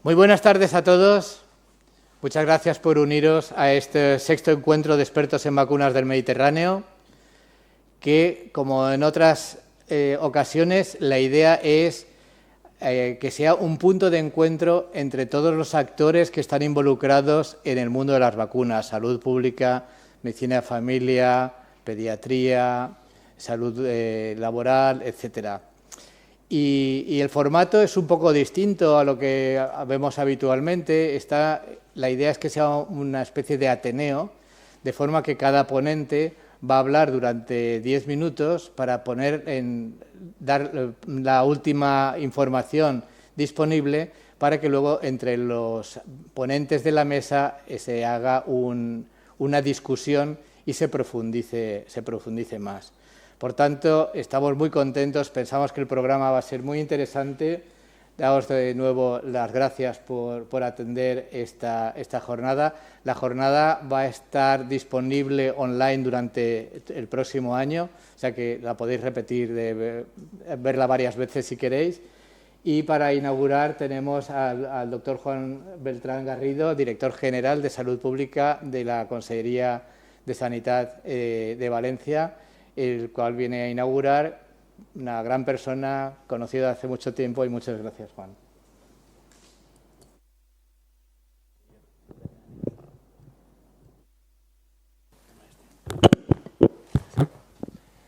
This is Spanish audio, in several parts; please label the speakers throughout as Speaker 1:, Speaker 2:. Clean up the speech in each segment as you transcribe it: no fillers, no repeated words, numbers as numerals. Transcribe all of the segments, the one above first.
Speaker 1: Muy buenas tardes a todos. Muchas gracias por uniros a este sexto encuentro de expertos en vacunas del Mediterráneo, que, como en otras ocasiones, la idea es que sea un punto de encuentro entre todos los actores que están involucrados en el mundo de las vacunas: salud pública, medicina de familia, pediatría, salud laboral, etcétera. Y el formato es un poco distinto a lo que vemos habitualmente. La idea es que sea una especie de ateneo, de forma que cada ponente va a hablar durante 10 minutos para dar la última información disponible, para que luego entre los ponentes de la mesa se haga una discusión y se profundice más. Por tanto, estamos muy contentos, pensamos que el programa va a ser muy interesante. Daos de nuevo las gracias por atender esta jornada. La jornada va a estar disponible online durante el próximo año, o sea que la podéis repetir, verla varias veces si queréis. Y para inaugurar tenemos al doctor Juan Beltrán Garrido, director general de Salud Pública de la Consellería de Sanidad de Valencia, el cual viene a inaugurar, una gran persona, conocida hace mucho tiempo, y muchas gracias, Juan.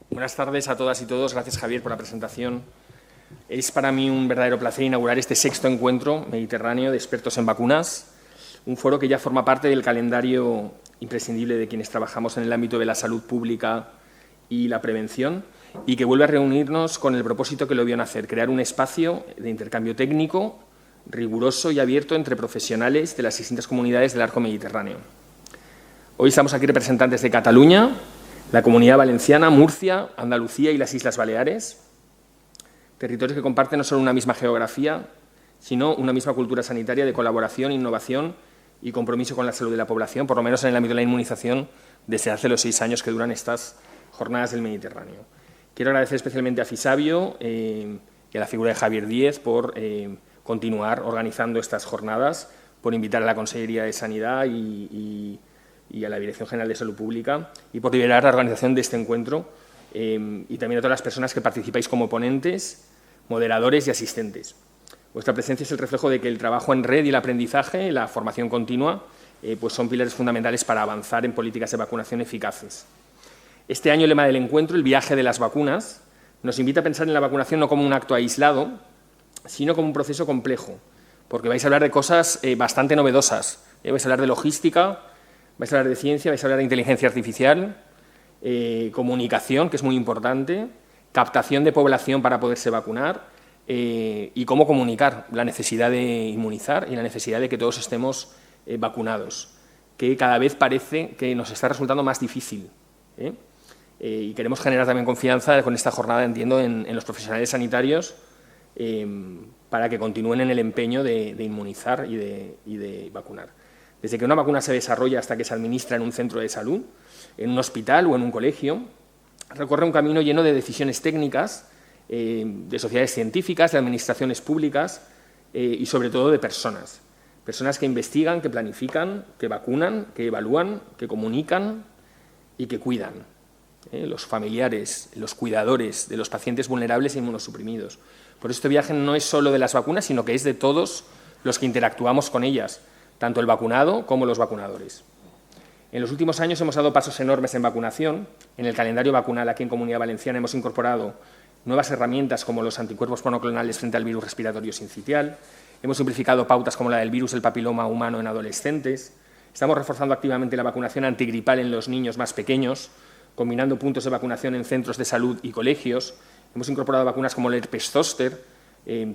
Speaker 2: Buenas tardes a todas y todos. Gracias, Javier, por la presentación. Es para mí un verdadero placer inaugurar este sexto encuentro mediterráneo de expertos en vacunas, un foro que ya forma parte del calendario imprescindible de quienes trabajamos en el ámbito de la salud pública y la prevención, y que vuelve a reunirnos con el propósito que lo vio nacer: crear un espacio de intercambio técnico, riguroso y abierto entre profesionales de las distintas comunidades del arco mediterráneo. Hoy estamos aquí representantes de Cataluña, la Comunidad Valenciana, Murcia, Andalucía y las Islas Baleares, territorios que comparten no solo una misma geografía, sino una misma cultura sanitaria de colaboración, innovación y compromiso con la salud de la población, por lo menos en el ámbito de la inmunización, desde hace los 6 años que duran estas Jornadas del Mediterráneo. Quiero agradecer especialmente a Fisabio y a la figura de Javier Díez por continuar organizando estas jornadas, por invitar a la Consellería de Sanidad y a la Dirección General de Salud Pública, y por liderar la organización de este encuentro, y también a todas las personas que participáis como ponentes, moderadores y asistentes. Vuestra presencia es el reflejo de que el trabajo en red y el aprendizaje, la formación continua, pues son pilares fundamentales para avanzar en políticas de vacunación eficaces. Este año el lema del encuentro, el viaje de las vacunas, nos invita a pensar en la vacunación no como un acto aislado, sino como un proceso complejo, porque vais a hablar de cosas bastante novedosas. Vais a hablar de logística, vais a hablar de ciencia, vais a hablar de inteligencia artificial, comunicación, que es muy importante, captación de población para poderse vacunar, y cómo comunicar la necesidad de inmunizar y la necesidad de que todos estemos vacunados, que cada vez parece que nos está resultando más difícil. Y queremos generar también confianza con esta jornada, entiendo, en los profesionales sanitarios, para que continúen en el empeño de inmunizar y de vacunar. Desde que una vacuna se desarrolla hasta que se administra en un centro de salud, en un hospital o en un colegio, recorre un camino lleno de decisiones técnicas, de sociedades científicas, de administraciones públicas y, sobre todo, de personas. Personas que investigan, que planifican, que vacunan, que evalúan, que comunican y que cuidan. Los familiares, los cuidadores de los pacientes vulnerables e inmunosuprimidos. Por eso este viaje no es solo de las vacunas, sino que es de todos los que interactuamos con ellas, tanto el vacunado como los vacunadores. En los últimos años hemos dado pasos enormes en vacunación. En el calendario vacunal aquí en Comunidad Valenciana hemos incorporado nuevas herramientas como los anticuerpos monoclonales frente al virus respiratorio sincitial. Hemos simplificado pautas como la del virus del papiloma humano en adolescentes. Estamos reforzando activamente la vacunación antigripal en los niños más pequeños, combinando puntos de vacunación en centros de salud y colegios. Hemos incorporado vacunas como el herpes zóster,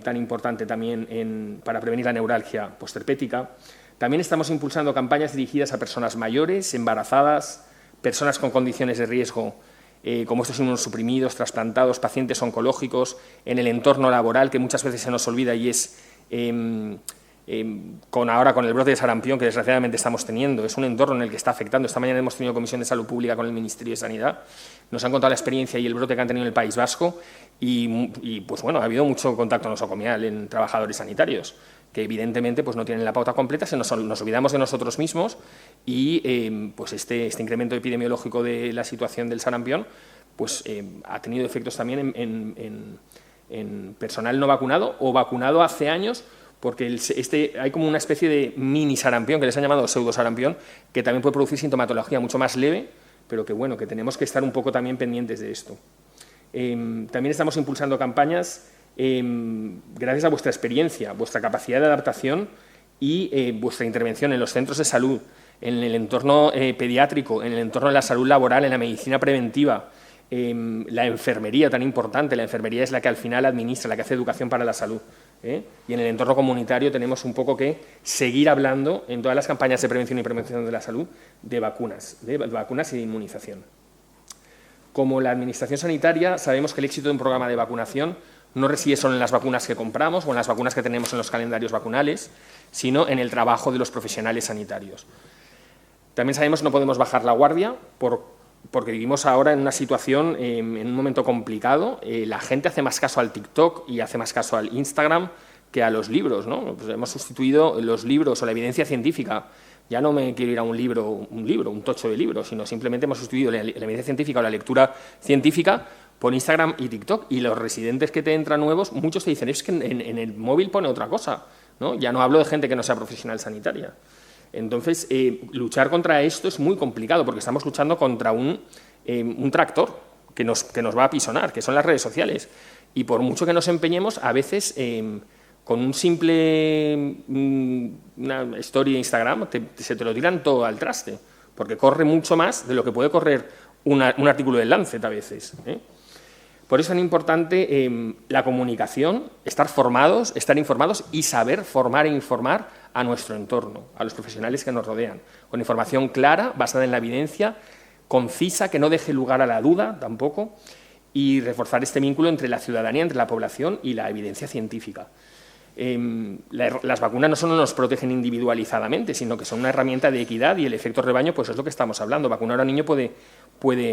Speaker 2: tan importante también para prevenir la neuralgia postherpética. También estamos impulsando campañas dirigidas a personas mayores, embarazadas, personas con condiciones de riesgo, como estos inmunosuprimidos, trasplantados, pacientes oncológicos, en el entorno laboral, que muchas veces se nos olvida, y es ahora con el brote de sarampión que desgraciadamente estamos teniendo. Es un entorno en el que está afectando. Esta mañana hemos tenido comisión de salud pública con el Ministerio de Sanidad. Nos han contado la experiencia y el brote que han tenido en el País Vasco y pues bueno, ha habido mucho contacto nosocomial en trabajadores sanitarios. que evidentemente pues, no tienen la pauta completa, nos olvidamos de nosotros mismos y pues este incremento epidemiológico de la situación del sarampión pues, ha tenido efectos también en personal no vacunado o vacunado hace años, porque hay como una especie de mini sarampión, que les han llamado pseudosarampión, que también puede producir sintomatología mucho más leve, pero que bueno, que tenemos que estar un poco también pendientes de esto. También estamos impulsando campañas gracias a vuestra experiencia, vuestra capacidad de adaptación y vuestra intervención en los centros de salud, en el entorno pediátrico, en el entorno de la salud laboral, en la medicina preventiva, la enfermería tan importante. La enfermería es la que al final administra, la que hace educación para la salud. Y en el entorno comunitario tenemos un poco que seguir hablando en todas las campañas de prevención y promoción de la salud de vacunas y de inmunización. Como la Administración Sanitaria, sabemos que el éxito de un programa de vacunación no reside solo en las vacunas que compramos o en las vacunas que tenemos en los calendarios vacunales, sino en el trabajo de los profesionales sanitarios. También sabemos que no podemos bajar la guardia porque vivimos ahora en una situación, en un momento complicado. La gente hace más caso al TikTok y hace más caso al Instagram que a los libros, ¿no? Pues hemos sustituido los libros o la evidencia científica. Ya no me quiero ir a un tocho de libros, sino simplemente hemos sustituido la evidencia científica o la lectura científica por Instagram y TikTok. Y los residentes que te entran nuevos, muchos te dicen, es que en el móvil pone otra cosa, ¿no? Ya no hablo de gente que no sea profesional sanitaria. Entonces, luchar contra esto es muy complicado porque estamos luchando contra un tractor que nos va a apisonar, que son las redes sociales. Y por mucho que nos empeñemos, a veces con un simple una story de Instagram se te lo tiran todo al traste, porque corre mucho más de lo que puede correr un artículo del Lancet a veces. Por eso es tan importante la comunicación, estar formados, estar informados y saber formar e informar a nuestro entorno, a los profesionales que nos rodean, con información clara, basada en la evidencia, concisa, que no deje lugar a la duda tampoco, y reforzar este vínculo entre la ciudadanía, entre la población y la evidencia científica. Las vacunas no solo nos protegen individualizadamente, sino que son una herramienta de equidad y el efecto rebaño pues es lo que estamos hablando. Vacunar a un niño puede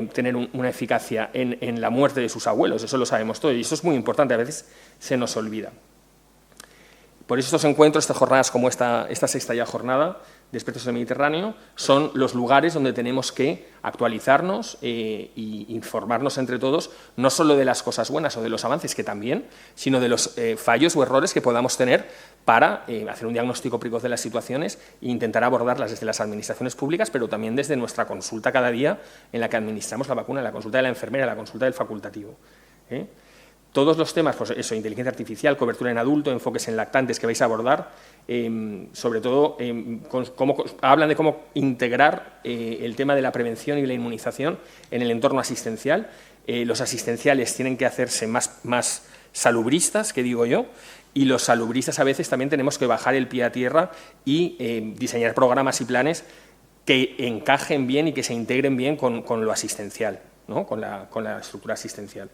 Speaker 2: tener una eficacia en la muerte de sus abuelos, eso lo sabemos todos y eso es muy importante, a veces se nos olvida. Por eso estos encuentros, estas jornadas como esta sexta ya jornada de expertos del Mediterráneo, son los lugares donde tenemos que actualizarnos e informarnos entre todos, no solo de las cosas buenas o de los avances, que también, sino de los fallos o errores que podamos tener para hacer un diagnóstico precoz de las situaciones e intentar abordarlas desde las administraciones públicas, pero también desde nuestra consulta cada día en la que administramos la vacuna, la consulta de la enfermera, la consulta del facultativo. Todos los temas, pues eso, inteligencia artificial, cobertura en adulto, enfoques en lactantes que vais a abordar, sobre todo hablan de cómo integrar el tema de la prevención y la inmunización en el entorno asistencial. Los asistenciales tienen que hacerse más salubristas, que digo yo, y los salubristas a veces también tenemos que bajar el pie a tierra y diseñar programas y planes que encajen bien y que se integren bien con lo asistencial, ¿no? con la estructura asistencial.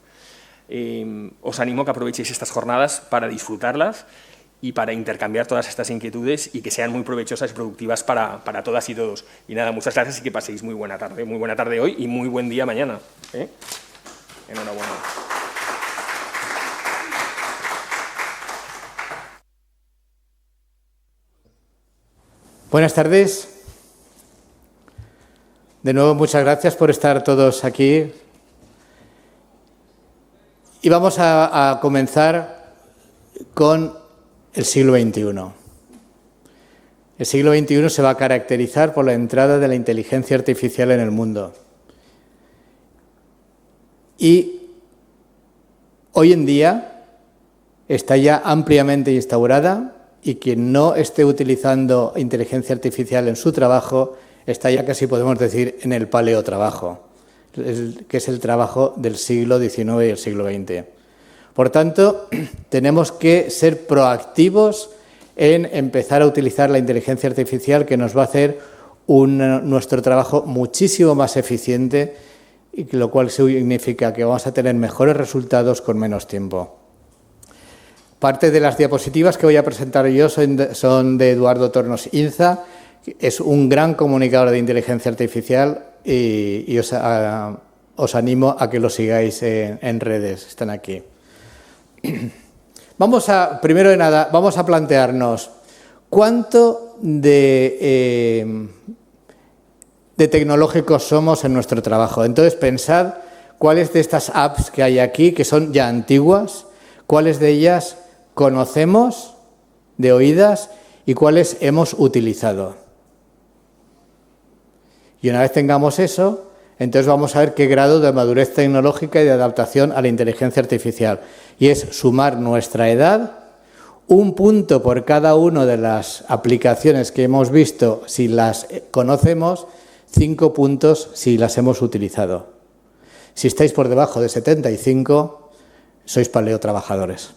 Speaker 2: Os animo a que aprovechéis estas jornadas para disfrutarlas y para intercambiar todas estas inquietudes y que sean muy provechosas y productivas para todas y todos. Y nada, muchas gracias y que paséis muy buena tarde hoy y muy buen día mañana. Enhorabuena.
Speaker 1: Buenas tardes. De nuevo, muchas gracias por estar todos aquí. Y vamos a comenzar con el siglo XXI. El siglo XXI se va a caracterizar por la entrada de la inteligencia artificial en el mundo. Y hoy en día está ya ampliamente instaurada y quien no esté utilizando inteligencia artificial en su trabajo está ya casi, podemos decir, en el paleotrabajo, que es el trabajo del siglo XIX y el siglo XX. Por tanto, tenemos que ser proactivos en empezar a utilizar la inteligencia artificial, que nos va a hacer nuestro trabajo muchísimo más eficiente, y lo cual significa que vamos a tener mejores resultados con menos tiempo. Parte de las diapositivas que voy a presentar yo son de Eduardo Tornos Inza, es un gran comunicador de inteligencia artificial y os animo a que lo sigáis en redes, están aquí. primero de nada, vamos a plantearnos cuánto de tecnológicos somos en nuestro trabajo. Entonces, pensad cuáles de estas apps que hay aquí, que son ya antiguas, cuáles de ellas conocemos de oídas y cuáles hemos utilizado. Y una vez tengamos eso, entonces vamos a ver qué grado de madurez tecnológica y de adaptación a la inteligencia artificial. Y es sumar nuestra edad, un punto por cada una de las aplicaciones que hemos visto si las conocemos, 5 puntos si las hemos utilizado. Si estáis por debajo de 75, sois paleotrabajadores.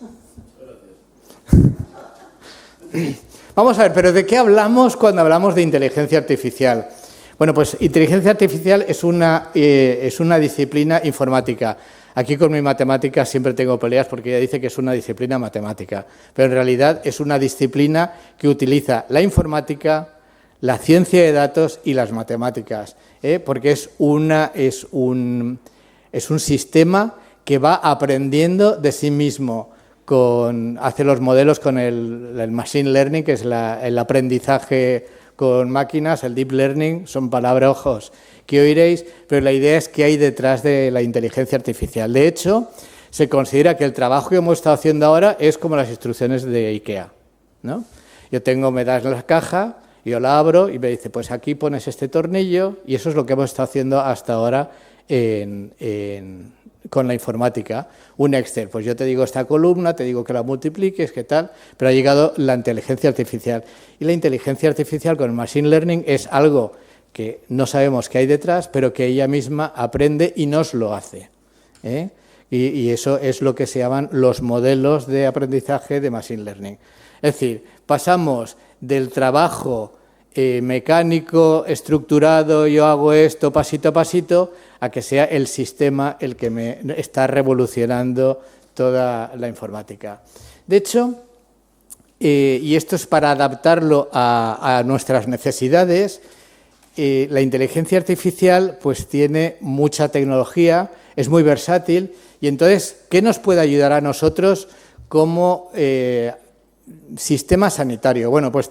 Speaker 1: Vamos a ver, pero ¿de qué hablamos cuando hablamos de inteligencia artificial? Bueno, pues inteligencia artificial es una disciplina informática. Aquí con mi matemática siempre tengo peleas porque ella dice que es una disciplina matemática, pero en realidad es una disciplina que utiliza la informática, la ciencia de datos y las matemáticas, porque es un sistema que va aprendiendo de sí mismo, hace los modelos con el machine learning, que es el aprendizaje con máquinas, el deep learning, son palabrojos que oiréis, pero la idea es qué hay detrás de la inteligencia artificial. De hecho, se considera que el trabajo que hemos estado haciendo ahora es como las instrucciones de IKEA, ¿no? Me das la caja, yo la abro y me dice, pues aquí pones este tornillo, y eso es lo que hemos estado haciendo hasta ahora con la informática. Un Excel, pues yo te digo esta columna, te digo que la multipliques, qué tal, pero ha llegado la inteligencia artificial. Y la inteligencia artificial con el machine learning es algo que no sabemos qué hay detrás, pero que ella misma aprende y nos lo hace. Y eso es lo que se llaman los modelos de aprendizaje de machine learning. Es decir, pasamos del trabajo mecánico, estructurado, yo hago esto pasito a pasito, a que sea el sistema el que me está revolucionando toda la informática. De hecho, y esto es para adaptarlo a nuestras necesidades, la inteligencia artificial pues tiene mucha tecnología, es muy versátil, y entonces, ¿qué nos puede ayudar a nosotros como sistema sanitario? Bueno, pues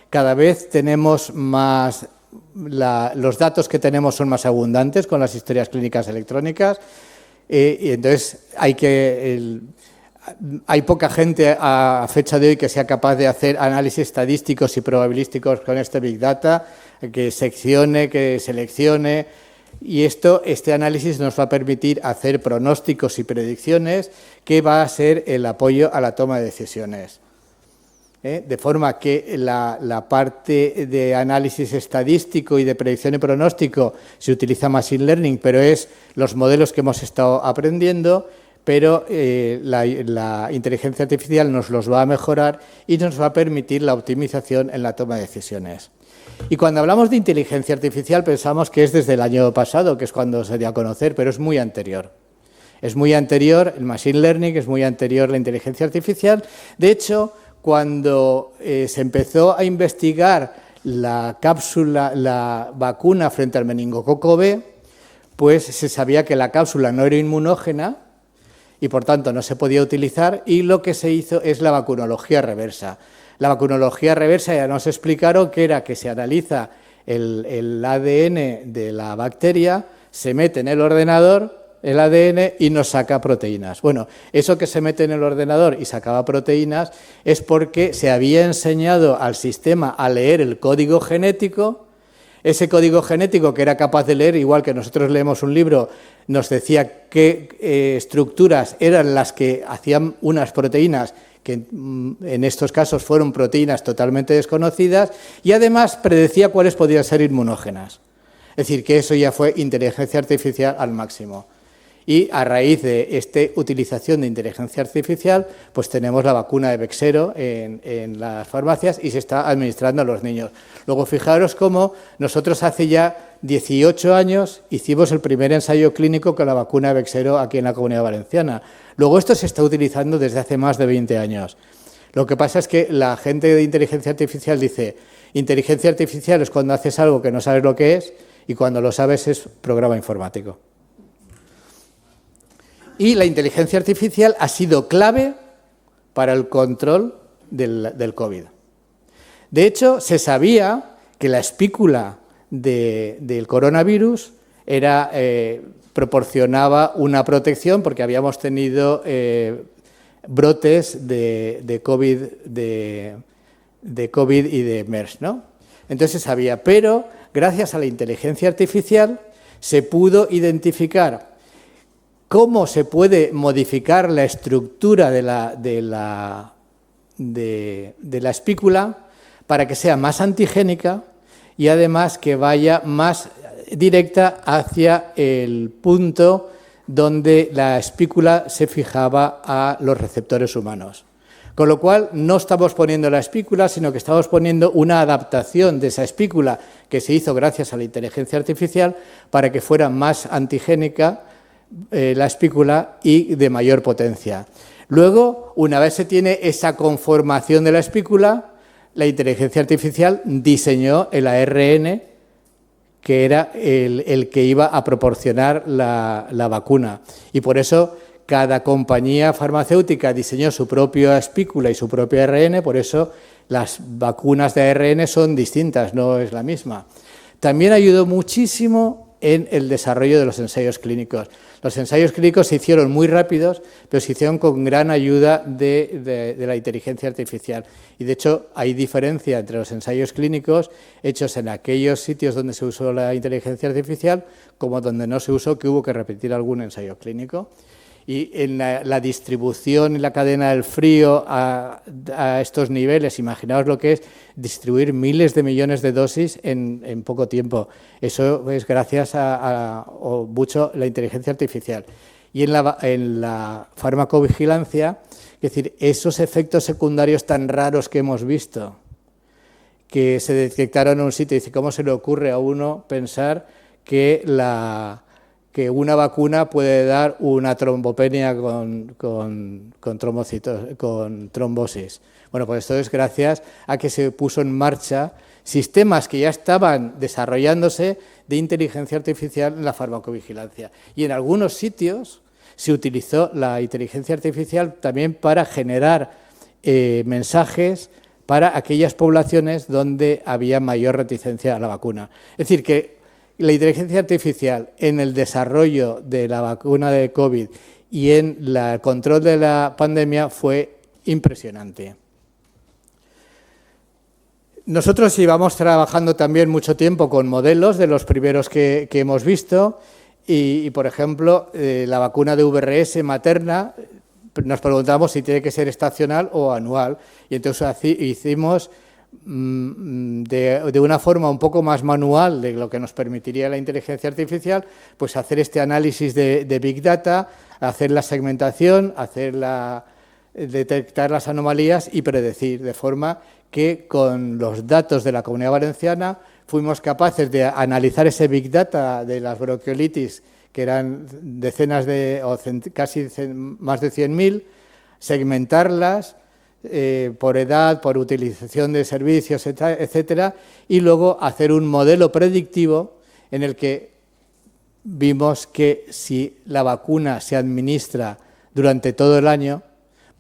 Speaker 1: cada vez tenemos más, los datos que tenemos son más abundantes con las historias clínicas electrónicas, y entonces hay poca gente a fecha de hoy que sea capaz de hacer análisis estadísticos y probabilísticos con este Big Data, que seccione, que seleccione, y este análisis nos va a permitir hacer pronósticos y predicciones que va a ser el apoyo a la toma de decisiones. De forma que la parte de análisis estadístico y de predicción y pronóstico se utiliza Machine Learning, pero es los modelos que hemos estado aprendiendo, pero la inteligencia artificial nos los va a mejorar y nos va a permitir la optimización en la toma de decisiones. Y cuando hablamos de inteligencia artificial pensamos que es desde el año pasado, que es cuando se dio a conocer, pero es muy anterior. Es muy anterior el Machine Learning, es muy anterior la inteligencia artificial. De hecho, cuando se empezó a investigar la vacuna frente al meningococo B, pues se sabía que la cápsula no era inmunógena y por tanto no se podía utilizar, y lo que se hizo es la vacunología reversa. La vacunología reversa ya nos explicaron que era que se analiza el ADN de la bacteria, se mete en el ordenador el ADN y nos saca proteínas. Bueno, eso que se mete en el ordenador y sacaba proteínas es porque se había enseñado al sistema a leer el código genético. Ese código genético que era capaz de leer, igual que nosotros leemos un libro, nos decía qué estructuras eran las que hacían unas proteínas, que en estos casos fueron proteínas totalmente desconocidas, y además predecía cuáles podían ser inmunógenas. Es decir, que eso ya fue inteligencia artificial al máximo. Y a raíz de esta utilización de inteligencia artificial, pues tenemos la vacuna de Bexsero en las farmacias y se está administrando a los niños. Luego, fijaros cómo nosotros hace ya 18 años hicimos el primer ensayo clínico con la vacuna de Bexsero aquí en la Comunidad Valenciana. Luego esto se está utilizando desde hace más de 20 años. Lo que pasa es que la gente de inteligencia artificial dice, inteligencia artificial es cuando haces algo que no sabes lo que es, y cuando lo sabes es programa informático. Y la inteligencia artificial ha sido clave para el control del COVID. De hecho, se sabía que la espícula del coronavirus proporcionaba una protección porque habíamos tenido brotes de COVID y de MERS, ¿no? Entonces se sabía, pero gracias a la inteligencia artificial se pudo identificar cómo se puede modificar la estructura de la espícula para que sea más antigénica y además que vaya más directa hacia el punto donde la espícula se fijaba a los receptores humanos. Con lo cual, no estamos poniendo la espícula, sino que estamos poniendo una adaptación de esa espícula que se hizo gracias a la inteligencia artificial para que fuera más antigénica la espícula y de mayor potencia. Luego, una vez se tiene esa conformación de la espícula, la inteligencia artificial diseñó el ARN, que era el que iba a proporcionar la vacuna. Y por eso cada compañía farmacéutica diseñó su propia espícula y su propio ARN, por eso las vacunas de ARN son distintas, no es la misma. También ayudó muchísimo en el desarrollo de los ensayos clínicos. Los ensayos clínicos se hicieron muy rápidos, pero se hicieron con gran ayuda de la inteligencia artificial. Y, de hecho, hay diferencia entre los ensayos clínicos hechos en aquellos sitios donde se usó la inteligencia artificial como donde no se usó, que hubo que repetir algún ensayo clínico. Y en la distribución y la cadena del frío a estos niveles, imaginaos lo que es distribuir miles de millones de dosis en poco tiempo. Eso es gracias a mucho la inteligencia artificial. Y en la farmacovigilancia, es decir, esos efectos secundarios tan raros que hemos visto, que se detectaron en un sitio, y dice, ¿cómo se le ocurre a uno pensar que una vacuna puede dar una trombopenia con trombosis? Bueno, pues esto es gracias a que se puso en marcha sistemas que ya estaban desarrollándose de inteligencia artificial en la farmacovigilancia. Y en algunos sitios se utilizó la inteligencia artificial también para generar mensajes para aquellas poblaciones donde había mayor reticencia a la vacuna. Es decir, que la inteligencia artificial en el desarrollo de la vacuna de COVID y en el control de la pandemia fue impresionante. Nosotros llevamos trabajando también mucho tiempo con modelos de los primeros que hemos visto y, por ejemplo, la vacuna de VRS materna, nos preguntamos si tiene que ser estacional o anual, y entonces hicimos de una forma un poco más manual de lo que nos permitiría la inteligencia artificial, pues hacer este análisis de Big Data, hacer la segmentación, detectar las anomalías y predecir, de forma que con los datos de la Comunidad Valenciana fuimos capaces de analizar ese Big Data de las bronquiolitis, que eran casi más de 100.000, segmentarlas por edad, por utilización de servicios, etcétera, y luego hacer un modelo predictivo en el que vimos que si la vacuna se administra durante todo el año,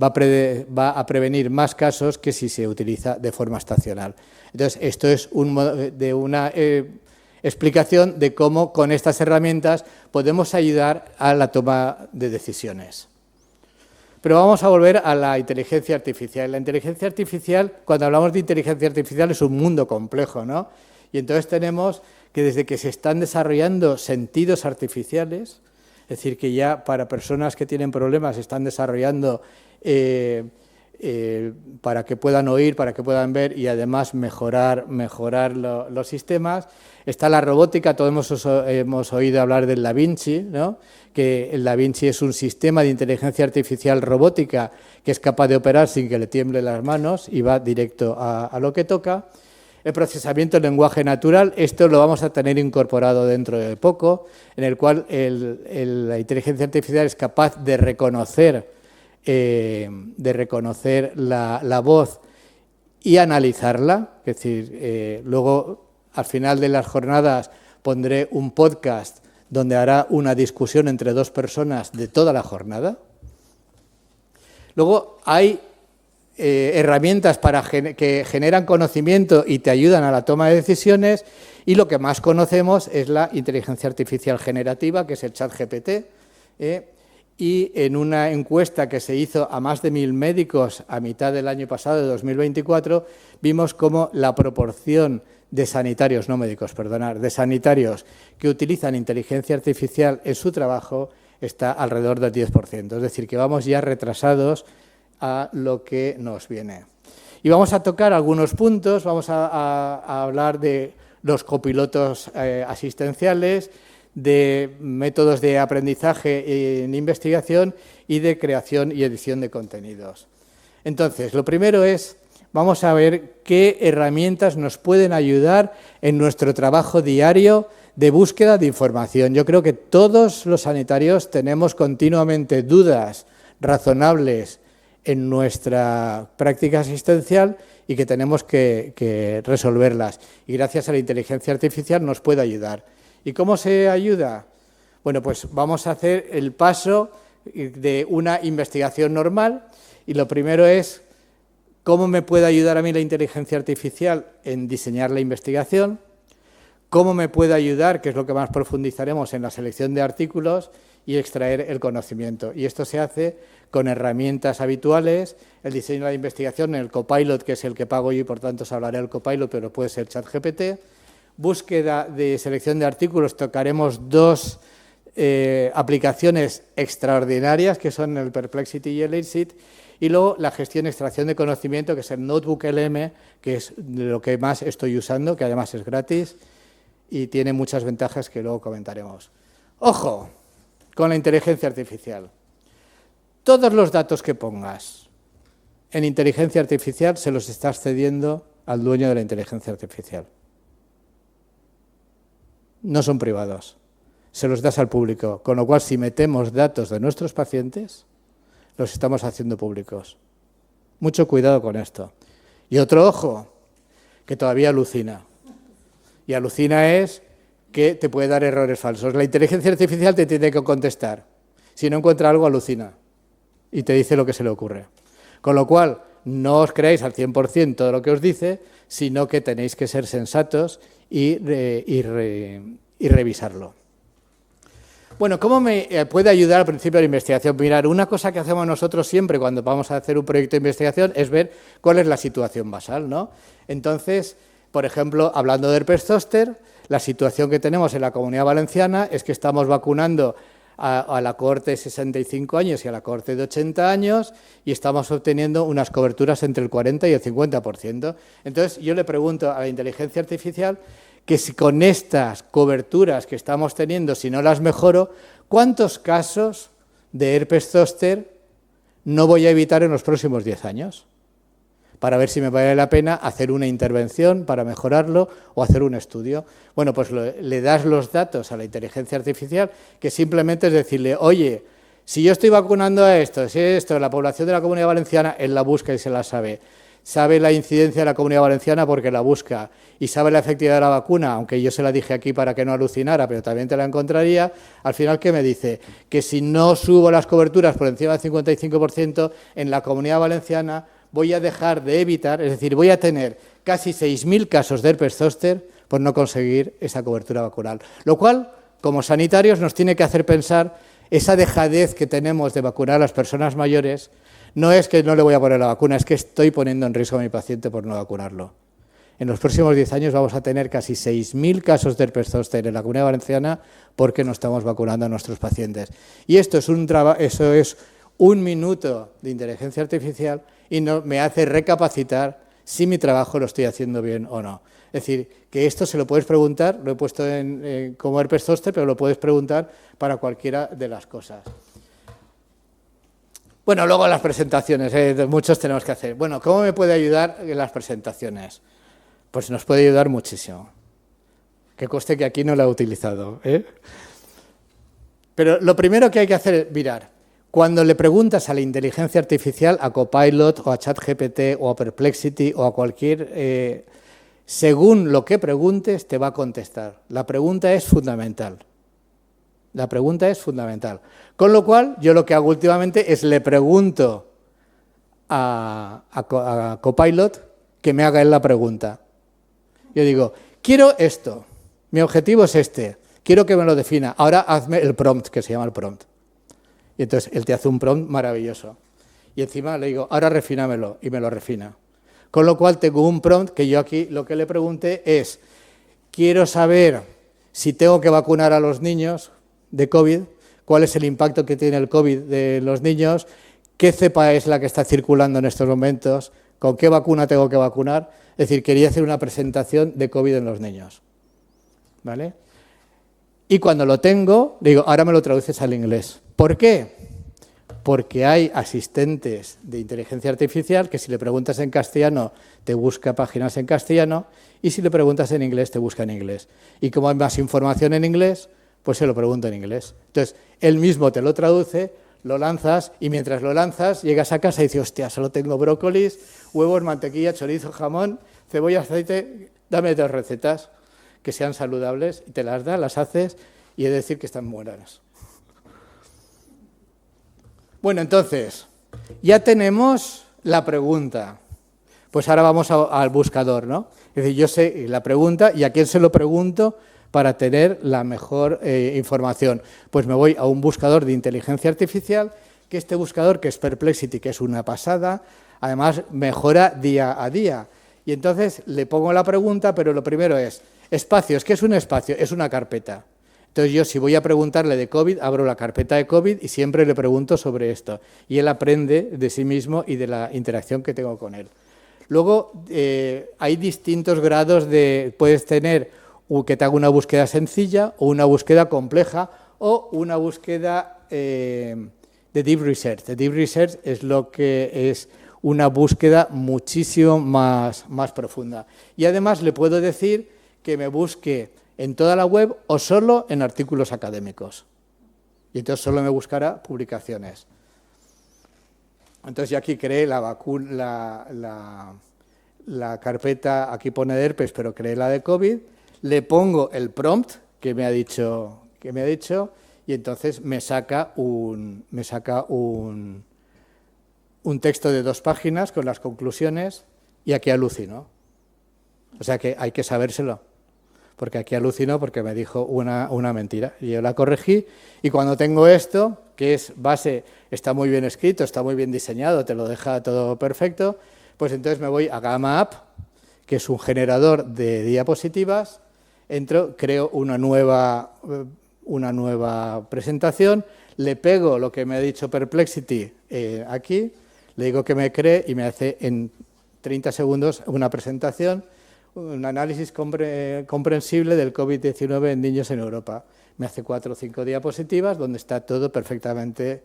Speaker 1: va a prevenir más casos que si se utiliza de forma estacional. Entonces, esto es una explicación de cómo con estas herramientas podemos ayudar a la toma de decisiones. Pero vamos a volver a la inteligencia artificial. La inteligencia artificial, cuando hablamos de inteligencia artificial, es un mundo complejo, ¿no? Y entonces tenemos que desde que se están desarrollando sentidos artificiales, es decir, que ya para personas que tienen problemas se están desarrollando para que puedan oír, para que puedan ver y además mejorar los sistemas. Está la robótica, todos hemos oído hablar del Da Vinci, ¿no? Que el Da Vinci es un sistema de inteligencia artificial robótica que es capaz de operar sin que le tiemblen las manos y va directo a lo que toca. El procesamiento del lenguaje natural, esto lo vamos a tener incorporado dentro de poco, en el cual la inteligencia artificial es capaz de reconocer la voz y analizarla. Es decir, luego al final de las jornadas pondré un podcast donde hará una discusión entre dos personas de toda la jornada. Luego hay herramientas que generan conocimiento y te ayudan a la toma de decisiones, y lo que más conocemos es la inteligencia artificial generativa, que es el ChatGPT, y en una encuesta que se hizo a más de 1.000 médicos a mitad del año pasado, de 2024, vimos cómo la proporción de sanitarios, no médicos, perdonad, de sanitarios que utilizan inteligencia artificial en su trabajo está alrededor del 10%, es decir, que vamos ya retrasados a lo que nos viene. Y vamos a tocar algunos puntos, vamos a hablar de los copilotos asistenciales, de métodos de aprendizaje en investigación y de creación y edición de contenidos. Entonces, lo primero es, vamos a ver qué herramientas nos pueden ayudar en nuestro trabajo diario de búsqueda de información. Yo creo que todos los sanitarios tenemos continuamente dudas razonables en nuestra práctica asistencial y que tenemos que resolverlas. Y gracias a la inteligencia artificial nos puede ayudar. ¿Y cómo se ayuda? Bueno, pues vamos a hacer el paso de una investigación normal y lo primero es cómo me puede ayudar a mí la inteligencia artificial en diseñar la investigación, cómo me puede ayudar, que es lo que más profundizaremos, en la selección de artículos y extraer el conocimiento. Y esto se hace con herramientas habituales, el diseño de la investigación, el Copilot, que es el que pago yo y por tanto os hablaré del Copilot, pero puede ser ChatGPT. Búsqueda de selección de artículos, tocaremos dos aplicaciones extraordinarias que son el Perplexity y el LazySeed, y luego la gestión y extracción de conocimiento, que es el Notebook LM, que es lo que más estoy usando, que además es gratis y tiene muchas ventajas que luego comentaremos. ¡Ojo! Con la inteligencia artificial. Todos los datos que pongas en inteligencia artificial se los estás cediendo al dueño de la inteligencia artificial. No son privados, se los das al público, con lo cual si metemos datos de nuestros pacientes, los estamos haciendo públicos. Mucho cuidado con esto. Y otro ojo, que todavía alucina. Y alucina es que te puede dar errores falsos. La inteligencia artificial te tiene que contestar. Si no encuentra algo, alucina y te dice lo que se le ocurre. Con lo cual, no os creáis al 100% todo lo que os dice, sino que tenéis que ser sensatos y revisarlo. Bueno, ¿cómo me puede ayudar al principio de la investigación? Mirar, una cosa que hacemos nosotros siempre cuando vamos a hacer un proyecto de investigación es ver cuál es la situación basal, ¿no? Entonces, por ejemplo, hablando de herpes zóster, la situación que tenemos en la Comunidad Valenciana es que estamos vacunando a la cohorte de 65 años y a la cohorte de 80 años y estamos obteniendo unas coberturas entre el 40 y el 50%. Entonces, yo le pregunto a la inteligencia artificial que si con estas coberturas que estamos teniendo, si no las mejoro, ¿cuántos casos de herpes zóster no voy a evitar en los próximos 10 años? Para ver si me vale la pena hacer una intervención para mejorarlo o hacer un estudio. Bueno, pues le das los datos a la inteligencia artificial, que simplemente es decirle, oye, si yo estoy vacunando a esto, si esto, la población de la Comunidad Valenciana, él la busca y se la sabe. Sabe la incidencia de la Comunidad Valenciana porque la busca y sabe la efectividad de la vacuna, aunque yo se la dije aquí para que no alucinara, pero también te la encontraría. Al final, ¿qué me dice? Que si no subo las coberturas por encima del 55% en la Comunidad Valenciana, voy a dejar de evitar, es decir, voy a tener casi 6.000 casos de herpes zóster por no conseguir esa cobertura vacunal. Lo cual, como sanitarios, nos tiene que hacer pensar esa dejadez que tenemos de vacunar a las personas mayores. No es que no le voy a poner la vacuna, es que estoy poniendo en riesgo a mi paciente por no vacunarlo. En los próximos 10 años vamos a tener casi 6.000 casos de herpes zóster en la Comunidad Valenciana porque no estamos vacunando a nuestros pacientes. Y esto es eso es un minuto de inteligencia artificial y me hace recapacitar si mi trabajo lo estoy haciendo bien o no. Es decir, que esto se lo puedes preguntar, lo he puesto como herpes zóster, pero lo puedes preguntar para cualquiera de las cosas. Bueno, luego las presentaciones, muchos tenemos que hacer. Bueno, ¿cómo me puede ayudar en las presentaciones? Pues nos puede ayudar muchísimo. Que conste que aquí no la he utilizado, ¿eh? Pero lo primero que hay que hacer es mirar. Cuando le preguntas a la inteligencia artificial, a Copilot o a ChatGPT o a Perplexity o a cualquier, según lo que preguntes, te va a contestar. La pregunta es fundamental. La pregunta es fundamental. Con lo cual, yo lo que hago últimamente es le pregunto a Copilot que me haga él la pregunta. Yo digo, quiero esto, mi objetivo es este, quiero que me lo defina, ahora hazme el prompt, que se llama el prompt. Y entonces él te hace un prompt maravilloso. Y encima le digo, ahora refínamelo, y me lo refina. Con lo cual tengo un prompt que yo aquí lo que le pregunté es, quiero saber si tengo que vacunar a los niños de COVID, cuál es el impacto que tiene el COVID de los niños, qué cepa es la que está circulando en estos momentos, con qué vacuna tengo que vacunar. Es decir, quería hacer una presentación de COVID en los niños. ¿Vale? Y cuando lo tengo, le digo, ahora me lo traduces al inglés. ¿Por qué? Porque hay asistentes de inteligencia artificial que si le preguntas en castellano te busca páginas en castellano y si le preguntas en inglés te busca en inglés. Y como hay más información en inglés, pues se lo pregunto en inglés. Entonces, él mismo te lo traduce, lo lanzas y mientras lo lanzas llegas a casa y dices, hostia, solo tengo brócolis, huevos, mantequilla, chorizo, jamón, cebolla, aceite, dame 2 recetas que sean saludables y te las da, las haces y he de decir que están buenas. Bueno, entonces, ya tenemos la pregunta. Pues ahora vamos al buscador, ¿no? Es decir, yo sé la pregunta y a quién se lo pregunto para tener la mejor información. Pues me voy a un buscador de inteligencia artificial, que este buscador, que es Perplexity, que es una pasada, además mejora día a día. Y entonces le pongo la pregunta, pero lo primero es, espacios, ¿qué es un espacio? Es una carpeta. Entonces yo si voy a preguntarle de COVID, abro la carpeta de COVID y siempre le pregunto sobre esto. Y él aprende de sí mismo y de la interacción que tengo con él. Luego hay distintos grados de, puedes tener que te haga una búsqueda sencilla o una búsqueda compleja o una búsqueda de Deep Research. De Deep Research es lo que es una búsqueda muchísimo más profunda. Y además le puedo decir que me busque en toda la web o solo en artículos académicos. Y entonces solo me buscará publicaciones. Entonces yo aquí creé la carpeta, aquí pone de herpes, pero creé la de COVID, le pongo el prompt que me ha dicho, y entonces me saca un texto de 2 páginas con las conclusiones y aquí alucinó. O sea que hay que sabérselo. Porque aquí alucinó porque me dijo una mentira. Y yo la corregí y cuando tengo esto, que es base, está muy bien escrito, está muy bien diseñado, te lo deja todo perfecto, pues entonces me voy a Gamma App, que es un generador de diapositivas, entro, creo una nueva presentación, le pego lo que me ha dicho Perplexity aquí, le digo que me cree y me hace en 30 segundos una presentación, un análisis comprensible del COVID-19 en niños en Europa. Me hace 4 o 5 diapositivas donde está todo perfectamente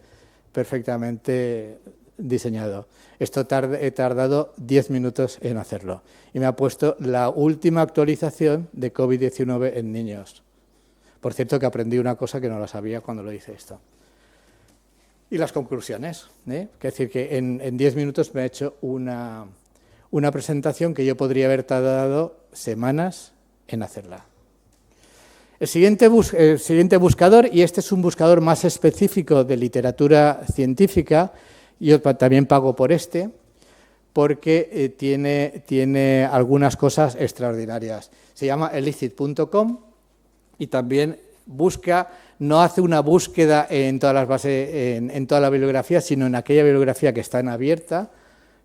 Speaker 1: diseñado. Esto he tardado 10 minutos en hacerlo. Y me ha puesto la última actualización de COVID-19 en niños. Por cierto que aprendí una cosa que no la sabía cuando lo hice esto. Y las conclusiones. Es decir, que en 10 minutos me ha hecho una presentación que yo podría haber tardado semanas en hacerla. El siguiente buscador, y este es un buscador más específico de literatura científica, yo también pago por este, porque tiene algunas cosas extraordinarias. Se llama elicit.com y también no hace una búsqueda en todas las bases, en toda la bibliografía, sino en aquella bibliografía que está en abierta,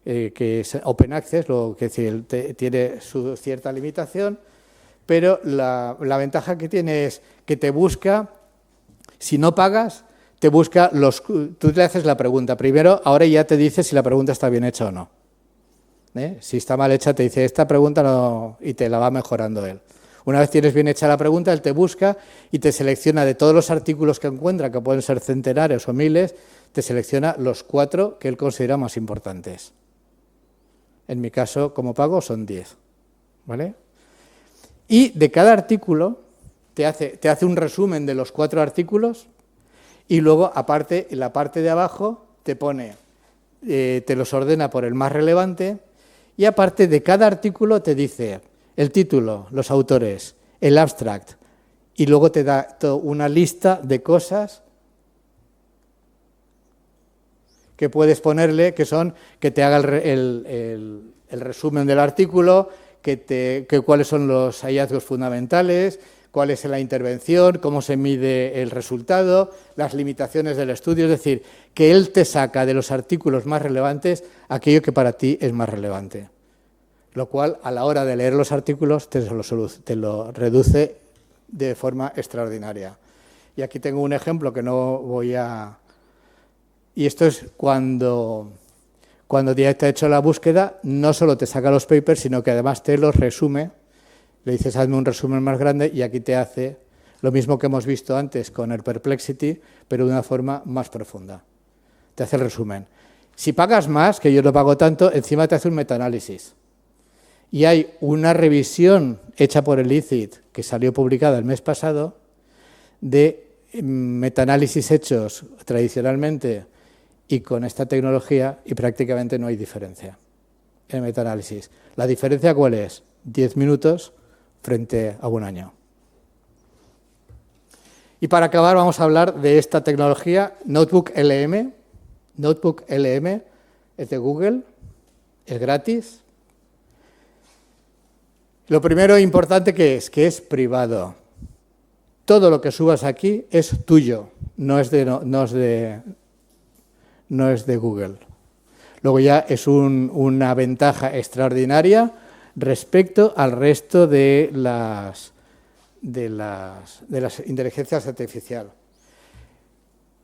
Speaker 1: que es Open Access, lo que tiene su cierta limitación, pero la ventaja que tiene es que te busca, si no pagas, te busca tú le haces la pregunta primero, ahora ya te dice si la pregunta está bien hecha o no. Si está mal hecha te dice esta pregunta no, y te la va mejorando él. Una vez tienes bien hecha la pregunta, él te busca y te selecciona de todos los artículos que encuentra, que pueden ser centenares o miles, te selecciona los 4 que él considera más importantes. En mi caso, como pago, son 10. ¿Vale? Y de cada artículo te hace un resumen de los 4 artículos y luego, aparte, en la parte de abajo, te pone, te los ordena por el más relevante y aparte de cada artículo te dice el título, los autores, el abstract y luego te da una lista de cosas que puedes ponerle, que son que te haga el resumen del artículo, que cuáles son los hallazgos fundamentales, cuál es la intervención, cómo se mide el resultado, las limitaciones del estudio, es decir, que él te saca de los artículos más relevantes aquello que para ti es más relevante. Lo cual, a la hora de leer los artículos, te lo reduce de forma extraordinaria. Y aquí tengo un ejemplo que no voy a... Y esto es cuando ya te ha hecho la búsqueda, no solo te saca los papers, sino que además te los resume. Le dices, hazme un resumen más grande, y aquí te hace lo mismo que hemos visto antes con el Perplexity, pero de una forma más profunda. Te hace el resumen. Si pagas más, que yo no pago tanto, encima te hace un metaanálisis. Y hay una revisión hecha por el ICIT, que salió publicada el mes pasado, de metaanálisis hechos tradicionalmente y con esta tecnología, y prácticamente no hay diferencia en metaanálisis. ¿La diferencia cuál es? 10 minutos frente a un año. Y para acabar vamos a hablar de esta tecnología, Notebook LM. Notebook LM es de Google, es gratis. Lo primero importante que es privado. Todo lo que subas aquí es tuyo, no es de Google. Luego ya es una ventaja extraordinaria respecto al resto de las inteligencias artificiales.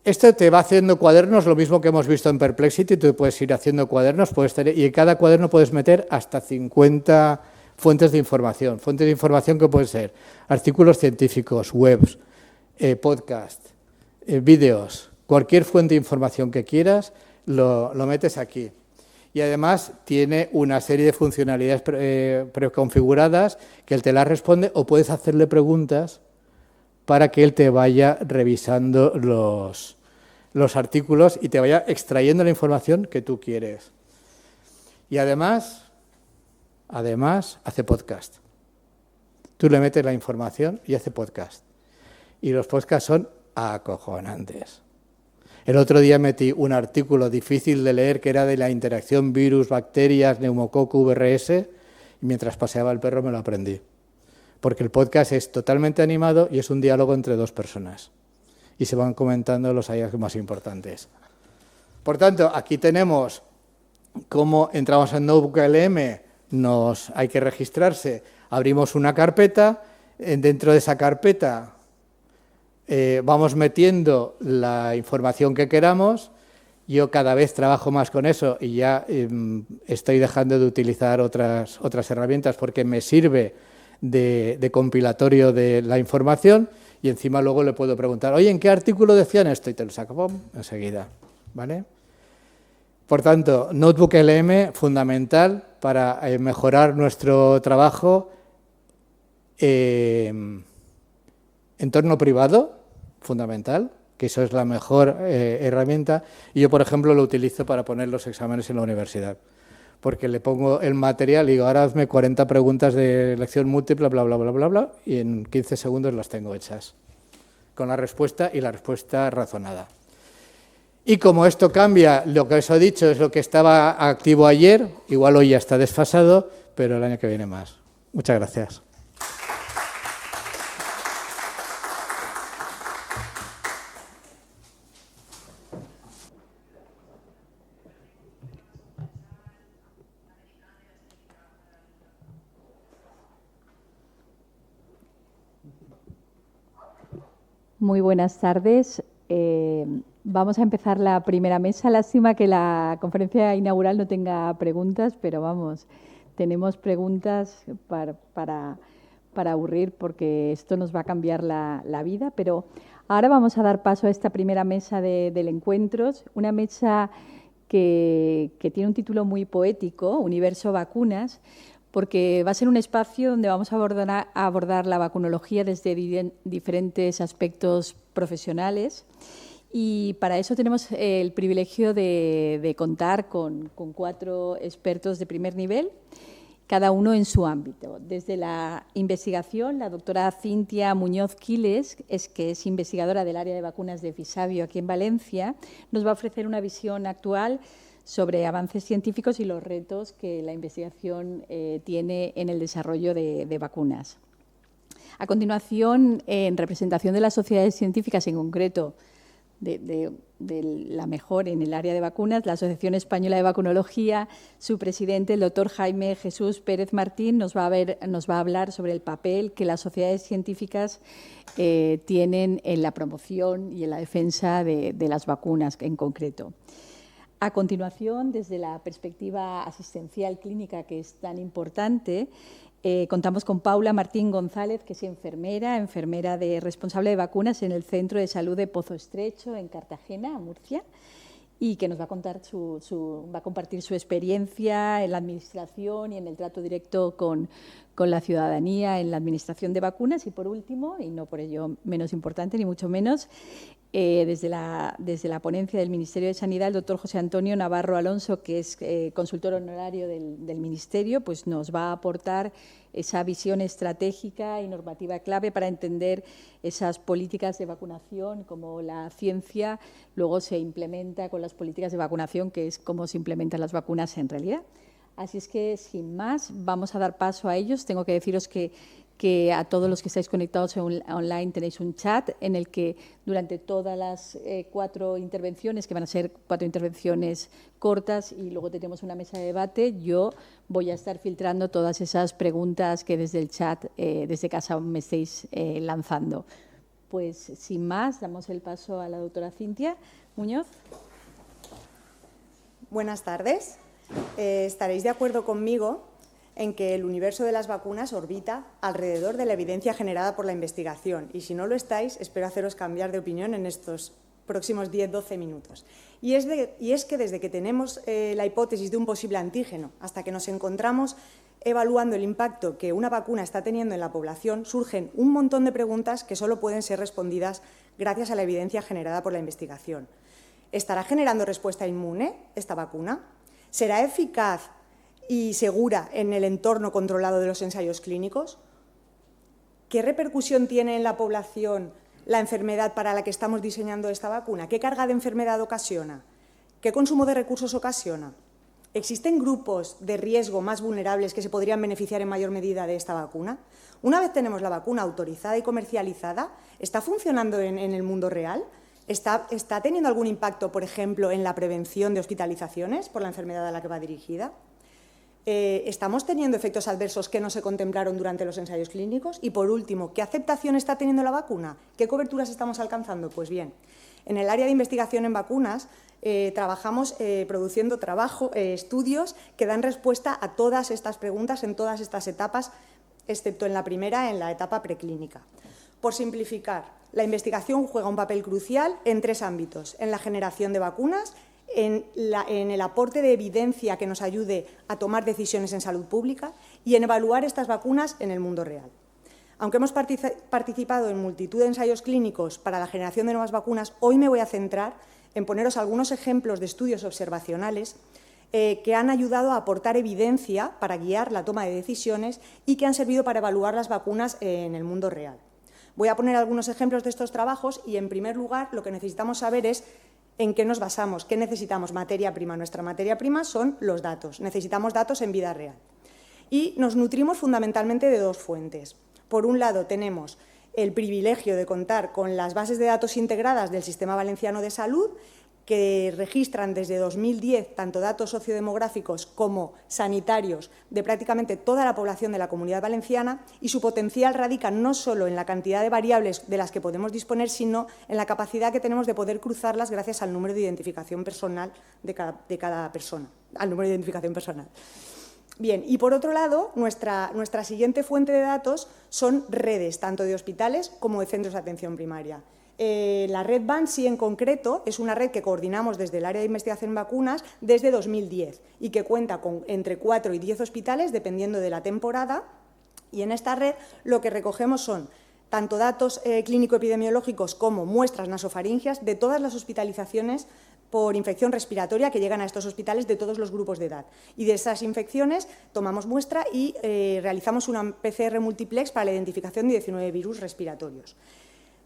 Speaker 1: Esto te va haciendo cuadernos, lo mismo que hemos visto en Perplexity, tú puedes ir haciendo cuadernos, y en cada cuaderno puedes meter hasta 50 fuentes de información que pueden ser artículos científicos, webs, podcast, vídeos, cualquier fuente de información que quieras, lo metes aquí. Y además tiene una serie de funcionalidades preconfiguradas que él te las responde, o puedes hacerle preguntas para que él te vaya revisando los artículos y te vaya extrayendo la información que tú quieres. Y además hace podcast. Tú le metes la información y hace podcast. Y los podcasts son acojonantes. El otro día metí un artículo difícil de leer que era de la interacción virus, bacterias, neumococo, VRS, y mientras paseaba el perro me lo aprendí. Porque el podcast es totalmente animado y es un diálogo entre dos personas. Y se van comentando los hallazgos más importantes. Por tanto, aquí tenemos cómo entramos en Notebook LM, hay que registrarse, abrimos una carpeta, dentro de esa carpeta vamos metiendo la información que queramos. Yo cada vez trabajo más con eso y ya estoy dejando de utilizar otras herramientas porque me sirve de compilatorio de la información, y encima luego le puedo preguntar, oye, ¿en qué artículo decían esto? Y te lo saco, ¡pum!, enseguida, ¿vale? Por tanto, Notebook LM, fundamental para mejorar nuestro trabajo. Entorno privado, fundamental, que eso es la mejor herramienta. Y yo, por ejemplo, lo utilizo para poner los exámenes en la universidad. Porque le pongo el material y digo, ahora hazme 40 preguntas de elección múltiple, bla, bla, bla, bla, bla, y en 15 segundos las tengo hechas, con la respuesta y la respuesta razonada. Y como esto cambia, lo que os he dicho es lo que estaba activo ayer, igual hoy ya está desfasado, pero el año que viene más. Muchas gracias.
Speaker 3: Muy buenas tardes. Vamos a empezar la primera mesa. Lástima que la conferencia inaugural no tenga preguntas, pero vamos, tenemos preguntas para aburrir, porque esto nos va a cambiar la vida. Pero ahora vamos a dar paso a esta primera mesa del encuentro, una mesa que tiene un título muy poético, Universo Vacunas, porque va a ser un espacio donde vamos a abordar la vacunología desde diferentes aspectos profesionales, y para eso tenemos el privilegio de contar con 4 expertos de primer nivel, cada uno en su ámbito. Desde la investigación, la doctora Cintia Muñoz Quiles, que es investigadora del área de vacunas de Fisabio aquí en Valencia, nos va a ofrecer una visión actual sobre avances científicos y los retos que la investigación tiene en el desarrollo de vacunas. A continuación, en representación de las sociedades científicas, en concreto de la mejor en el área de vacunas, la Asociación Española de Vacunología, su presidente, el doctor Jaime Jesús Pérez Martín, nos va a hablar sobre el papel que las sociedades científicas tienen en la promoción y en la defensa de las vacunas en concreto. A continuación, desde la perspectiva asistencial clínica, que es tan importante, contamos con Paula Martín González, que es enfermera responsable de vacunas en el Centro de Salud de Pozo Estrecho, en Cartagena, Murcia, y que nos va a compartir su experiencia en la administración y en el trato directo con la ciudadanía en la administración de vacunas. Y, por último, y no por ello menos importante, ni mucho menos, desde la ponencia del Ministerio de Sanidad, el doctor José Antonio Navarro Alonso, que es consultor honorario del Ministerio, pues nos va a aportar esa visión estratégica y normativa clave para entender esas políticas de vacunación, como la ciencia luego se implementa con las políticas de vacunación, que es cómo se implementan las vacunas en realidad. Así es que, sin más, vamos a dar paso a ellos. Tengo que deciros que a todos los que estáis conectados online tenéis un chat en el que durante todas las 4 intervenciones, que van a ser 4 intervenciones cortas, y luego tenemos una mesa de debate, yo voy a estar filtrando todas esas preguntas que desde el chat, desde casa, me estéis lanzando. Pues, sin más, damos el paso a la doctora Cintia Muñoz.
Speaker 4: Buenas tardes. Estaréis de acuerdo conmigo en que el universo de las vacunas orbita alrededor de la evidencia generada por la investigación. Y si no lo estáis, espero haceros cambiar de opinión en estos próximos 10-12 minutos. Y es que desde que tenemos la hipótesis de un posible antígeno hasta que nos encontramos evaluando el impacto que una vacuna está teniendo en la población, surgen un montón de preguntas que solo pueden ser respondidas gracias a la evidencia generada por la investigación. ¿Estará generando respuesta inmune esta vacuna? ¿Será eficaz y segura en el entorno controlado de los ensayos clínicos? ¿Qué repercusión tiene en la población la enfermedad para la que estamos diseñando esta vacuna? ¿Qué carga de enfermedad ocasiona? ¿Qué consumo de recursos ocasiona? ¿Existen grupos de riesgo más vulnerables que se podrían beneficiar en mayor medida de esta vacuna? Una vez tenemos la vacuna autorizada y comercializada, ¿está funcionando en el mundo real? ¿Está teniendo algún impacto, por ejemplo, en la prevención de hospitalizaciones por la enfermedad a la que va dirigida? ¿Estamos teniendo efectos adversos que no se contemplaron durante los ensayos clínicos? Y, por último, ¿qué aceptación está teniendo la vacuna? ¿Qué coberturas estamos alcanzando? Pues bien, en el área de investigación en vacunas trabajamos produciendo estudios que dan respuesta a todas estas preguntas en todas estas etapas, excepto en la primera, en la etapa preclínica. Por simplificar, la investigación juega un papel crucial en 3 ámbitos: en la generación de vacunas, en el aporte de evidencia que nos ayude a tomar decisiones en salud pública y en evaluar estas vacunas en el mundo real. Aunque hemos participado en multitud de ensayos clínicos para la generación de nuevas vacunas, hoy me voy a centrar en poneros algunos ejemplos de estudios observacionales que han ayudado a aportar evidencia para guiar la toma de decisiones y que han servido para evaluar las vacunas en el mundo real. Voy a poner algunos ejemplos de estos trabajos y, en primer lugar, lo que necesitamos saber es ¿en qué nos basamos? ¿Qué necesitamos? Materia prima. Nuestra materia prima son los datos. Necesitamos datos en vida real. Y nos nutrimos fundamentalmente de 2 fuentes. Por un lado, tenemos el privilegio de contar con las bases de datos integradas del Sistema Valenciano de Salud, que registran desde 2010 tanto datos sociodemográficos como sanitarios de prácticamente toda la población de la Comunidad Valenciana, y su potencial radica no solo en la cantidad de variables de las que podemos disponer, sino en la capacidad que tenemos de poder cruzarlas gracias al número de identificación personal de cada persona, al número de identificación personal. Bien, y por otro lado, nuestra siguiente fuente de datos son redes, tanto de hospitales como de centros de atención primaria. La red BANSI, en concreto, es una red que coordinamos desde el área de investigación en vacunas desde 2010 y que cuenta con entre 4 y 10 hospitales, dependiendo de la temporada. Y en esta red lo que recogemos son tanto datos clínico-epidemiológicos como muestras nasofaringias de todas las hospitalizaciones por infección respiratoria que llegan a estos hospitales de todos los grupos de edad. Y de esas infecciones tomamos muestra y realizamos una PCR multiplex para la identificación de 19 virus respiratorios.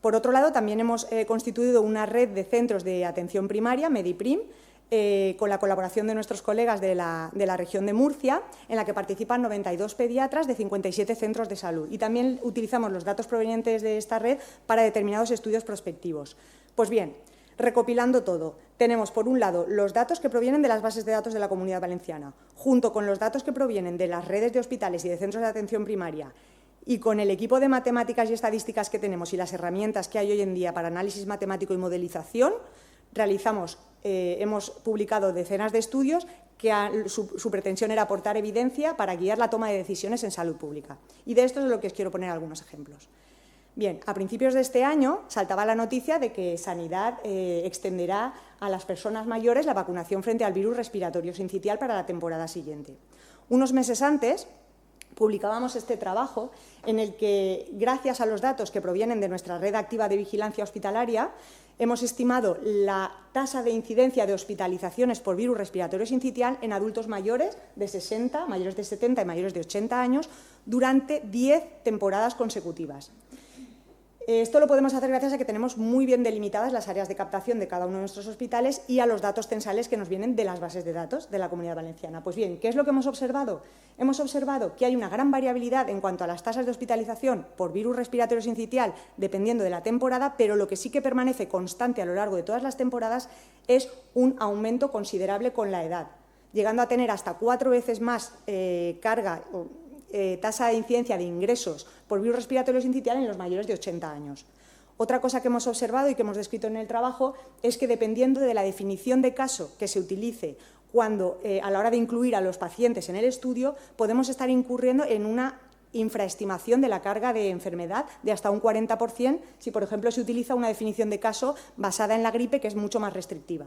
Speaker 4: Por otro lado, también hemos constituido una red de centros de atención primaria, Mediprim, con la colaboración de nuestros colegas de la región de Murcia, en la que participan 92 pediatras de 57 centros de salud. Y también utilizamos los datos provenientes de esta red para determinados estudios prospectivos. Pues bien, recopilando todo, tenemos por un lado los datos que provienen de las bases de datos de la Comunidad Valenciana, junto con los datos que provienen de las redes de hospitales y de centros de atención primaria, y con el equipo de matemáticas y estadísticas que tenemos y las herramientas que hay hoy en día para análisis matemático y modelización, hemos publicado decenas de estudios que su pretensión era aportar evidencia para guiar la toma de decisiones en salud pública. Y de esto es lo que os quiero poner algunos ejemplos. Bien, a principios de este año saltaba la noticia de que Sanidad extenderá a las personas mayores la vacunación frente al virus respiratorio sincitial para la temporada siguiente. Unos meses antes publicábamos este trabajo en el que, gracias a los datos que provienen de nuestra red activa de vigilancia hospitalaria, hemos estimado la tasa de incidencia de hospitalizaciones por virus respiratorio sincitial en adultos mayores de 60, mayores de 70 y mayores de 80 años durante 10 temporadas consecutivas. Esto lo podemos hacer gracias a que tenemos muy bien delimitadas las áreas de captación de cada uno de nuestros hospitales y a los datos censales que nos vienen de las bases de datos de la Comunidad Valenciana. Pues bien, ¿qué es lo que hemos observado? Hemos observado que hay una gran variabilidad en cuanto a las tasas de hospitalización por virus respiratorio sincitial dependiendo de la temporada, pero lo que sí que permanece constante a lo largo de todas las temporadas es un aumento considerable con la edad, llegando a tener hasta 4 veces más tasa de incidencia de ingresos por virus respiratorio sincitial en los mayores de 80 años. Otra cosa que hemos observado y que hemos descrito en el trabajo es que, dependiendo de la definición de caso que se utilice cuando, a la hora de incluir a los pacientes en el estudio, podemos estar incurriendo en una infraestimación de la carga de enfermedad de hasta un 40% si, por ejemplo, se utiliza una definición de caso basada en la gripe, que es mucho más restrictiva.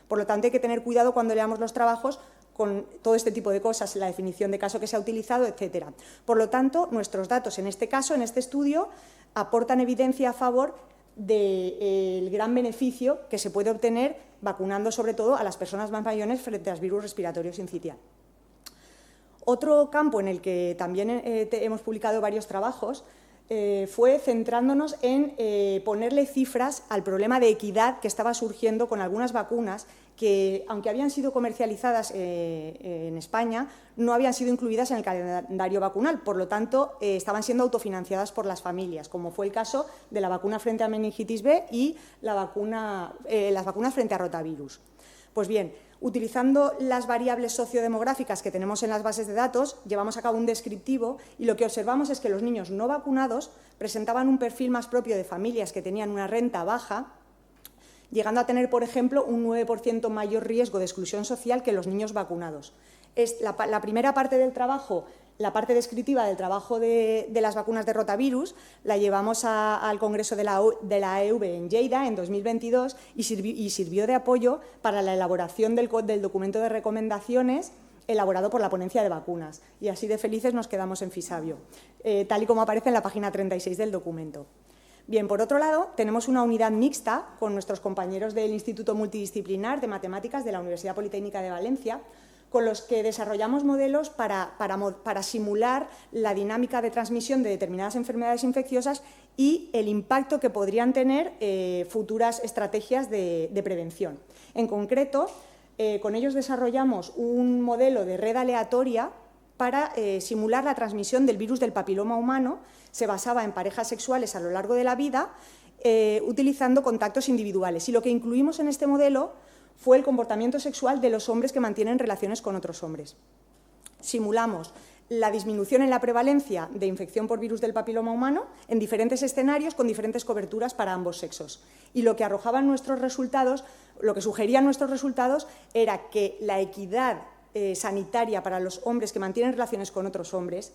Speaker 4: Por lo tanto, hay que tener cuidado cuando leamos los trabajos con todo este tipo de cosas, la definición de caso que se ha utilizado, etcétera. Por lo tanto, nuestros datos en este caso, en este estudio, aportan evidencia a favor del gran beneficio que se puede obtener vacunando sobre todo a las personas más mayores frente al virus respiratorio sincitial. Otro campo en el que también hemos publicado varios trabajos fue centrándonos en ponerle cifras al problema de equidad que estaba surgiendo con algunas vacunas que, aunque habían sido comercializadas en España, no habían sido incluidas en el calendario vacunal. Por lo tanto, estaban siendo autofinanciadas por las familias, como fue el caso de la vacuna frente a meningitis B y las vacunas frente a rotavirus. Pues bien, utilizando las variables sociodemográficas que tenemos en las bases de datos, llevamos a cabo un descriptivo y lo que observamos es que los niños no vacunados presentaban un perfil más propio de familias que tenían una renta baja, llegando a tener, por ejemplo, un 9% mayor riesgo de exclusión social que los niños vacunados. Es la primera parte del trabajo, la parte descriptiva del trabajo de las vacunas de rotavirus, la llevamos al Congreso de la EUV en Lleida en 2022 y sirvió de apoyo para la elaboración del documento de recomendaciones elaborado por la ponencia de vacunas. Y así de felices nos quedamos en Fisabio, tal y como aparece en la página 36 del documento. Bien, por otro lado, tenemos una unidad mixta con nuestros compañeros del Instituto Multidisciplinar de Matemáticas de la Universidad Politécnica de Valencia, con los que desarrollamos modelos para simular la dinámica de transmisión de determinadas enfermedades infecciosas y el impacto que podrían tener futuras estrategias de prevención. En concreto, con ellos desarrollamos un modelo de red aleatoria para simular la transmisión del virus del papiloma humano. Se basaba en parejas sexuales a lo largo de la vida, utilizando contactos individuales. Y lo que incluimos en este modelo fue el comportamiento sexual de los hombres que mantienen relaciones con otros hombres. Simulamos la disminución en la prevalencia de infección por virus del papiloma humano en diferentes escenarios con diferentes coberturas para ambos sexos. Y lo que arrojaban nuestros resultados, lo que sugerían nuestros resultados, era que la equidad sanitaria para los hombres que mantienen relaciones con otros hombres,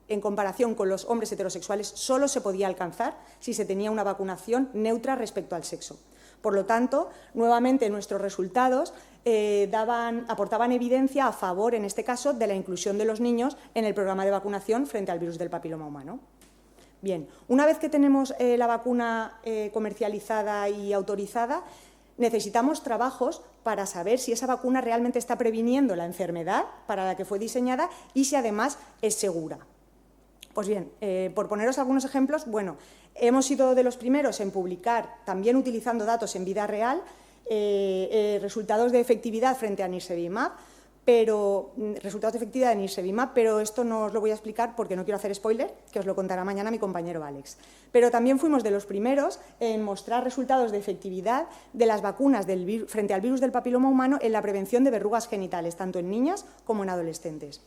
Speaker 4: en comparación con los hombres heterosexuales, solo se podía alcanzar si se tenía una vacunación neutra respecto al sexo. Por lo tanto, nuevamente nuestros resultados aportaban evidencia a favor, en este caso, de la inclusión de los niños en el programa de vacunación frente al virus del papiloma humano. Bien, una vez que tenemos la vacuna comercializada y autorizada, necesitamos trabajos para saber si esa vacuna realmente está previniendo la enfermedad para la que fue diseñada y si además es segura. Pues bien, por poneros algunos ejemplos, bueno, hemos sido de los primeros en publicar, también utilizando datos en vida real, resultados de efectividad frente a nirsevimab, pero esto no os lo voy a explicar porque no quiero hacer spoiler, que os lo contará mañana mi compañero Alex. Pero también fuimos de los primeros en mostrar resultados de efectividad de las vacunas frente al virus del papiloma humano en la prevención de verrugas genitales, tanto en niñas como en adolescentes.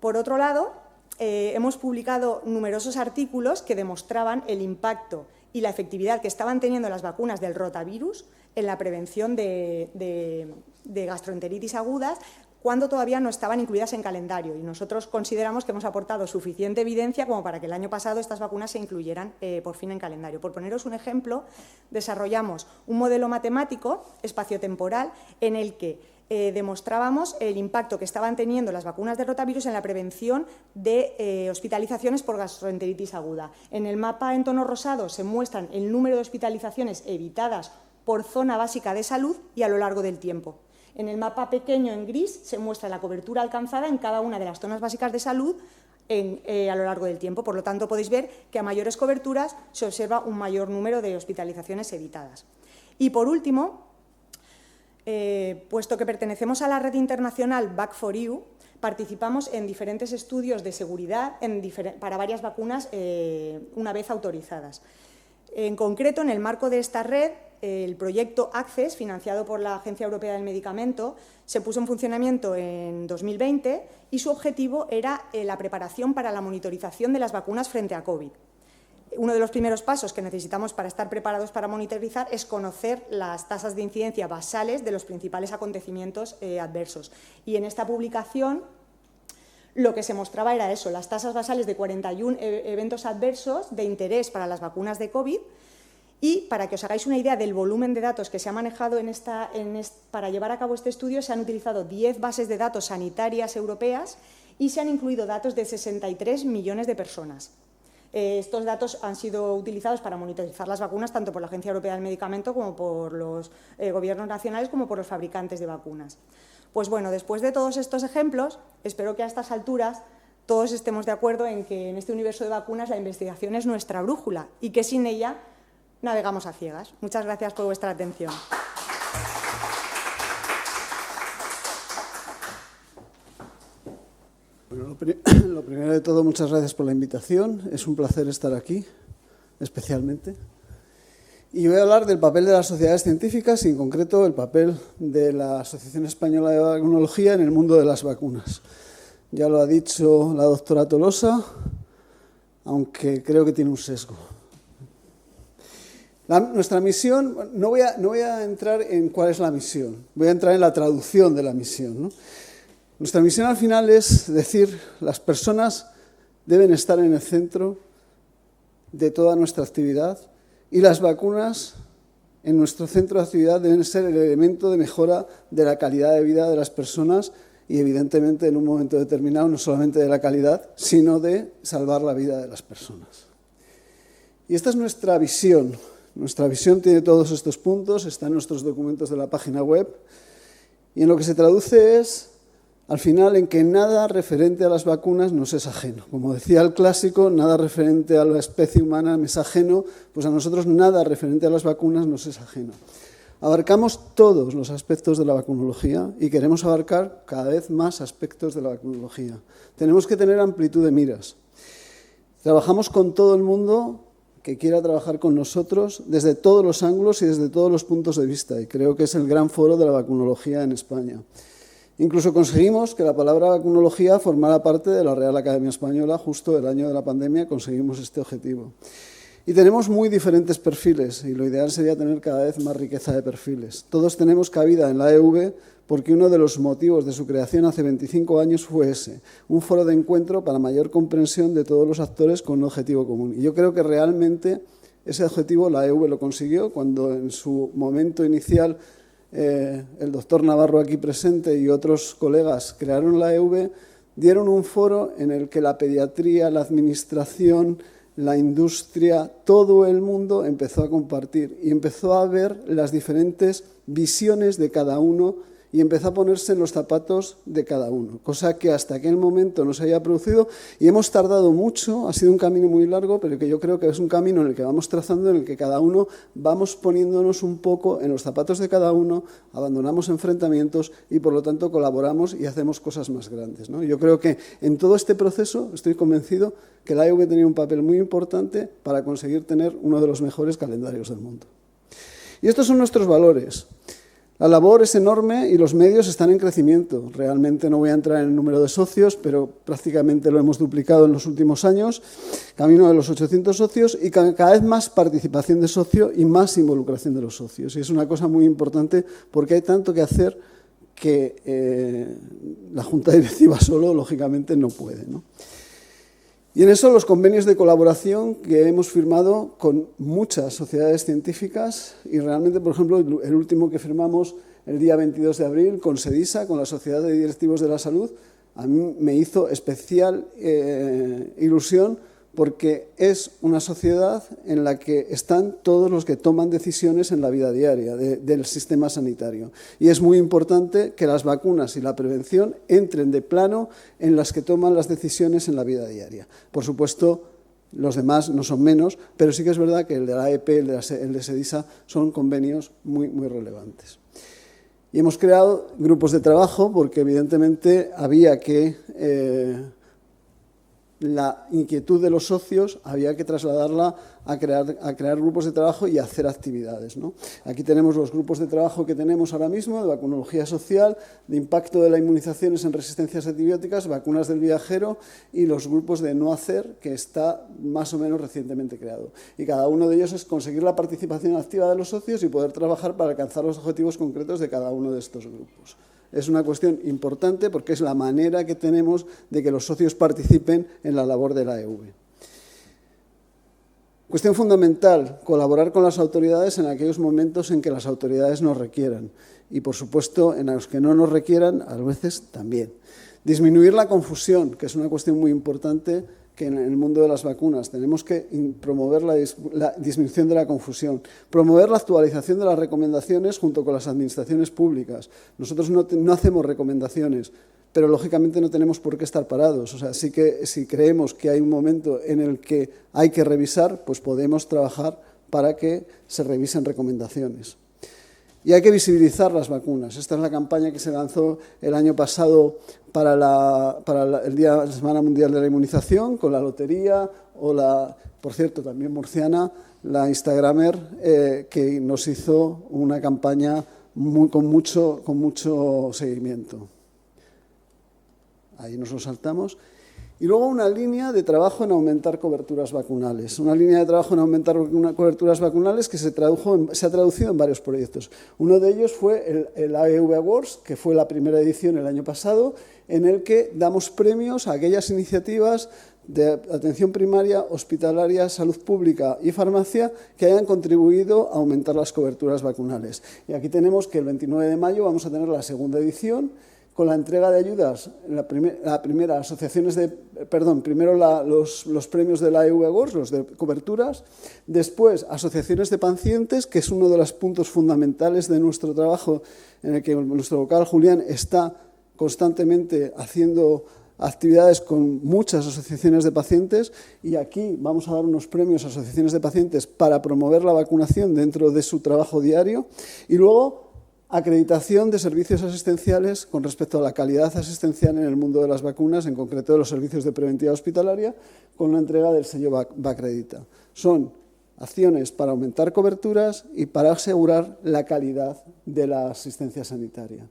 Speaker 4: Por otro lado, hemos publicado numerosos artículos que demostraban el impacto y la efectividad que estaban teniendo las vacunas del rotavirus en la prevención de gastroenteritis agudas cuando todavía no estaban incluidas en calendario. Y nosotros consideramos que hemos aportado suficiente evidencia como para que el año pasado estas vacunas se incluyeran por fin en calendario. Por poneros un ejemplo, desarrollamos un modelo matemático espaciotemporal en el que demostrábamos el impacto que estaban teniendo las vacunas de rotavirus en la prevención de hospitalizaciones por gastroenteritis aguda. En el mapa en tono rosado se muestran el número de hospitalizaciones evitadas por zona básica de salud y a lo largo del tiempo. En el mapa pequeño en gris se muestra la cobertura alcanzada en cada una de las zonas básicas de salud a lo largo del tiempo. Por lo tanto, podéis ver que a mayores coberturas se observa un mayor número de hospitalizaciones evitadas. Y por último, puesto que pertenecemos a la red internacional Vac4U, participamos en diferentes estudios de seguridad para varias vacunas una vez autorizadas. En concreto, en el marco de esta red, el proyecto ACCESS, financiado por la Agencia Europea del Medicamento, se puso en funcionamiento en 2020 y su objetivo era la preparación para la monitorización de las vacunas frente a COVID. Uno de los primeros pasos que necesitamos para estar preparados para monitorizar es conocer las tasas de incidencia basales de los principales acontecimientos adversos. Y en esta publicación lo que se mostraba era eso, las tasas basales de 41 eventos adversos de interés para las vacunas de COVID. Y para que os hagáis una idea del volumen de datos que se ha manejado para llevar a cabo este estudio, se han utilizado 10 bases de datos sanitarias europeas y se han incluido datos de 63 millones de personas. Estos datos han sido utilizados para monitorizar las vacunas tanto por la Agencia Europea del Medicamento como por los gobiernos nacionales como por los fabricantes de vacunas. Pues bueno, después de todos estos ejemplos, espero que a estas alturas todos estemos de acuerdo en que en este universo de vacunas la investigación es nuestra brújula y que sin ella navegamos a ciegas. Muchas gracias por vuestra atención.
Speaker 5: Bueno, lo primero de todo, muchas gracias por la invitación. Es un placer estar aquí, especialmente. Y voy a hablar del papel de las sociedades científicas y, en concreto, el papel de la Asociación Española de Vacunología en el mundo de las vacunas. Ya lo ha dicho la doctora Tolosa, aunque creo que tiene un sesgo. Nuestra misión, no voy a entrar en cuál es la misión, voy a entrar en la traducción de la misión, ¿no? Nuestra misión al final es decir, las personas deben estar en el centro de toda nuestra actividad y las vacunas en nuestro centro de actividad deben ser el elemento de mejora de la calidad de vida de las personas y, evidentemente, en un momento determinado, no solamente de la calidad, sino de salvar la vida de las personas. Y esta es nuestra visión. Nuestra visión tiene todos estos puntos, está en nuestros documentos de la página web, y en lo que se traduce es, al final, en que nada referente a las vacunas nos es ajeno. Como decía el clásico, nada referente a la especie humana me es ajeno, pues a nosotros nada referente a las vacunas nos es ajeno. Abarcamos todos los aspectos de la vacunología y queremos abarcar cada vez más aspectos de la vacunología. Tenemos que tener amplitud de miras. Trabajamos con todo el mundo que quiera trabajar con nosotros desde todos los ángulos y desde todos los puntos de vista, y creo que es el gran foro de la vacunología en España. Incluso conseguimos que la palabra vacunología formara parte de la Real Academia Española. Justo el año de la pandemia conseguimos este objetivo. Y tenemos muy diferentes perfiles, y lo ideal sería tener cada vez más riqueza de perfiles. Todos tenemos cabida en la EV porque uno de los motivos de su creación hace 25 años fue ese, un foro de encuentro para mayor comprensión de todos los actores con un objetivo común. Y yo creo que realmente ese objetivo la EV lo consiguió cuando en su momento inicial el doctor Navarro aquí presente y otros colegas crearon la EV, dieron un foro en el que la pediatría, la administración, la industria, todo el mundo empezó a compartir y empezó a ver las diferentes visiones de cada uno y empezó a ponerse en los zapatos de cada uno, cosa que hasta aquel momento no se había producido y hemos tardado mucho, ha sido un camino muy largo, pero que yo creo que es un camino en el que vamos trazando, en el que cada uno vamos poniéndonos un poco en los zapatos de cada uno, abandonamos enfrentamientos y por lo tanto colaboramos y hacemos cosas más grandes, ¿no? Yo creo que en todo este proceso estoy convencido que la AEV tenía un papel muy importante para conseguir tener uno de los mejores calendarios del mundo. Y estos son nuestros valores. La labor es enorme y los medios están en crecimiento. Realmente no voy a entrar en el número de socios, pero prácticamente lo hemos duplicado en los últimos años, camino de los 800 socios y cada vez más participación de socio y más involucración de los socios. Y es una cosa muy importante porque hay tanto que hacer que la Junta Directiva solo, lógicamente, no puede, ¿no? Y en eso los convenios de colaboración que hemos firmado con muchas sociedades científicas y realmente, por ejemplo, el último que firmamos el día 22 de abril con SEDISA, con la Sociedad de Directivos de la Salud, a mí me hizo especial ilusión porque es una sociedad en la que están todos los que toman decisiones en la vida diaria del sistema sanitario. Y es muy importante que las vacunas y la prevención entren de plano en las que toman las decisiones en la vida diaria. Por supuesto, los demás no son menos, pero sí que es verdad que el de la AEP, el de SEDISA, son convenios muy, muy relevantes. Y hemos creado grupos de trabajo porque evidentemente había que... la inquietud de los socios había que trasladarla a crear grupos de trabajo y a hacer actividades, ¿no? Aquí tenemos los grupos de trabajo que tenemos ahora mismo, de vacunología social, de impacto de las inmunizaciones en resistencias antibióticas, vacunas del viajero y los grupos de no hacer, que está más o menos recientemente creado. Y cada uno de ellos es conseguir la participación activa de los socios y poder trabajar para alcanzar los objetivos concretos de cada uno de estos grupos. Es una cuestión importante porque es la manera que tenemos de que los socios participen en la labor de la AEV. Cuestión fundamental, colaborar con las autoridades en aquellos momentos en que las autoridades nos requieran y, por supuesto, en los que no nos requieran, a veces también. Disminuir la confusión, que es una cuestión muy importante que en el mundo de las vacunas tenemos que promover la disminución de la confusión, promover la actualización de las recomendaciones junto con las administraciones públicas. Nosotros no hacemos recomendaciones, pero lógicamente no tenemos por qué estar parados. O sea, sí que si creemos que hay un momento en el que hay que revisar, pues podemos trabajar para que se revisen recomendaciones. Y hay que visibilizar las vacunas. Esta es la campaña que se lanzó el año pasado para la Semana Mundial de la Inmunización, con la lotería o por cierto, también murciana, la Instagramer, que nos hizo una campaña con mucho seguimiento. Ahí nos lo saltamos. Y luego una línea de trabajo en aumentar coberturas vacunales. Una línea de trabajo en aumentar coberturas vacunales que se ha traducido en varios proyectos. Uno de ellos fue el AEV Awards, que fue la primera edición el año pasado, en el que damos premios a aquellas iniciativas de atención primaria, hospitalaria, salud pública y farmacia que hayan contribuido a aumentar las coberturas vacunales. Y aquí tenemos que el 29 de mayo vamos a tener la segunda edición, con la entrega de ayudas, primero los premios de la AEV Awards, los de coberturas, después asociaciones de pacientes, que es uno de los puntos fundamentales de nuestro trabajo, en el que nuestro vocal Julián está constantemente haciendo actividades con muchas asociaciones de pacientes, y aquí vamos a dar unos premios a asociaciones de pacientes para promover la vacunación dentro de su trabajo diario, y luego acreditación de servicios asistenciales con respecto a la calidad asistencial en el mundo de las vacunas, en concreto de los servicios de preventiva hospitalaria, con la entrega del sello Bacredita. Son acciones para aumentar coberturas y para asegurar la calidad de la asistencia sanitaria.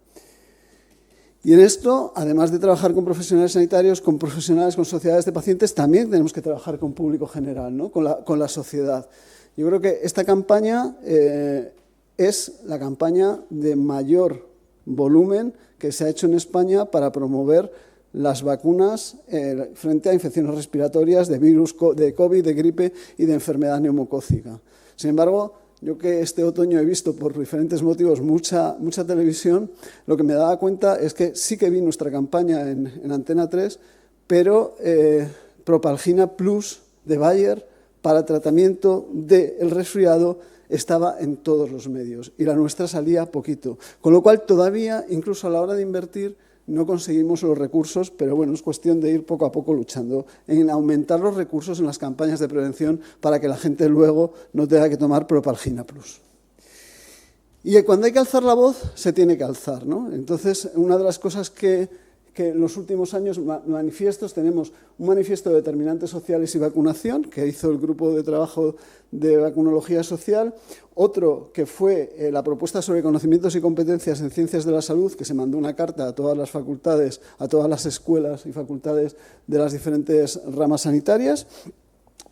Speaker 5: Y en esto, además de trabajar con profesionales sanitarios, con profesionales, con sociedades de pacientes, también tenemos que trabajar con público general, ¿no? con la sociedad. Yo creo que esta campaña es la campaña de mayor volumen que se ha hecho en España para promover las vacunas frente a infecciones respiratorias de virus, de COVID, de gripe y de enfermedad neumocócica. Sin embargo, yo que este otoño he visto por diferentes motivos mucha televisión, lo que me daba cuenta es que sí que vi nuestra campaña en Antena 3, pero Propalgina Plus de Bayer para tratamiento del resfriado estaba en todos los medios y la nuestra salía poquito. Con lo cual, todavía, incluso a la hora de invertir, no conseguimos los recursos, pero bueno, es cuestión de ir poco a poco luchando en aumentar los recursos en las campañas de prevención para que la gente luego no tenga que tomar Propalgina Plus. Y cuando hay que alzar la voz, se tiene que alzar, ¿no? Entonces, una de las cosas que en los últimos años manifiestos, tenemos un manifiesto de determinantes sociales y vacunación, que hizo el grupo de trabajo de vacunología social, otro que fue la propuesta sobre conocimientos y competencias en ciencias de la salud, que se mandó una carta a todas las facultades, a todas las escuelas y facultades de las diferentes ramas sanitarias,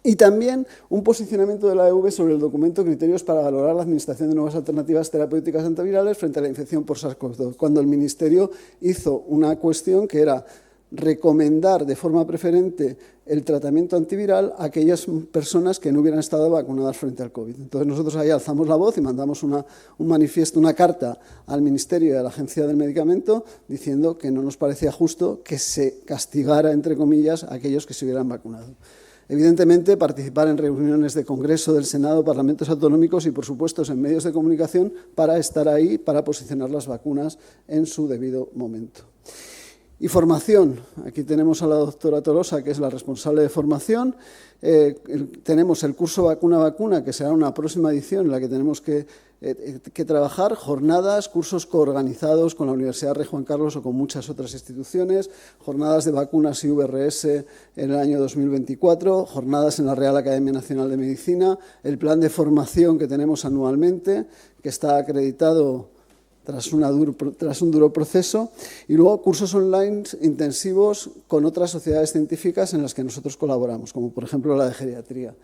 Speaker 5: y también un posicionamiento de la EV sobre el documento Criterios para valorar la administración de nuevas alternativas terapéuticas antivirales frente a la infección por SARS-CoV-2, cuando el Ministerio hizo una cuestión que era recomendar de forma preferente el tratamiento antiviral a aquellas personas que no hubieran estado vacunadas frente al COVID. Entonces nosotros ahí alzamos la voz y mandamos un manifiesto, una carta al Ministerio y a la Agencia del Medicamento diciendo que no nos parecía justo que se castigara, entre comillas, a aquellos que se hubieran vacunado. Evidentemente, participar en reuniones de Congreso, del Senado, parlamentos autonómicos y, por supuesto, en medios de comunicación para estar ahí, para posicionar las vacunas en su debido momento. Y formación. Aquí tenemos a la doctora Tolosa, que es la responsable de formación. Tenemos el curso Vacuna, que será una próxima edición en la que tenemos que trabajar, jornadas, cursos coorganizados con la Universidad Rey Juan Carlos o con muchas otras instituciones, jornadas de vacunas y VRS en el año 2024, jornadas en la Real Academia Nacional de Medicina, el plan de formación que tenemos anualmente, que está acreditado tras un duro proceso, y luego cursos online intensivos con otras sociedades científicas en las que nosotros colaboramos, como por ejemplo la de geriatría.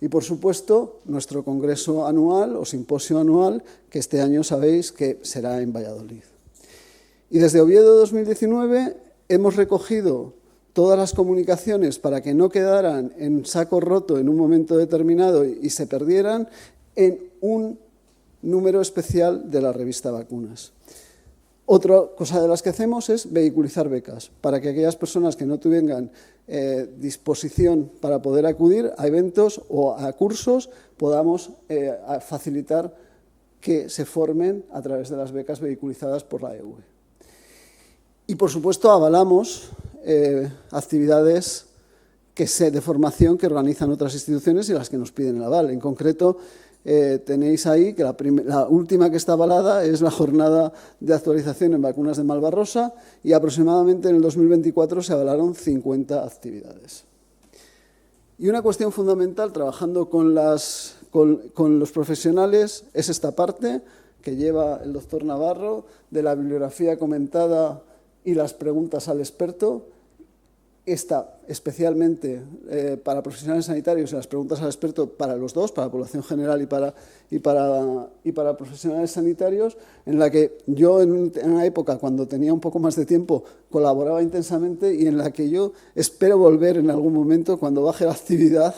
Speaker 5: Y, por supuesto, nuestro congreso anual o simposio anual, que este año sabéis que será en Valladolid. Y desde Oviedo 2019 hemos recogido todas las comunicaciones para que no quedaran en saco roto en un momento determinado y se perdieran en un número especial de la revista Vacunas. Otra cosa de las que hacemos es vehiculizar becas, para que aquellas personas que no tuvieran disposición para poder acudir a eventos o a cursos, podamos facilitar que se formen a través de las becas vehiculizadas por la EV. Y, por supuesto, avalamos actividades de formación que organizan otras instituciones y las que nos piden el aval. En concreto, tenéis ahí que la última que está avalada es la jornada de actualización en vacunas de Malvarrosa y aproximadamente en el 2024 se avalaron 50 actividades. Y una cuestión fundamental, trabajando con los profesionales, es esta parte que lleva el doctor Navarro de la bibliografía comentada y las preguntas al experto. Esta especialmente para profesionales sanitarios y las preguntas al experto para los dos, para la población general y para profesionales sanitarios, en la que yo en una época cuando tenía un poco más de tiempo colaboraba intensamente y en la que yo espero volver en algún momento cuando baje la actividad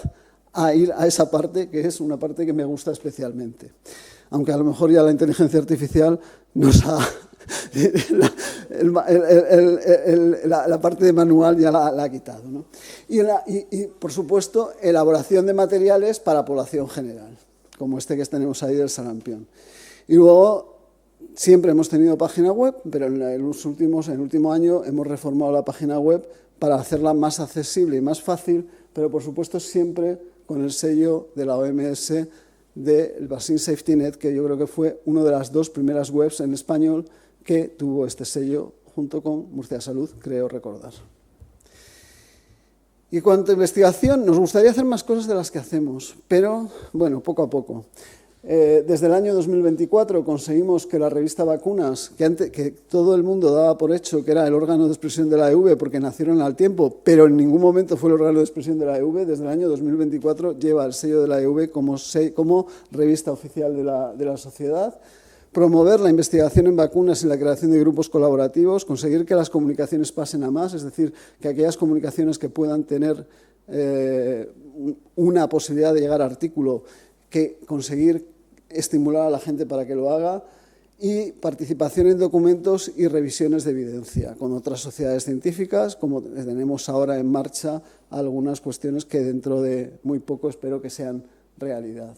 Speaker 5: a ir a esa parte, que es una parte que me gusta especialmente. Aunque a lo mejor ya la inteligencia artificial nos ha... la parte de manual ya la ha quitado, ¿no? Y, por supuesto, elaboración de materiales para población general, como este que tenemos ahí del sarampión. Y luego, siempre hemos tenido página web, pero en el último año hemos reformado la página web para hacerla más accesible y más fácil, pero por supuesto siempre con el sello de la OMS del Vaccine Safety Net, que yo creo que fue una de las 2 primeras webs en español que tuvo este sello junto con Murcia Salud, creo recordar. Y en cuanto a investigación, nos gustaría hacer más cosas de las que hacemos, pero, bueno, poco a poco. Desde el año 2024 conseguimos que la revista Vacunas, que todo el mundo daba por hecho que era el órgano de expresión de la EV porque nacieron al tiempo, pero en ningún momento fue el órgano de expresión de la EV, desde el año 2024 lleva el sello de la EV como revista oficial de la sociedad. Promover la investigación en vacunas y la creación de grupos colaborativos, conseguir que las comunicaciones pasen a más, es decir, que aquellas comunicaciones que puedan tener una posibilidad de llegar a artículo, que conseguir estimular a la gente para que lo haga, y participación en documentos y revisiones de evidencia con otras sociedades científicas, como tenemos ahora en marcha algunas cuestiones que dentro de muy poco espero que sean realidad.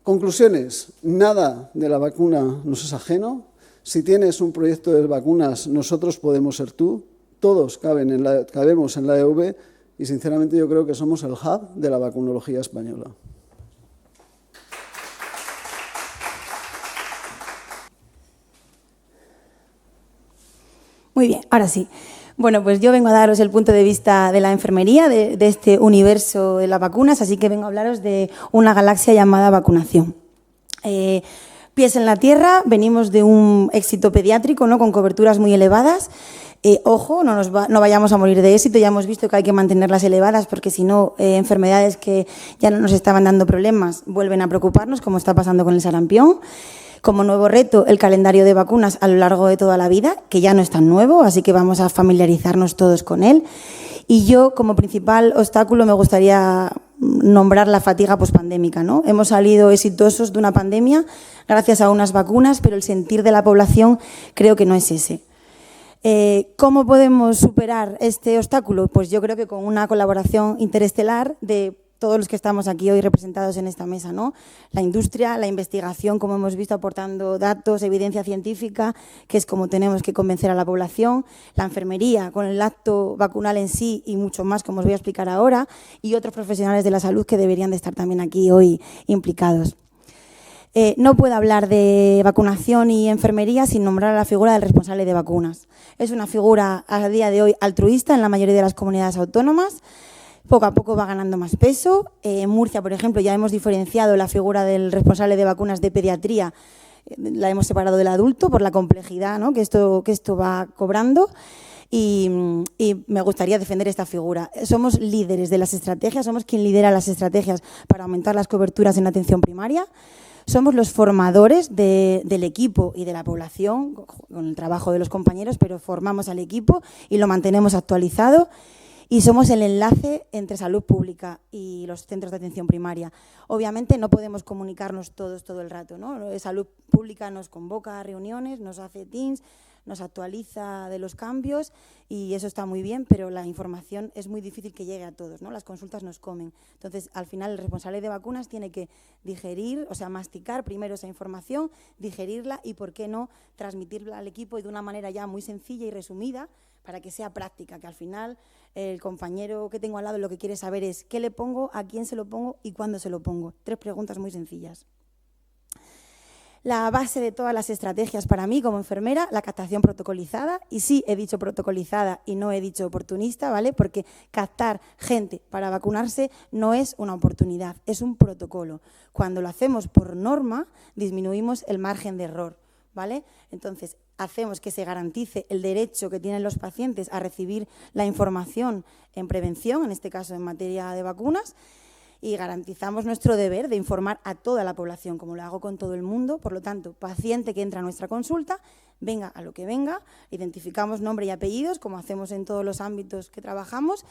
Speaker 5: Conclusiones. Nada de la vacuna nos es ajeno. Si tienes un proyecto de vacunas, nosotros podemos ser tú. Todos cabemos en la EV y, sinceramente, yo creo que somos el hub de la vacunología española.
Speaker 6: Muy bien, ahora sí. Bueno, pues yo vengo a daros el punto de vista de la enfermería, de este universo de las vacunas, así que vengo a hablaros de una galaxia llamada vacunación. Pies en la tierra, venimos de un éxito pediátrico, ¿no?, con coberturas muy elevadas. Ojo, no vayamos a morir de éxito, ya hemos visto que hay que mantenerlas elevadas porque si no, enfermedades que ya no nos estaban dando problemas vuelven a preocuparnos, como está pasando con el sarampión. Como nuevo reto, el calendario de vacunas a lo largo de toda la vida, que ya no es tan nuevo, así que vamos a familiarizarnos todos con él. Y yo, como principal obstáculo, me gustaría nombrar la fatiga pospandémica, ¿no? Hemos salido exitosos de una pandemia gracias a unas vacunas, pero el sentir de la población creo que no es ese. ¿Cómo podemos superar este obstáculo? Pues yo creo que con una colaboración interestelar de todos los que estamos aquí hoy representados en esta mesa, ¿no? La industria, la investigación, como hemos visto, aportando datos, evidencia científica, que es como tenemos que convencer a la población, la enfermería con el acto vacunal en sí y mucho más, como os voy a explicar ahora, y otros profesionales de la salud que deberían de estar también aquí hoy implicados. No puedo hablar de vacunación y enfermería sin nombrar a la figura del responsable de vacunas. Es una figura a día de hoy altruista en la mayoría de las comunidades autónomas. Poco a poco va ganando más peso. En Murcia, por ejemplo, ya hemos diferenciado la figura del responsable de vacunas de pediatría, la hemos separado del adulto por la complejidad, ¿no?, que esto va cobrando. Y me gustaría defender esta figura. Somos líderes de las estrategias, somos quien lidera las estrategias para aumentar las coberturas en atención primaria. Somos los formadores del equipo y de la población, con el trabajo de los compañeros, pero formamos al equipo y lo mantenemos actualizado. Y somos el enlace entre salud pública y los centros de atención primaria. Obviamente no podemos comunicarnos todos todo el rato, ¿no? Salud pública nos convoca a reuniones, nos hace Teams, nos actualiza de los cambios y eso está muy bien, pero la información es muy difícil que llegue a todos, ¿no? Las consultas nos comen. Entonces, al final, el responsable de vacunas tiene que digerir, o sea, masticar primero esa información, digerirla y, ¿por qué no?, transmitirla al equipo y de una manera ya muy sencilla y resumida para que sea práctica, que al final el compañero que tengo al lado lo que quiere saber es qué le pongo, a quién se lo pongo y cuándo se lo pongo. 3 preguntas muy sencillas. La base de todas las estrategias para mí como enfermera, la captación protocolizada, y sí he dicho protocolizada y no he dicho oportunista, ¿vale? Porque captar gente para vacunarse no es una oportunidad, es un protocolo. Cuando lo hacemos por norma, disminuimos el margen de error, ¿vale? Entonces, hacemos que se garantice el derecho que tienen los pacientes a recibir la información en prevención, en este caso en materia de vacunas, y garantizamos nuestro deber de informar a toda la población, como lo hago con todo el mundo. Por lo tanto, paciente que entra a nuestra consulta, venga a lo que venga, identificamos nombre y apellidos, como hacemos en todos los ámbitos que trabajamos,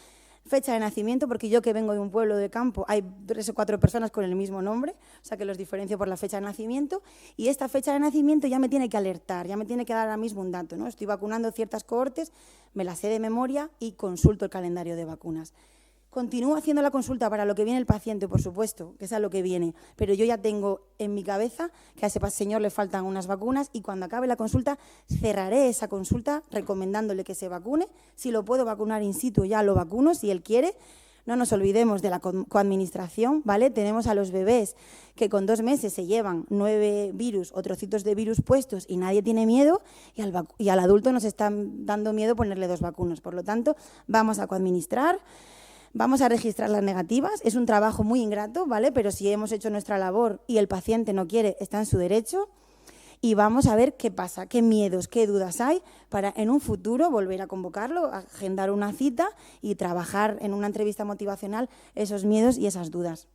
Speaker 6: fecha de nacimiento, porque yo que vengo de un pueblo de campo, hay 3 o 4 personas con el mismo nombre, o sea que los diferencio por la fecha de nacimiento, y esta fecha de nacimiento ya me tiene que alertar, ya me tiene que dar ahora mismo un dato, ¿no? Estoy vacunando ciertas cohortes, me las sé de memoria y consulto el calendario de vacunas. Continúo haciendo la consulta para lo que viene el paciente, por supuesto, que es a lo que viene, pero yo ya tengo en mi cabeza que a ese señor le faltan unas vacunas y cuando acabe la consulta cerraré esa consulta recomendándole que se vacune. Si lo puedo vacunar in situ, ya lo vacuno, si él quiere. No nos olvidemos de la coadministración, ¿vale? Tenemos a los bebés que con 2 meses se llevan 9 virus o trocitos de virus puestos y nadie tiene miedo y al adulto nos están dando miedo ponerle 2 vacunas. Por lo tanto, vamos a coadministrar. Vamos a registrar las negativas, es un trabajo muy ingrato, ¿vale? Pero si hemos hecho nuestra labor y el paciente no quiere, está en su derecho. Y vamos a ver qué pasa, qué miedos, qué dudas hay para en un futuro volver a convocarlo, agendar una cita y trabajar en una entrevista motivacional esos miedos y esas dudas.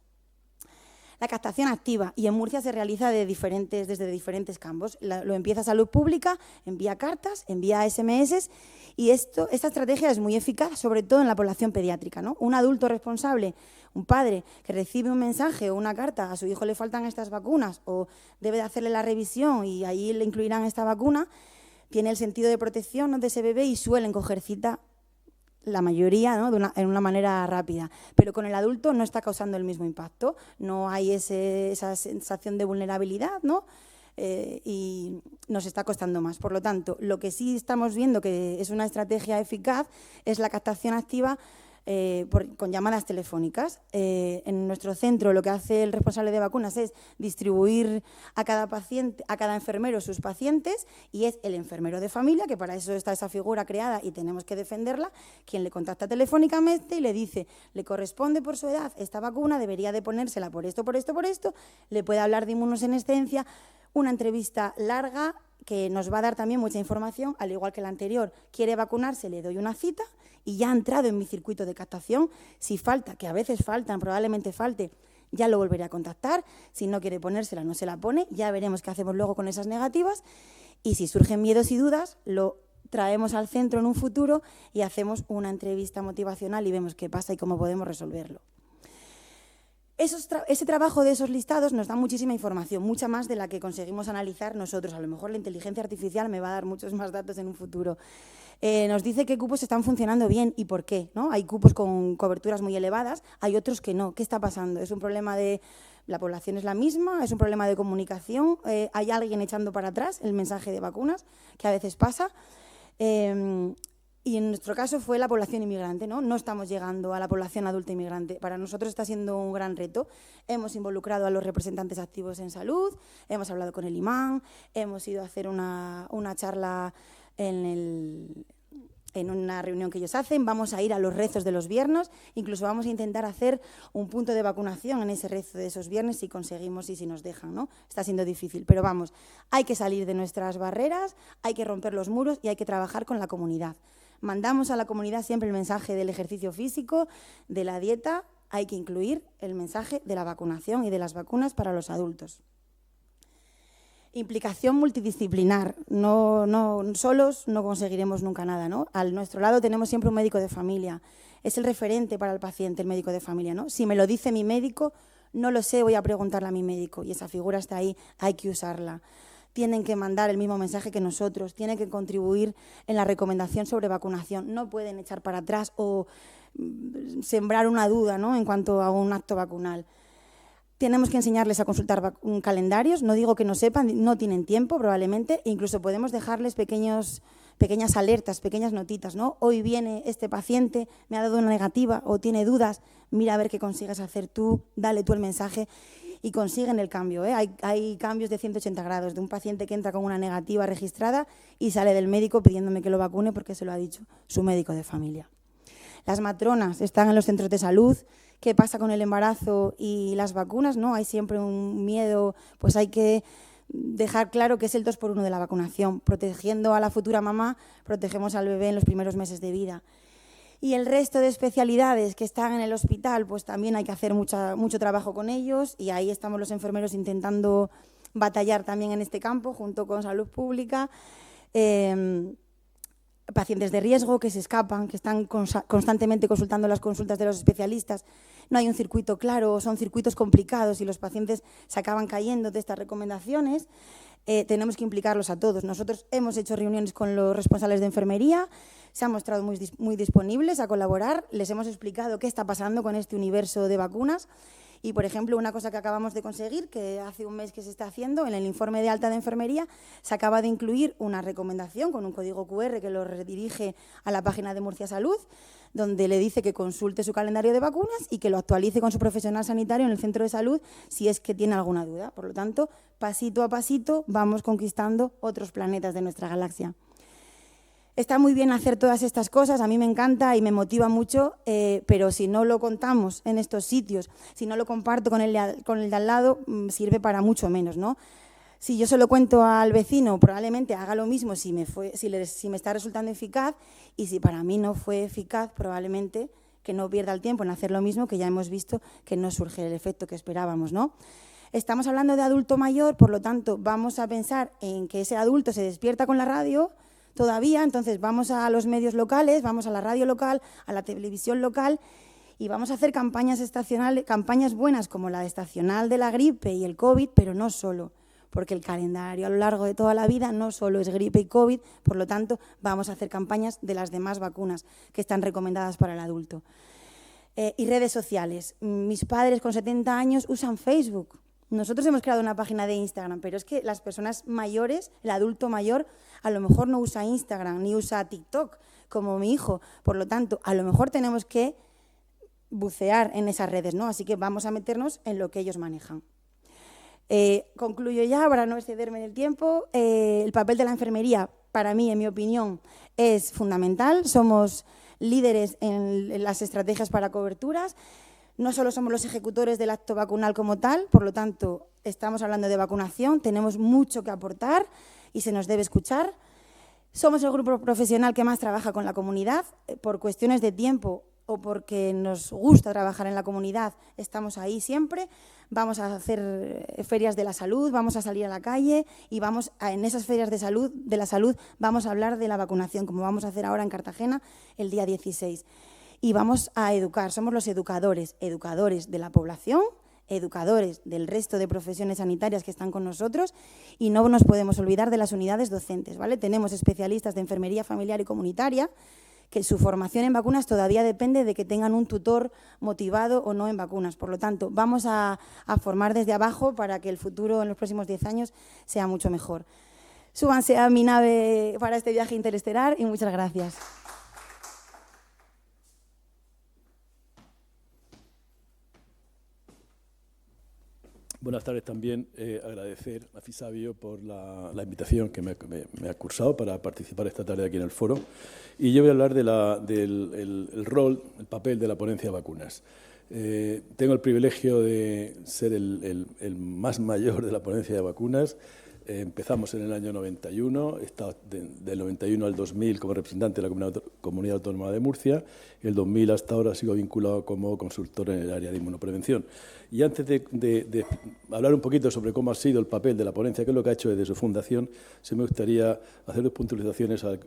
Speaker 6: La captación activa, y en Murcia se realiza desde diferentes campos. Lo empieza Salud Pública, envía cartas, envía SMS, y esta estrategia es muy eficaz, sobre todo en la población pediátrica, ¿no? Un adulto responsable, un padre que recibe un mensaje o una carta, a su hijo le faltan estas vacunas o debe de hacerle la revisión y ahí le incluirán esta vacuna, tiene el sentido de protección, ¿no?, de ese bebé y suelen coger cita la mayoría, ¿no?, en una manera rápida. Pero con el adulto no está causando el mismo impacto, no hay esa sensación de vulnerabilidad, ¿no? Y nos está costando más. Por lo tanto, lo que sí estamos viendo que es una estrategia eficaz es la captación activa con llamadas telefónicas. En nuestro centro lo que hace el responsable de vacunas es distribuir a cada paciente, a cada enfermero sus pacientes, y es el enfermero de familia, que para eso está esa figura creada y tenemos que defenderla, quien le contacta telefónicamente y le dice, le corresponde por su edad esta vacuna, debería de ponérsela por esto, por esto, por esto, le puede hablar de inmunosenescencia, una entrevista larga que nos va a dar también mucha información, al igual que la anterior. Quiere vacunarse, le doy una cita y ya ha entrado en mi circuito de captación. Si falta, que a veces faltan, probablemente falte, ya lo volveré a contactar. Si no quiere ponérsela, no se la pone. Ya veremos qué hacemos luego con esas negativas. Y si surgen miedos y dudas, lo traemos al centro en un futuro y hacemos una entrevista motivacional y vemos qué pasa y cómo podemos resolverlo. Ese trabajo de esos listados nos da muchísima información, mucha más de la que conseguimos analizar nosotros. A lo mejor la inteligencia artificial me va a dar muchos más datos en un futuro. Nos dice qué cupos están funcionando bien y por qué, ¿no? Hay cupos con coberturas muy elevadas, hay otros que no. ¿Qué está pasando? ¿Es un problema de la población es la misma? ¿Es un problema de comunicación? ¿Hay alguien echando para atrás el mensaje de vacunas, que a veces pasa? Y en nuestro caso fue la población inmigrante, ¿no? No estamos llegando a la población adulta inmigrante. Para nosotros está siendo un gran reto. Hemos involucrado a los representantes activos en salud, hemos hablado con el imán, hemos ido a hacer una charla en una reunión que ellos hacen, vamos a ir a los rezos de los viernes, incluso vamos a intentar hacer un punto de vacunación en ese rezo de esos viernes si conseguimos y si nos dejan, ¿no? Está siendo difícil, pero vamos, hay que salir de nuestras barreras, hay que romper los muros y hay que trabajar con la comunidad. Mandamos a la comunidad siempre el mensaje del ejercicio físico, de la dieta, hay que incluir el mensaje de la vacunación y de las vacunas para los adultos. Implicación multidisciplinar, solos no conseguiremos nunca nada, ¿no? A nuestro lado tenemos siempre un médico de familia, es el referente para el paciente, el médico de familia, ¿no? Si me lo dice mi médico, no lo sé, voy a preguntarle a mi médico y esa figura está ahí, hay que usarla. Tienen que mandar el mismo mensaje que nosotros, tienen que contribuir en la recomendación sobre vacunación, no pueden echar para atrás o sembrar una duda, ¿no?, en cuanto a un acto vacunal. Tenemos que enseñarles a consultar calendarios, no digo que no sepan, no tienen tiempo probablemente, e incluso podemos dejarles pequeñas alertas, pequeñas notitas, ¿no? Hoy viene este paciente, me ha dado una negativa o tiene dudas, mira a ver qué consigues hacer tú, dale tú el mensaje y consiguen el cambio, ¿eh? Hay cambios de 180 grados, de un paciente que entra con una negativa registrada y sale del médico pidiéndome que lo vacune porque se lo ha dicho su médico de familia. Las matronas están en los centros de salud. ¿Qué pasa con el embarazo y las vacunas? ¿No? Hay siempre un miedo, pues hay que dejar claro que es el 2x1 de la vacunación. Protegiendo a la futura mamá, protegemos al bebé en los primeros meses de vida. Y el resto de especialidades que están en el hospital, pues también hay que hacer mucho trabajo con ellos y ahí estamos los enfermeros intentando batallar también en este campo junto con Salud Pública. Pacientes de riesgo que se escapan, que están constantemente consultando las consultas de los especialistas. No hay un circuito claro, son circuitos complicados y los pacientes se acaban cayendo de estas recomendaciones. Tenemos que implicarlos a todos. Nosotros hemos hecho reuniones con los responsables de enfermería, se han mostrado muy disponibles a colaborar, les hemos explicado qué está pasando con este universo de vacunas. Y, por ejemplo, una cosa que acabamos de conseguir, que hace un mes que se está haciendo, en el informe de alta de enfermería, se acaba de incluir una recomendación con un código QR que lo redirige a la página de Murcia Salud, donde le dice que consulte su calendario de vacunas y que lo actualice con su profesional sanitario en el centro de salud si es que tiene alguna duda. Por lo tanto, pasito a pasito vamos conquistando otros planetas de nuestra galaxia. Está muy bien hacer todas estas cosas, a mí me encanta y me motiva mucho, pero si no lo contamos en estos sitios, si no lo comparto con el de al lado, sirve para mucho menos, ¿no? Si yo se lo cuento al vecino, probablemente haga lo mismo si me está resultando eficaz, y si para mí no fue eficaz, probablemente que no pierda el tiempo en hacer lo mismo, que ya hemos visto que no surge el efecto que esperábamos, ¿no? Estamos hablando de adulto mayor, por lo tanto, vamos a pensar en que ese adulto se despierta con la radio todavía, entonces vamos a los medios locales, vamos a la radio local, a la televisión local y vamos a hacer campañas estacionales, campañas buenas como la estacional de la gripe y el COVID, pero no solo, porque el calendario a lo largo de toda la vida no solo es gripe y COVID, por lo tanto, vamos a hacer campañas de las demás vacunas que están recomendadas para el adulto. Y redes sociales. Mis padres con 70 años usan Facebook. Nosotros hemos creado una página de Instagram, pero es que las personas mayores, el adulto mayor, a lo mejor no usa Instagram ni usa TikTok, como mi hijo. Por lo tanto, a lo mejor tenemos que bucear en esas redes, ¿no? Así que vamos a meternos en lo que ellos manejan. Concluyo ya, para no excederme en el tiempo. El papel de la enfermería, para mí, en mi opinión, es fundamental. Somos líderes en las estrategias para coberturas. No solo somos los ejecutores del acto vacunal como tal, por lo tanto, estamos hablando de vacunación, tenemos mucho que aportar y se nos debe escuchar. Somos el grupo profesional que más trabaja con la comunidad. Por cuestiones de tiempo o porque nos gusta trabajar en la comunidad, estamos ahí siempre. Vamos a hacer ferias de la salud, vamos a salir a la calle y en esas ferias de la salud vamos a hablar de la vacunación, como vamos a hacer ahora en Cartagena el día 16. Y vamos a educar, somos los educadores de la población, educadores del resto de profesiones sanitarias que están con nosotros y no nos podemos olvidar de las unidades docentes, ¿vale? Tenemos especialistas de enfermería familiar y comunitaria que su formación en vacunas todavía depende de que tengan un tutor motivado o no en vacunas. Por lo tanto, vamos a formar desde abajo para que el futuro en los próximos 10 años sea mucho mejor. Súbanse a mi nave para este viaje interestelar y muchas gracias.
Speaker 7: Buenas tardes también. Agradecer a Fisabio por la invitación que me ha cursado para participar esta tarde aquí en el foro. Y yo voy a hablar del rol, el papel de la ponencia de vacunas. Tengo el privilegio de ser el más mayor de la ponencia de vacunas. Empezamos en el año 91, he estado del 91 al 2000 como representante de la Comunidad Autónoma de Murcia, y el 2000 hasta ahora sigo vinculado como consultor en el área de inmunoprevención. Y antes de hablar un poquito sobre cómo ha sido el papel de la ponencia, qué es lo que ha hecho desde su fundación, se me gustaría hacer dos puntualizaciones a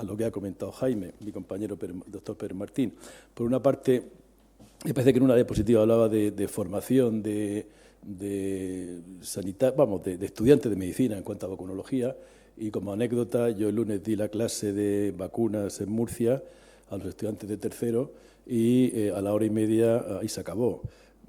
Speaker 7: lo que ha comentado Jaime, mi compañero doctor Pérez Martín. Por una parte, me parece que en una diapositiva hablaba de formación de estudiantes de medicina en cuanto a vacunología, y como anécdota, yo el lunes di la clase de vacunas en Murcia a los estudiantes de tercero y a la hora y media ahí se acabó.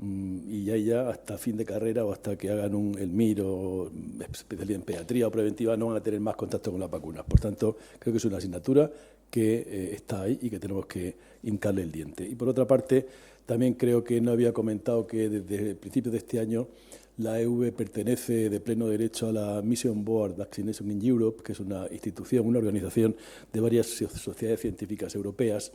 Speaker 7: Y ya hasta fin de carrera o hasta que hagan el MIR o especialidad en pediatría o preventiva no van a tener más contacto con las vacunas. Por tanto, creo que es una asignatura que está ahí y que tenemos que hincarle el diente. Y por otra parte, también creo que no había comentado que desde el principio de este año la EV pertenece de pleno derecho a la Mission Board Vaccination in Europe, que es una institución, una organización de varias sociedades científicas europeas,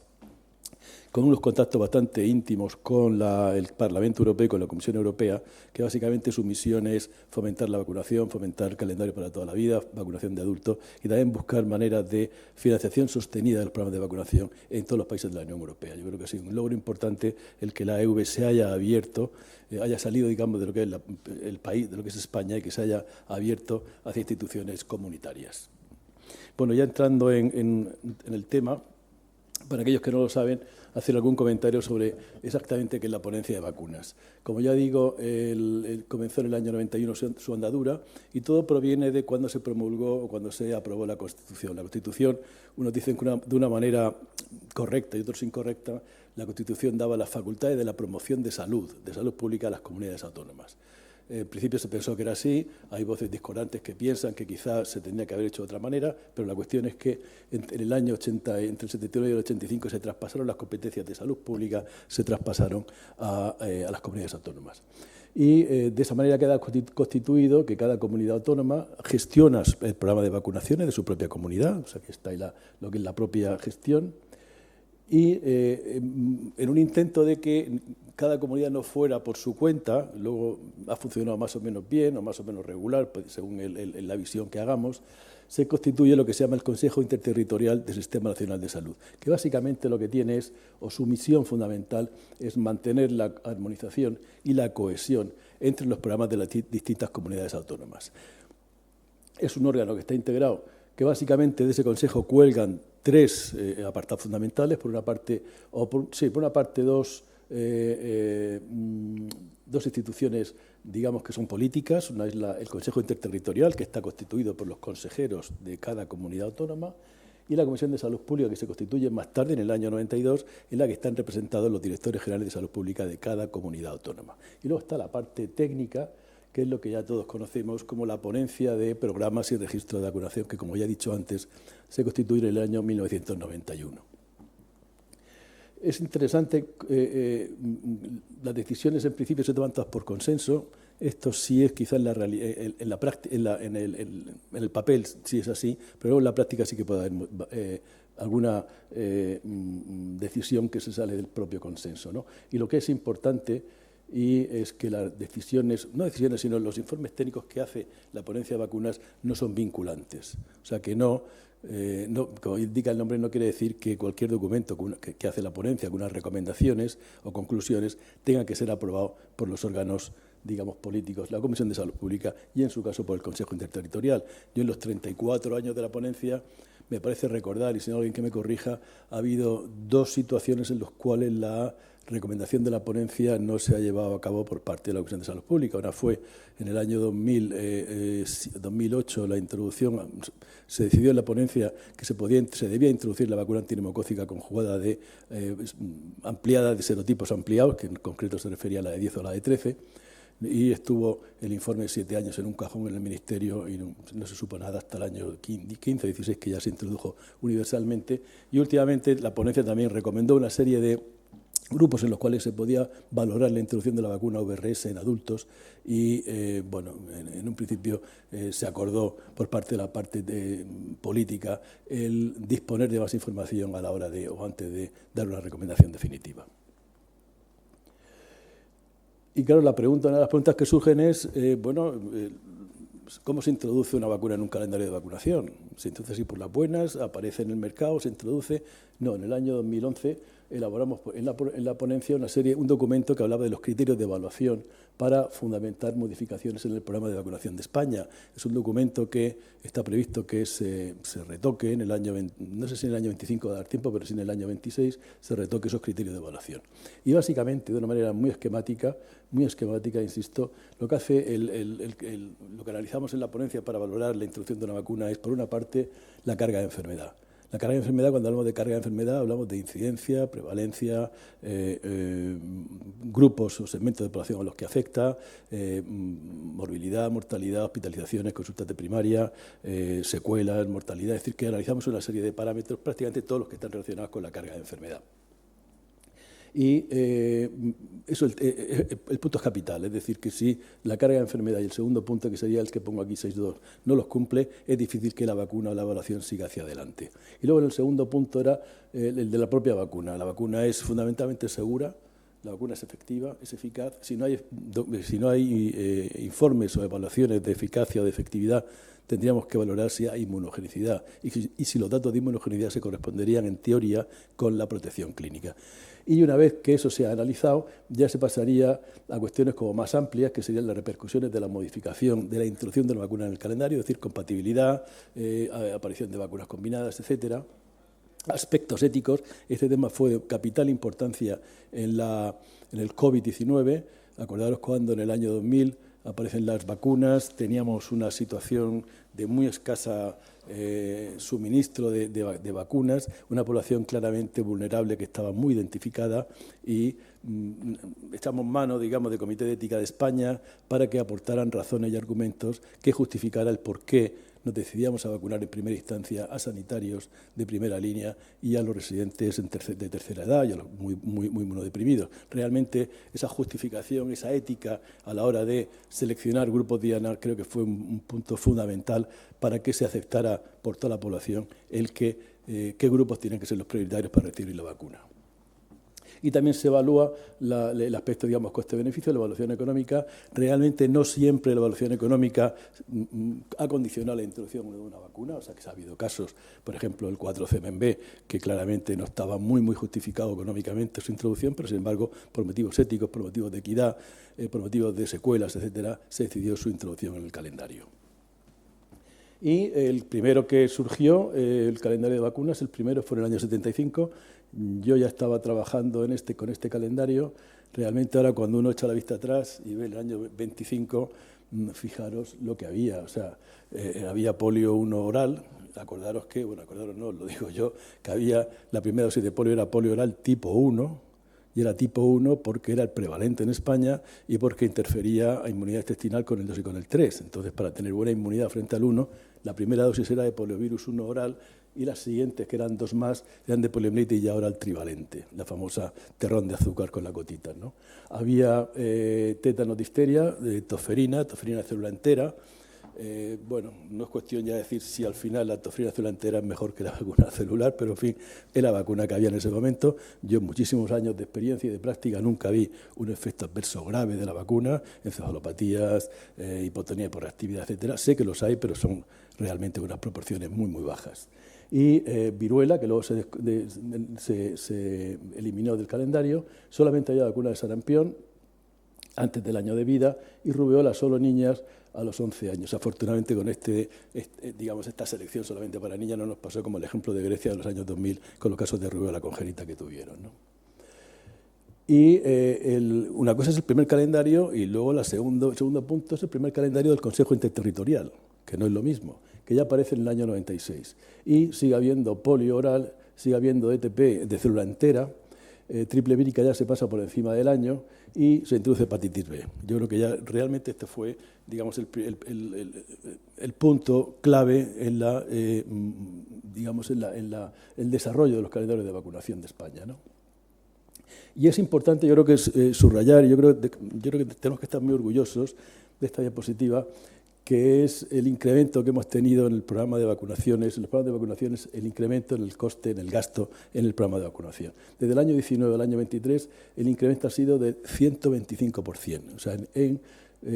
Speaker 7: con unos contactos bastante íntimos con el Parlamento Europeo y con la Comisión Europea, que básicamente su misión es fomentar la vacunación, fomentar el calendario para toda la vida, vacunación de adultos, y también buscar maneras de financiación sostenida de los programas de vacunación en todos los países de la Unión Europea. Yo creo que ha sido un logro importante el que la EV se haya abierto, haya salido, digamos, de lo que es el país, de lo que es España, y que se haya abierto hacia instituciones comunitarias. Bueno, ya entrando en el tema, para aquellos que no lo saben, hacer algún comentario sobre exactamente qué es la ponencia de vacunas. Como ya digo, comenzó en el año 91 su andadura, y todo proviene de cuando se promulgó o cuando se aprobó la Constitución. La Constitución, unos dicen que de una manera correcta y otros incorrecta, la Constitución daba las facultades de la promoción de salud pública a las comunidades autónomas. En principio se pensó que era así, hay voces discordantes que piensan que quizás se tendría que haber hecho de otra manera, pero la cuestión es que en el año 80, entre el 79 y el 85 se traspasaron las competencias de salud pública, se traspasaron a las comunidades autónomas. Y de esa manera queda constituido que cada comunidad autónoma gestiona el programa de vacunaciones de su propia comunidad, o sea que está ahí lo que es la propia gestión. Y en un intento de que cada comunidad no fuera por su cuenta, luego ha funcionado más o menos bien o más o menos regular, pues, según la visión que hagamos, se constituye lo que se llama el Consejo Interterritorial del Sistema Nacional de Salud, que básicamente lo que tiene es, o su misión fundamental, es mantener la armonización y la cohesión entre los programas de las distintas comunidades autónomas. Es un órgano que está integrado, que básicamente de ese Consejo cuelgan tres apartados fundamentales. Por una parte, dos instituciones, digamos, que son políticas. Una es el Consejo Interterritorial, que está constituido por los consejeros de cada comunidad autónoma, y la Comisión de Salud Pública, que se constituye más tarde, en el año 92, en la que están representados los directores generales de salud pública de cada comunidad autónoma. Y luego está la parte técnica, que es lo que ya todos conocemos como la Ponencia de Programas y Registros de Vacunación, que, como ya he dicho antes, se constituyó en el año 1991. Es interesante, las decisiones en principio se toman todas por consenso. Esto sí es quizás en el papel sí es así, pero luego en la práctica sí que puede haber alguna decisión que se sale del propio consenso, ¿no? Y lo que es importante es que las decisiones, no decisiones, sino los informes técnicos que hace la ponencia de vacunas no son vinculantes. O sea, que no, como indica el nombre, no quiere decir que cualquier documento que hace la ponencia con unas recomendaciones o conclusiones tenga que ser aprobado por los órganos, digamos, políticos, la Comisión de Salud Pública y, en su caso, por el Consejo Interterritorial. Yo, en los 34 años de la ponencia, me parece recordar, y si no alguien que me corrija, ha habido dos situaciones en las cuales la recomendación de la ponencia no se ha llevado a cabo por parte de la Comisión de Salud Pública. Una fue en el año 2008, la introducción, se decidió en la ponencia que se debía introducir la vacuna antineumocócica conjugada ampliada de serotipos ampliados, que en concreto se refería a la de 10 o la de 13, y estuvo el informe de 7 años en un cajón en el Ministerio y no se supo nada hasta el año 15-16, que ya se introdujo universalmente. Y últimamente la ponencia también recomendó una serie de grupos en los cuales se podía valorar la introducción de la vacuna VRS en adultos y, en un principio se acordó por parte de la parte política el disponer de más información a la hora o antes de dar una recomendación definitiva. Y claro, una de las preguntas que surgen es, ¿cómo se introduce una vacuna en un calendario de vacunación? ¿Se introduce así por las buenas? ¿Aparece en el mercado? ¿Se introduce? No, en el año 2011 elaboramos en la ponencia un documento que hablaba de los criterios de evaluación para fundamentar modificaciones en el programa de vacunación de España. Es un documento que está previsto que se retoque en el año, no sé si en el año 25 va a dar tiempo, pero sí en el año 26 se retoque esos criterios de evaluación. Y básicamente, de una manera muy esquemática, insisto, lo que hace lo que analizamos en la ponencia para valorar la introducción de una vacuna es, por una parte, la carga de enfermedad. La carga de enfermedad, cuando hablamos de carga de enfermedad, hablamos de incidencia, prevalencia, grupos o segmentos de población a los que afecta, morbilidad, mortalidad, hospitalizaciones, consultas de primaria, secuelas, mortalidad. Es decir, que analizamos una serie de parámetros, prácticamente todos los que están relacionados con la carga de enfermedad. Y eso el punto es capital, es decir, que si la carga de enfermedad y el segundo punto, que sería el que pongo aquí 6.2, no los cumple, es difícil que la vacuna o la evaluación siga hacia adelante. Y luego el segundo punto era el de la propia vacuna. La vacuna es fundamentalmente segura, la vacuna es efectiva, es eficaz. Si no hay informes o evaluaciones de eficacia o de efectividad, tendríamos que valorar si hay inmunogenicidad y si los datos de inmunogenicidad se corresponderían, en teoría, con la protección clínica. Y una vez que eso se ha analizado, ya se pasaría a cuestiones como más amplias, que serían las repercusiones de la modificación, de la introducción de la vacuna en el calendario, es decir, compatibilidad, aparición de vacunas combinadas, etcétera. Aspectos éticos. Este tema fue de capital importancia en el COVID-19. Acordaros cuando en el año 2000 aparecen las vacunas, teníamos una situación de muy escasa suministro de vacunas, una población claramente vulnerable que estaba muy identificada y echamos mano, digamos, del Comité de Ética de España para que aportaran razones y argumentos que justificaran el por qué nos decidíamos a vacunar en primera instancia a sanitarios de primera línea y a los residentes de tercera edad y a los muy inmunodeprimidos. Realmente esa justificación, esa ética a la hora de seleccionar grupos diana creo que fue un punto fundamental para que se aceptara por toda la población el qué grupos tienen que ser los prioritarios para recibir la vacuna. Y también se evalúa el aspecto, digamos, coste-beneficio, la evaluación económica. Realmente no siempre la evaluación económica ha condicionado la introducción de una vacuna, o sea que ha habido casos, por ejemplo, el 4-CMV, que claramente no estaba muy justificado económicamente su introducción, pero sin embargo, por motivos éticos, por motivos de equidad, por motivos de secuelas, etcétera, se decidió su introducción en el calendario. Y el primero que surgió, el calendario de vacunas, el primero fue en el año 75. Yo ya estaba trabajando con este calendario. Realmente ahora cuando uno echa la vista atrás y ve el año 25, fijaros lo que había. O sea, había polio 1 oral. Acordaros que, bueno, acordaros no, lo digo yo, que había la primera dosis de polio era polio oral tipo 1, y era tipo 1 porque era el prevalente en España y porque interfería a inmunidad intestinal con el 2 y con el 3. Entonces, para tener buena inmunidad frente al 1, la primera dosis era de poliovirus 1 oral y las siguientes, que eran 2 más, eran de poliomielitis y ahora el trivalente, la famosa terrón de azúcar con la gotita, ¿no? Había tétano, difteria, tosferina de célula entera. Bueno, no es cuestión ya de decir si al final la tosferina de célula entera es mejor que la vacuna celular, pero en fin, es la vacuna que había en ese momento. Yo en muchísimos años de experiencia y de práctica nunca vi un efecto adverso grave de la vacuna, encefalopatías, hipotonía, hiporreactividad, etcétera. Sé que los hay, pero son realmente unas proporciones muy bajas. Y viruela, que luego se eliminó del calendario, solamente había vacuna de sarampión antes del año de vida y rubeola solo niñas a los 11 años. Afortunadamente con digamos, esta selección solamente para niñas no nos pasó como el ejemplo de Grecia de los años 2000 con los casos de rubeola congénita que tuvieron, ¿no? Y una cosa es el primer calendario y luego el segundo punto es el primer calendario del Consejo Interterritorial, que no es lo mismo, que ya aparece en el año 96. Y sigue habiendo polio oral, sigue habiendo ETP de célula entera, triple vírica ya se pasa por encima del año y se introduce hepatitis B. Yo creo que ya realmente este fue, digamos, el punto clave en el desarrollo de los calendarios de vacunación de España, ¿no? Y es importante, yo creo que subrayar, yo creo que tenemos que estar muy orgullosos de esta diapositiva, que es el incremento que hemos tenido en el programa de vacunaciones, el incremento en el coste, en el gasto en el programa de vacunación. Desde el año 19 al año 23, el incremento ha sido de 125%. O sea, en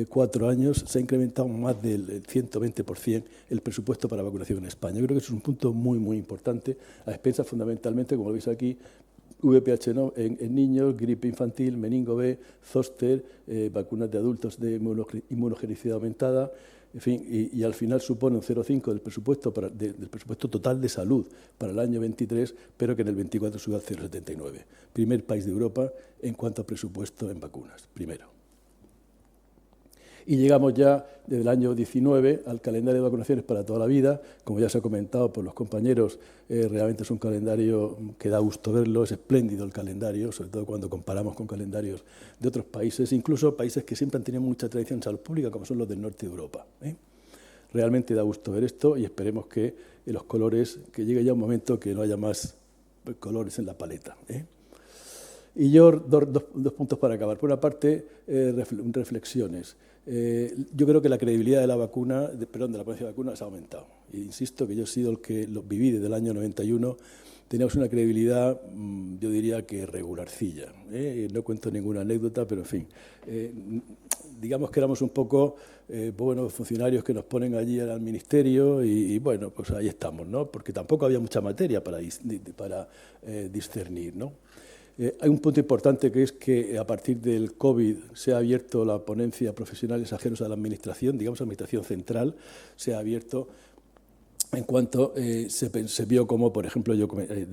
Speaker 7: 4 años se ha incrementado más del 120% el presupuesto para vacunación en España. Yo creo que eso es un punto muy importante, a expensas fundamentalmente, como lo veis aquí, VPH en niños, gripe infantil, meningo B, zóster, vacunas de adultos de inmunogenicidad aumentada, en fin, y al final supone un 0,5 del presupuesto del presupuesto total de salud para el año 23, pero que en el 24 sube al 0,79. Primer país de Europa en cuanto a presupuesto en vacunas, primero. Y llegamos ya desde el año 19 al calendario de vacunaciones para toda la vida. Como ya se ha comentado por los compañeros, realmente es un calendario que da gusto verlo, es espléndido el calendario, sobre todo cuando comparamos con calendarios de otros países, incluso países que siempre han tenido mucha tradición en salud pública, como son los del norte de Europa, ¿eh? Realmente da gusto ver esto y esperemos que los colores, que llegue ya un momento que no haya más colores en la paleta, ¿eh? Y yo dos puntos para acabar. Por una parte, reflexiones. Yo creo que la credibilidad de la vacuna, de la ponencia de vacunas ha aumentado. E insisto que yo he sido el que lo viví desde el año 91. Teníamos una credibilidad, yo diría que regularcilla. No cuento ninguna anécdota, pero en fin. Digamos que éramos un poco buenos funcionarios que nos ponen allí al ministerio y bueno, pues ahí estamos, ¿no? Porque tampoco había mucha materia para discernir, ¿no? Hay un punto importante que es que a partir del COVID se ha abierto la ponencia profesionales ajenos a la administración, digamos administración central, se ha abierto en cuanto se vio como, por ejemplo, yo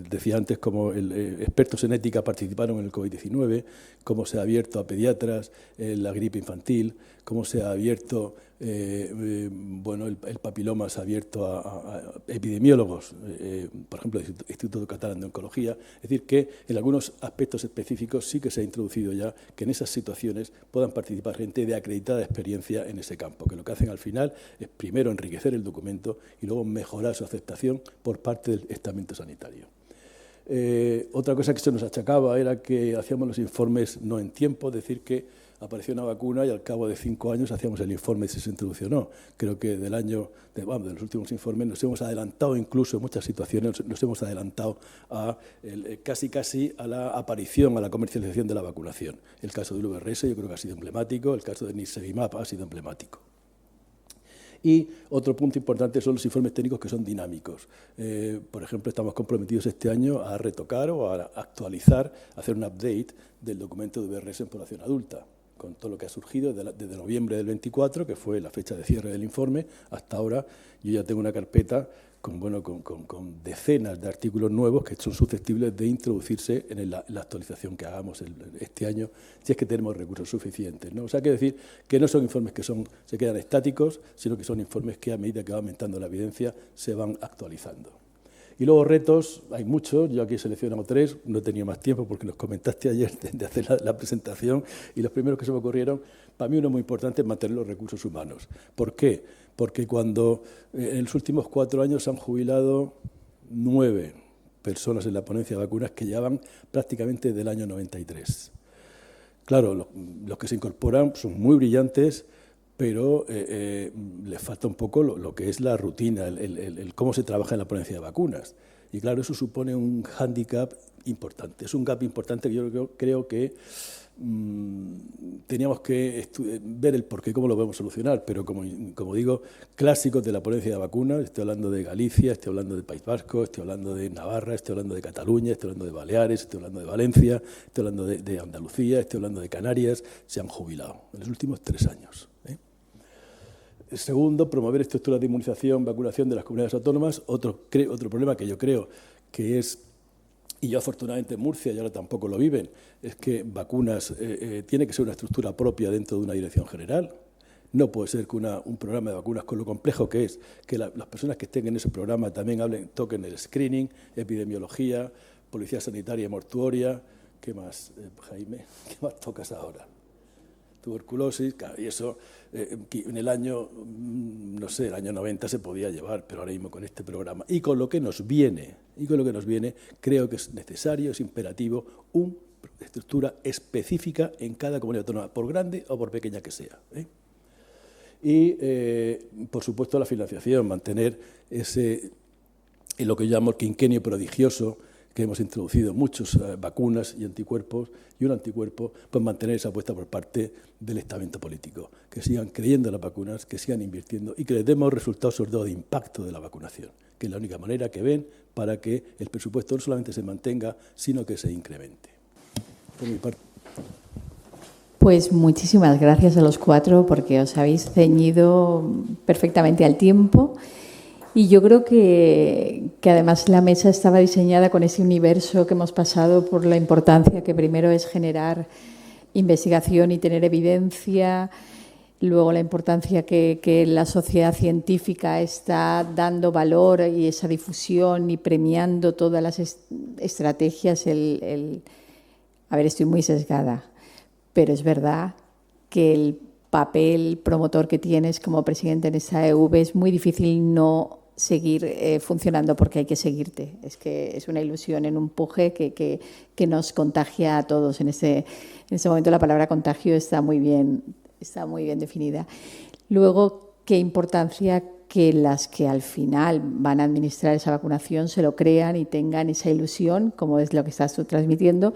Speaker 7: decía antes, como expertos en ética participaron en el COVID-19, cómo se ha abierto a pediatras la gripe infantil, cómo se ha abierto bueno, el papiloma se ha abierto a epidemiólogos, por ejemplo, el Instituto Catalán de Oncología. Es decir, que en algunos aspectos específicos sí que se ha introducido ya que en esas situaciones puedan participar gente de acreditada experiencia en ese campo, que lo que hacen al final es primero enriquecer el documento y luego mejorar su aceptación por parte del estamento sanitario. Otra cosa que se nos achacaba era que hacíamos los informes no en tiempo, es decir, que apareció una vacuna y al cabo de 5 años hacíamos el informe si se introdució o no. Creo que de los últimos informes nos hemos adelantado incluso en muchas situaciones, nos hemos adelantado a casi a la aparición, a la comercialización de la vacunación. El caso del VRS yo creo que ha sido emblemático, el caso de Nirsevimab ha sido emblemático. Y otro punto importante son los informes técnicos que son dinámicos. Por ejemplo, estamos comprometidos este año a retocar o a actualizar, a hacer un update del documento de VRS en población adulta, con todo lo que ha surgido desde noviembre del 24, que fue la fecha de cierre del informe, hasta ahora. Yo ya tengo una carpeta con decenas de artículos nuevos que son susceptibles de introducirse en la actualización que hagamos este año, si es que tenemos recursos suficientes, ¿no? O sea, quiere decir que no son informes que se quedan estáticos, sino que son informes que a medida que va aumentando la evidencia se van actualizando. Y luego retos, hay muchos, yo aquí he seleccionado 3, no he tenido más tiempo porque los comentaste ayer de hacer la presentación, y los primeros que se me ocurrieron, para mí uno muy importante es mantener los recursos humanos. ¿Por qué? Porque cuando en los últimos 4 años se han jubilado 9 personas en la ponencia de vacunas que llevan prácticamente del año 93. Claro, los que se incorporan son muy brillantes, pero les falta un poco lo que es la rutina, el cómo se trabaja en la ponencia de vacunas. Y claro, eso supone un hándicap importante. Es un gap importante que yo creo que teníamos que ver el porqué, cómo lo podemos solucionar, pero como digo, clásicos de la ponencia de vacunas, estoy hablando de Galicia, estoy hablando del País Vasco, estoy hablando de Navarra, estoy hablando de Cataluña, estoy hablando de Baleares, estoy hablando de Valencia, estoy hablando de Andalucía, estoy hablando de Canarias, se han jubilado en los últimos 3 años. Segundo, promover estructuras de inmunización, vacunación de las comunidades autónomas. Otro problema que yo creo que es, y yo afortunadamente en Murcia, y ahora tampoco lo viven, es que vacunas tiene que ser una estructura propia dentro de una dirección general. No puede ser que un programa de vacunas, con lo complejo que es, que las personas que estén en ese programa también toquen el screening, epidemiología, policía sanitaria y mortuoria. ¿Qué más, Jaime? ¿Qué más tocas ahora? Tuberculosis, claro, y eso en el año, no sé, el año 90 se podía llevar, pero ahora mismo con este programa y con lo que nos viene, creo que es necesario, es imperativo, una estructura específica en cada comunidad autónoma, por grande o por pequeña que sea. Y, por supuesto, la financiación, mantener lo que yo llamo el quinquenio prodigioso, que hemos introducido muchas vacunas y anticuerpos, y un anticuerpo, pues mantener esa apuesta por parte del estamento político, que sigan creyendo en las vacunas, que sigan invirtiendo y que les demos resultados sobre todo de impacto de la vacunación, que es la única manera que ven para que el presupuesto no solamente se mantenga, sino que se incremente. Por mi parte.
Speaker 3: Pues muchísimas gracias a los 4 porque os habéis ceñido perfectamente al tiempo. Y yo creo que además la mesa estaba diseñada con ese universo que hemos pasado por la importancia que primero es generar investigación y tener evidencia, luego la importancia que la sociedad científica está dando valor y esa difusión y premiando todas las estrategias. A ver, estoy muy sesgada, pero es verdad que el papel promotor que tienes como presidente en esa EV es muy difícil no seguir funcionando porque hay que seguirte. Es que es una ilusión, en un empuje que nos contagia a todos. En ese momento la palabra contagio está muy bien definida. Luego, qué importancia que las que al final van a administrar esa vacunación se lo crean y tengan esa ilusión, como es lo que estás tú transmitiendo,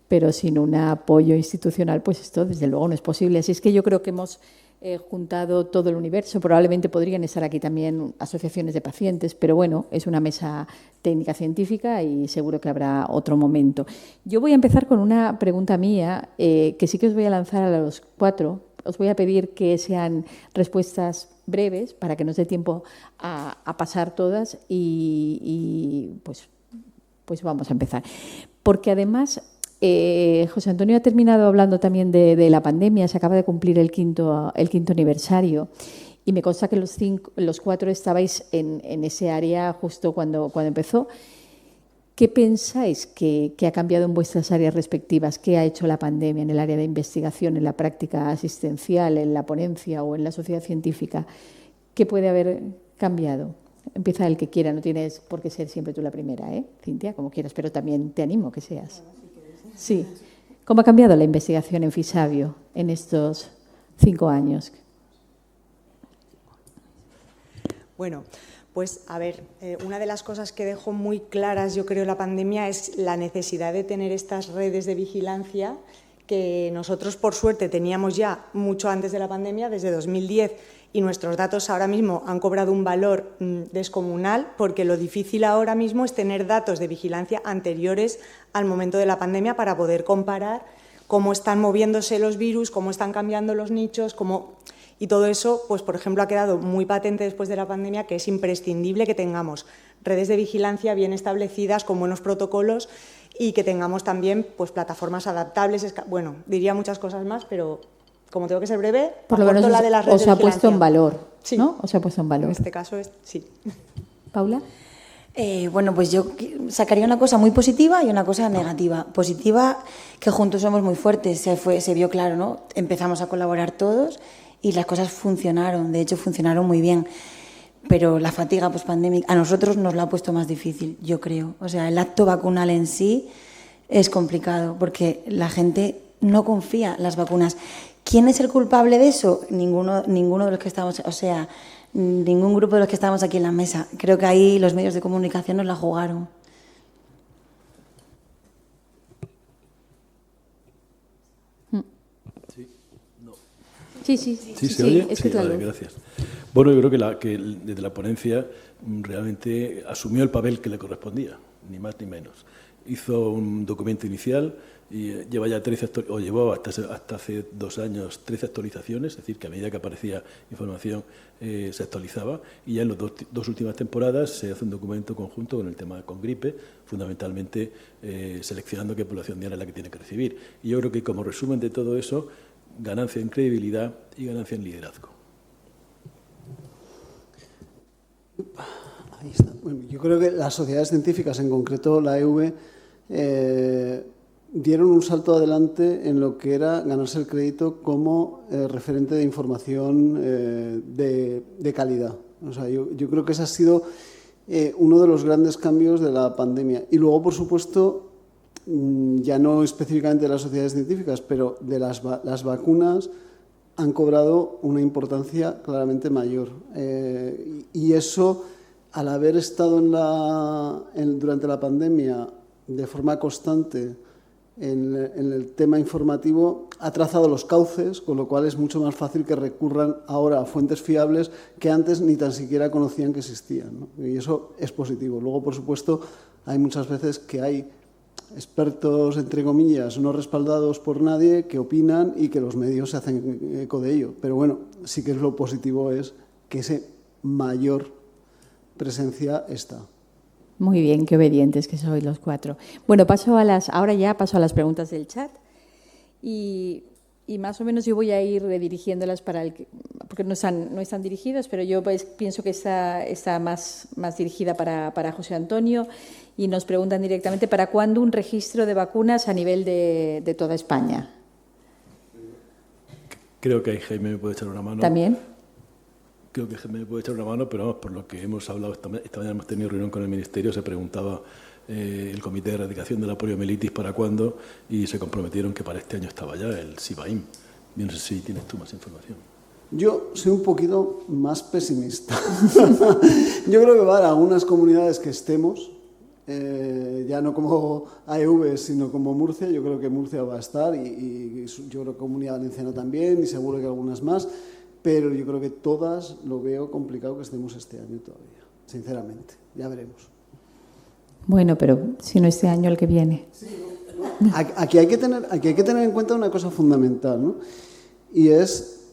Speaker 3: pero sin un apoyo institucional, pues esto desde luego no es posible. Así es que yo creo que hemos juntado todo el universo. Probablemente podrían estar aquí también asociaciones de pacientes, pero bueno, es una mesa técnica científica y seguro que habrá otro momento. Yo voy a empezar con una pregunta mía, que sí que os voy a lanzar a los 4. Os voy a pedir que sean respuestas breves para que nos dé tiempo a pasar todas y pues vamos a empezar. Porque además José Antonio ha terminado hablando también de la pandemia, se acaba de cumplir el quinto aniversario y me consta que los cuatro estabais en ese área justo cuando empezó. ¿Qué pensáis que ha cambiado en vuestras áreas respectivas? ¿Qué ha hecho la pandemia en el área de investigación, en la práctica asistencial, en la ponencia o en la sociedad científica? ¿Qué puede haber cambiado? Empieza el que quiera, no tienes por qué ser siempre tú la primera, Cintia, como quieras, pero también te animo que seas. Sí. ¿Cómo ha cambiado la investigación en Fisabio en estos 5 años?
Speaker 4: Bueno, pues a ver, una de las cosas que dejó muy claras, yo creo, la pandemia es la necesidad de tener estas redes de vigilancia que nosotros, por suerte, teníamos ya mucho antes de la pandemia, desde 2010, y nuestros datos ahora mismo han cobrado un valor descomunal, porque lo difícil ahora mismo es tener datos de vigilancia anteriores al momento de la pandemia para poder comparar cómo están moviéndose los virus, cómo están cambiando los nichos, y todo eso, pues por ejemplo, ha quedado muy patente después de la pandemia que es imprescindible que tengamos redes de vigilancia bien establecidas, con buenos protocolos y que tengamos también pues plataformas adaptables. Bueno, diría muchas cosas más, pero como tengo que ser breve,
Speaker 3: por lo menos
Speaker 4: la de las redes
Speaker 3: os ha puesto en valor,
Speaker 4: sí.
Speaker 3: ¿no? Os ha puesto en valor.
Speaker 4: En este caso sí.
Speaker 3: Paula.
Speaker 6: Bueno, pues yo sacaría una cosa muy positiva y una cosa negativa. Positiva, que juntos somos muy fuertes, se vio claro, ¿no? Empezamos a colaborar todos y las cosas funcionaron, de hecho funcionaron muy bien. Pero la fatiga pospandémica a nosotros nos la ha puesto más difícil, yo creo. O sea, el acto vacunal en sí es complicado porque la gente no confía en las vacunas. ¿Quién es el culpable de eso? Ninguno de los que estamos, o sea, ningún grupo de los que estamos aquí en la mesa. Creo que ahí los medios de comunicación nos la jugaron.
Speaker 3: Sí,
Speaker 7: ¿se oye?
Speaker 3: es que
Speaker 7: Sí, vale, gracias. Bueno, yo creo que desde la ponencia realmente asumió el papel que le correspondía, ni más ni menos. Hizo un documento inicial y lleva ya llevó hasta hace 2 años 13 actualizaciones, es decir, que a medida que aparecía información se actualizaba, y ya en las dos últimas temporadas se hace un documento conjunto con el tema con gripe, fundamentalmente seleccionando qué población diana es la que tiene que recibir. Y yo creo que como resumen de todo eso, ganancia en credibilidad y ganancia en liderazgo.
Speaker 5: Ahí está. Bueno, yo creo que las sociedades científicas, en concreto la EV, dieron un salto adelante en lo que era ganarse el crédito como referente de información de calidad. O sea, yo creo que ese ha sido uno de los grandes cambios de la pandemia. Y luego, por supuesto, ya no específicamente de las sociedades científicas, pero de las vacunas han cobrado una importancia claramente mayor. Y eso, al haber estado durante la pandemia de forma constante en el tema informativo, ha trazado los cauces, con lo cual es mucho más fácil que recurran ahora a fuentes fiables que antes ni tan siquiera conocían que existían, ¿no? Y eso es positivo. Luego, por supuesto, hay muchas veces que hay expertos, entre comillas, no respaldados por nadie, que opinan y que los medios se hacen eco de ello. Pero bueno, sí que lo positivo es que esa mayor presencia está.
Speaker 3: Muy bien, qué obedientes que sois los 4. Bueno, ahora ya paso a las preguntas del chat y más o menos yo voy a ir redirigiéndolas porque no están dirigidas, pero yo pienso que está más dirigida para José Antonio, y nos preguntan directamente: ¿para cuándo un registro de vacunas a nivel de toda España?
Speaker 7: Creo que ahí Jaime me puede echar una mano.
Speaker 3: ¿También?
Speaker 7: Creo que Jaime me puede echar una mano, pero vamos, por lo que hemos hablado esta mañana, hemos tenido reunión con el Ministerio, se preguntaba el Comité de Erradicación de la Poliomielitis para cuándo, y se comprometieron que para este año estaba ya el SIBAIM. Yo no sé si tienes tú más información.
Speaker 5: Yo soy un poquito más pesimista. Yo creo que va a haber algunas comunidades que estemos, ya no como AEV, sino como Murcia. Yo creo que Murcia va a estar y yo creo que Comunidad Valenciana también, y seguro que algunas más, pero yo creo que todas lo veo complicado que estemos este año todavía, sinceramente. Ya veremos.
Speaker 3: Bueno, pero si no este año, el que viene.
Speaker 5: Aquí hay que tener en cuenta una cosa fundamental, ¿no? Y es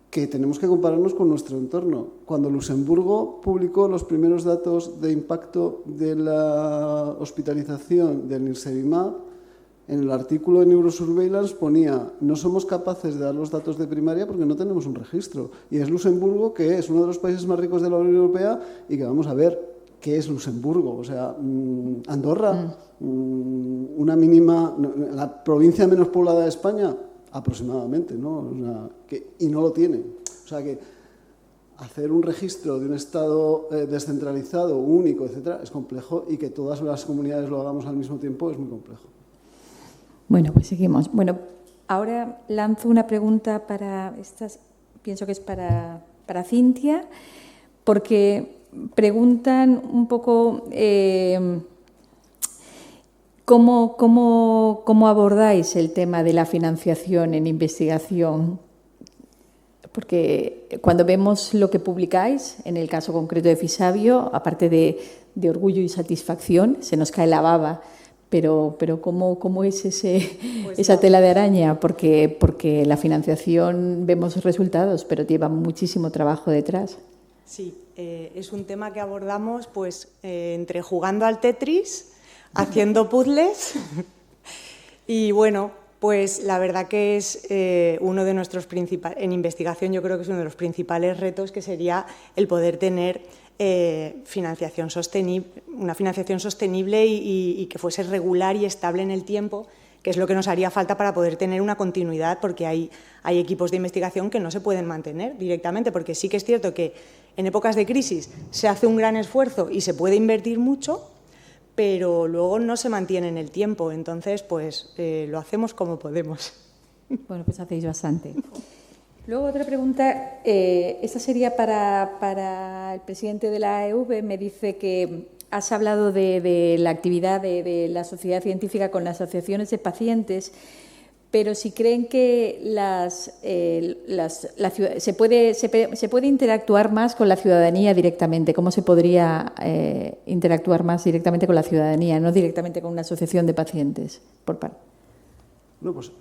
Speaker 5: que tenemos que compararnos con nuestro entorno. Cuando Luxemburgo publicó los primeros datos de impacto de la hospitalización del Nirsevimab, En el artículo de Neurosurveillance ponía: no somos capaces de dar los datos de primaria porque no tenemos un registro. Y es Luxemburgo, que es uno de los países más ricos de la Unión Europea, y que vamos a ver qué es Luxemburgo. O sea, Andorra, una mínima, la provincia menos poblada de España, aproximadamente, ¿no? O sea, y no lo tiene. O sea que hacer un registro de un Estado descentralizado, único, etcétera, es complejo, y que todas las comunidades lo hagamos al mismo tiempo es muy complejo.
Speaker 3: Bueno, pues seguimos. Bueno, ahora lanzo una pregunta para estas, pienso que es para Cintia, porque preguntan un poco cómo abordáis el tema de la financiación en investigación. Porque cuando vemos lo que publicáis, en el caso concreto de Fisabio, aparte de orgullo y satisfacción, se nos cae la baba. Pero ¿cómo es esa tela de araña? Porque la financiación vemos resultados, pero lleva muchísimo trabajo detrás.
Speaker 4: Sí, es un tema que abordamos pues entre jugando al Tetris, haciendo puzzles y bueno, pues la verdad que es uno de nuestros principales, en investigación yo creo que es uno de los principales retos, que sería el poder tener financiación sostenible, una financiación sostenible y que fuese regular y estable en el tiempo, que es lo que nos haría falta para poder tener una continuidad, porque hay equipos de investigación que no se pueden mantener directamente, porque sí que es cierto que en épocas de crisis se hace un gran esfuerzo y se puede invertir mucho, pero luego no se mantiene en el tiempo. Entonces, pues lo hacemos como podemos.
Speaker 3: Bueno, pues hacéis bastante. Luego otra pregunta, esta sería para el presidente de la AEV. Me dice que has hablado de la actividad de la sociedad científica con las asociaciones de pacientes, pero si creen que se puede interactuar más con la ciudadanía directamente. ¿Cómo se podría interactuar más directamente con la ciudadanía, no directamente con una asociación de pacientes?
Speaker 5: Bueno, pues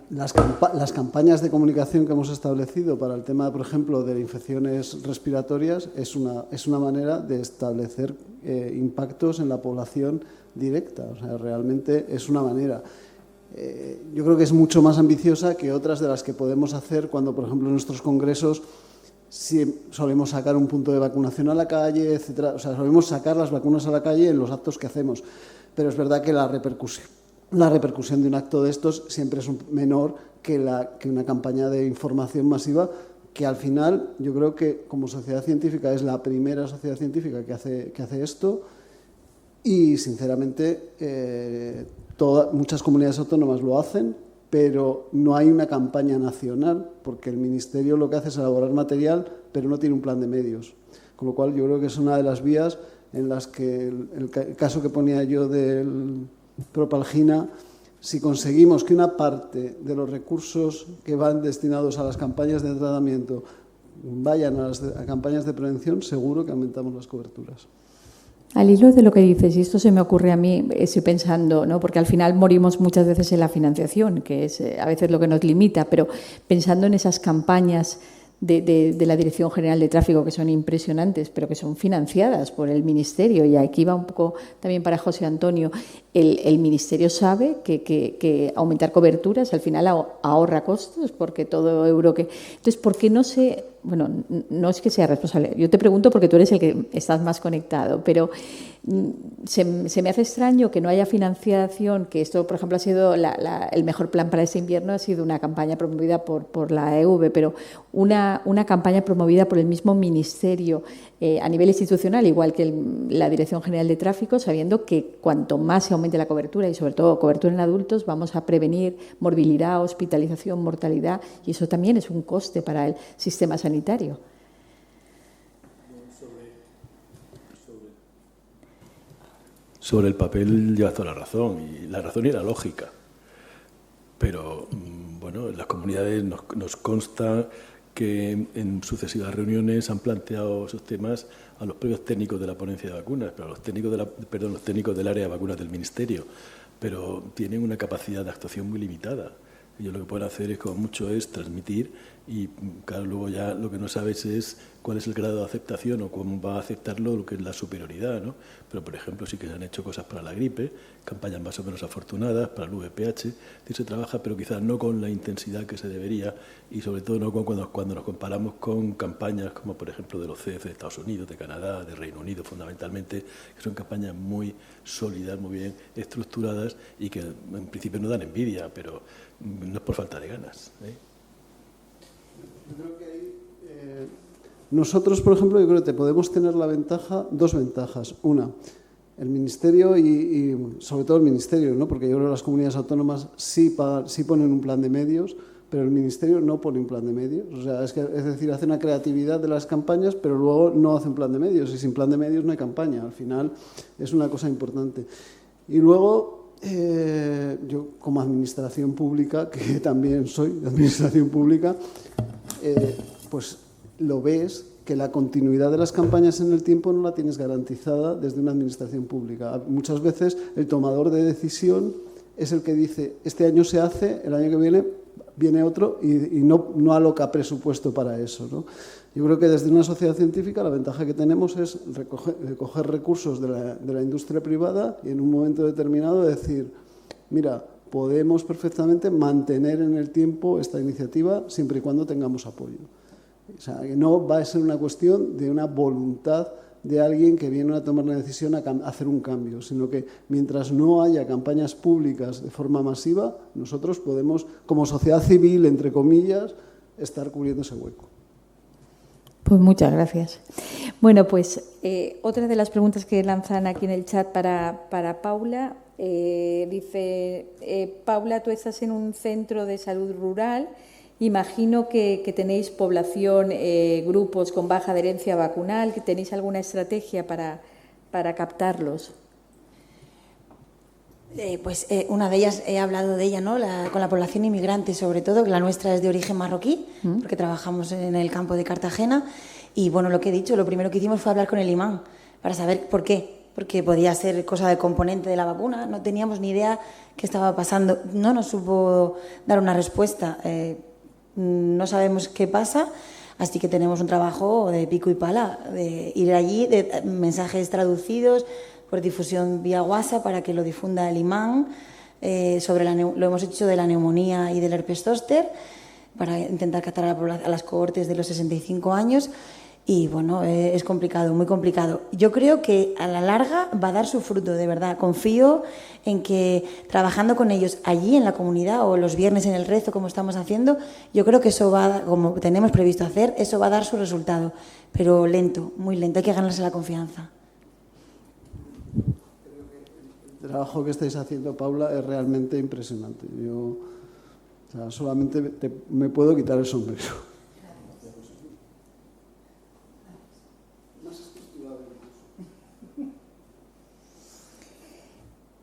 Speaker 5: las campañas de comunicación que hemos establecido para el tema, por ejemplo, de infecciones respiratorias es una manera de establecer impactos en la población directa. O sea, realmente es una manera. Yo creo que es mucho más ambiciosa que otras de las que podemos hacer cuando, por ejemplo, en nuestros congresos solemos sacar un punto de vacunación a la calle, etcétera. O sea, solemos sacar las vacunas a la calle en los actos que hacemos. Pero es verdad que la repercusión de un acto de estos siempre es menor que una campaña de información masiva, que al final yo creo que como sociedad científica es la primera sociedad científica que hace esto, y sinceramente muchas comunidades autónomas lo hacen, pero no hay una campaña nacional, porque el Ministerio lo que hace es elaborar material, pero no tiene un plan de medios. Con lo cual yo creo que es una de las vías en las que el caso que ponía yo del Propalgina, si conseguimos que una parte de los recursos que van destinados a las campañas de tratamiento vayan a campañas de prevención, seguro que aumentamos las coberturas.
Speaker 3: Al hilo de lo que dices, y esto se me ocurre a mí, estoy pensando, ¿no? Porque al final morimos muchas veces en la financiación, que es a veces lo que nos limita, pero pensando en esas campañas de la Dirección General de Tráfico, que son impresionantes, pero que son financiadas por el Ministerio, y aquí va un poco también para José Antonio, el Ministerio sabe que aumentar coberturas al final ahorra costos, porque todo euro que... Entonces, ¿por qué no se...? Bueno, no es que sea responsable, yo te pregunto porque tú eres el que estás más conectado, pero se me hace extraño que no haya financiación, que esto, por ejemplo, ha sido el mejor plan para este invierno, ha sido una campaña promovida por la AEV, pero una campaña promovida por el mismo Ministerio a nivel institucional, igual que la Dirección General de Tráfico, sabiendo que cuanto más se aumente la cobertura, y sobre todo cobertura en adultos, vamos a prevenir morbilidad, hospitalización, mortalidad, y eso también es un coste para el sistema sanitario.
Speaker 7: Sobre el papel llevas toda la razón, y la razón y la lógica. Pero, bueno, en las comunidades nos consta que en sucesivas reuniones han planteado esos temas a los propios técnicos de la ponencia de vacunas, pero a los técnicos del área de vacunas del Ministerio, pero tienen una capacidad de actuación muy limitada. Ellos lo que pueden hacer es, como mucho, es transmitir y claro, luego ya lo que no sabes es cuál es el grado de aceptación o cómo va a aceptarlo lo que es la superioridad, ¿no? Pero, por ejemplo, sí que se han hecho cosas para la gripe, campañas más o menos afortunadas, para el VPH, se trabaja, pero quizás no con la intensidad que se debería y sobre todo no cuando nos comparamos con campañas como, por ejemplo, de los CDC de Estados Unidos, de Canadá, de Reino Unido, fundamentalmente, que son campañas muy sólidas, muy bien estructuradas y que en principio no dan envidia, pero no es por falta de ganas, ¿eh?
Speaker 5: Yo creo que ahí, nosotros, por ejemplo, yo creo que podemos tener dos ventajas. Una, el Ministerio y sobre todo el Ministerio, ¿no? Porque yo creo que las comunidades autónomas sí ponen un plan de medios, pero el Ministerio no pone un plan de medios. O sea, es decir, hace una creatividad de las campañas, pero luego no hace un plan de medios. Y sin plan de medios no hay campaña. Al final es una cosa importante. Y luego, yo como administración pública, que también soy de administración pública, pues lo ves que la continuidad de las campañas en el tiempo no la tienes garantizada desde una administración pública. Muchas veces el tomador de decisión es el que dice, este año se hace, el año que viene otro y no aloca presupuesto para eso, ¿no? Yo creo que desde una sociedad científica la ventaja que tenemos es recoger recursos de la industria privada y en un momento determinado decir, mira, podemos perfectamente mantener en el tiempo esta iniciativa siempre y cuando tengamos apoyo. O sea, que no va a ser una cuestión de una voluntad de alguien que viene a tomar la decisión a hacer un cambio, sino que mientras no haya campañas públicas de forma masiva, nosotros podemos, como sociedad civil, entre comillas, estar cubriendo ese hueco.
Speaker 3: Pues muchas gracias. Bueno, pues otra de las preguntas que lanzan aquí en el chat para Paula, dice, Paula, tú estás en un centro de salud rural, imagino que tenéis población, grupos con baja adherencia vacunal, que tenéis alguna estrategia para captarlos.
Speaker 6: Pues una de ellas, he hablado de ella, ¿no? Con la población inmigrante, sobre todo, que la nuestra es de origen marroquí, porque trabajamos en el campo de Cartagena. Y bueno, lo que he dicho, lo primero que hicimos fue hablar con el imán para saber por qué. Porque podía ser cosa del componente de la vacuna, no teníamos ni idea qué estaba pasando. No nos supo dar una respuesta. No sabemos qué pasa, así que tenemos un trabajo de pico y pala, de ir allí, de mensajes traducidos por difusión vía WhatsApp para que lo difunda el imán, lo hemos hecho de la neumonía y del herpes zóster, para intentar captar a las cohortes de los 65 años. Y bueno, es complicado, muy complicado. Yo creo que a la larga va a dar su fruto, de verdad. Confío en que trabajando con ellos allí en la comunidad o los viernes en el rezo, como estamos haciendo, yo creo que eso va, como tenemos previsto hacer, eso va a dar su resultado. Pero lento, muy lento, hay que ganarse la confianza.
Speaker 5: El trabajo que estáis haciendo, Paula, es realmente impresionante. Yo solamente me puedo quitar el sombrero.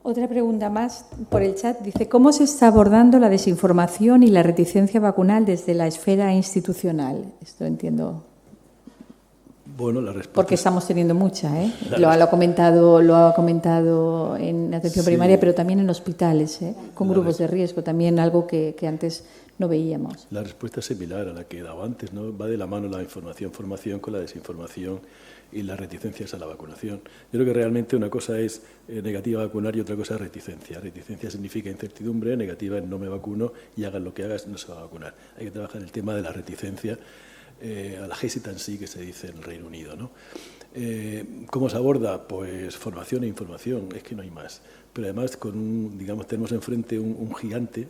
Speaker 3: Otra pregunta más por el chat. Dice, ¿cómo se está abordando la desinformación y la reticencia vacunal desde la esfera institucional? Esto entiendo.
Speaker 7: Bueno, la respuesta...
Speaker 3: Porque estamos teniendo mucha, ¿eh? Lo ha comentado en atención primaria, pero también en hospitales, con grupos de riesgo, también algo que antes no veíamos.
Speaker 7: La respuesta es similar a la que he dado antes, ¿no? Va de la mano la formación con la desinformación y las reticencias a la vacunación. Yo creo que realmente una cosa es negativa a vacunar y otra cosa es reticencia. Reticencia significa incertidumbre, negativa es no me vacuno y hagas lo que hagas, no se va a vacunar. Hay que trabajar en el tema de la reticencia, a la hesitancy que se dice en el Reino Unido, ¿no? ¿Cómo se aborda? Pues formación e información, es que no hay más. Pero además tenemos enfrente un gigante,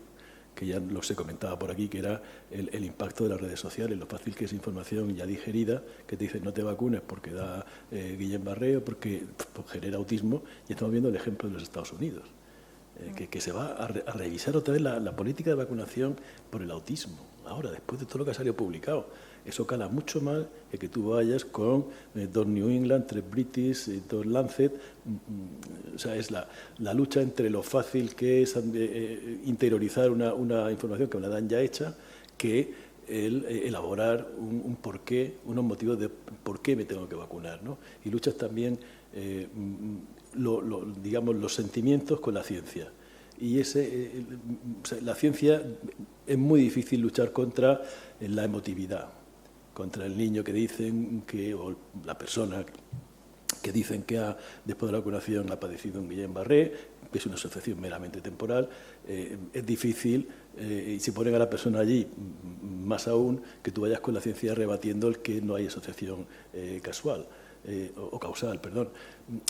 Speaker 7: que ya se comentaba por aquí, que era el impacto de las redes sociales, lo fácil que es información ya digerida, que te dicen no te vacunes porque da Guillain-Barré o porque genera autismo, y estamos viendo el ejemplo de los Estados Unidos, que se va a revisar otra vez la política de vacunación por el autismo, ahora, después de todo lo que ha salido publicado. Eso cala mucho más que tú vayas con 2 New England, 3 British, 2 Lancet. O sea, es la lucha entre lo fácil que es interiorizar una información que me la dan ya hecha, que el elaborar un porqué, unos motivos de por qué me tengo que vacunar, ¿no? Y luchas también, digamos, los sentimientos con la ciencia. Y la ciencia es muy difícil luchar contra la emotividad, contra el niño que dicen que, o la persona que dicen que después de la vacunación ha padecido un Guillain-Barré, que es una asociación meramente temporal. Es difícil, y si ponen a la persona allí, más aún, que tú vayas con la ciencia rebatiendo el que no hay asociación causal.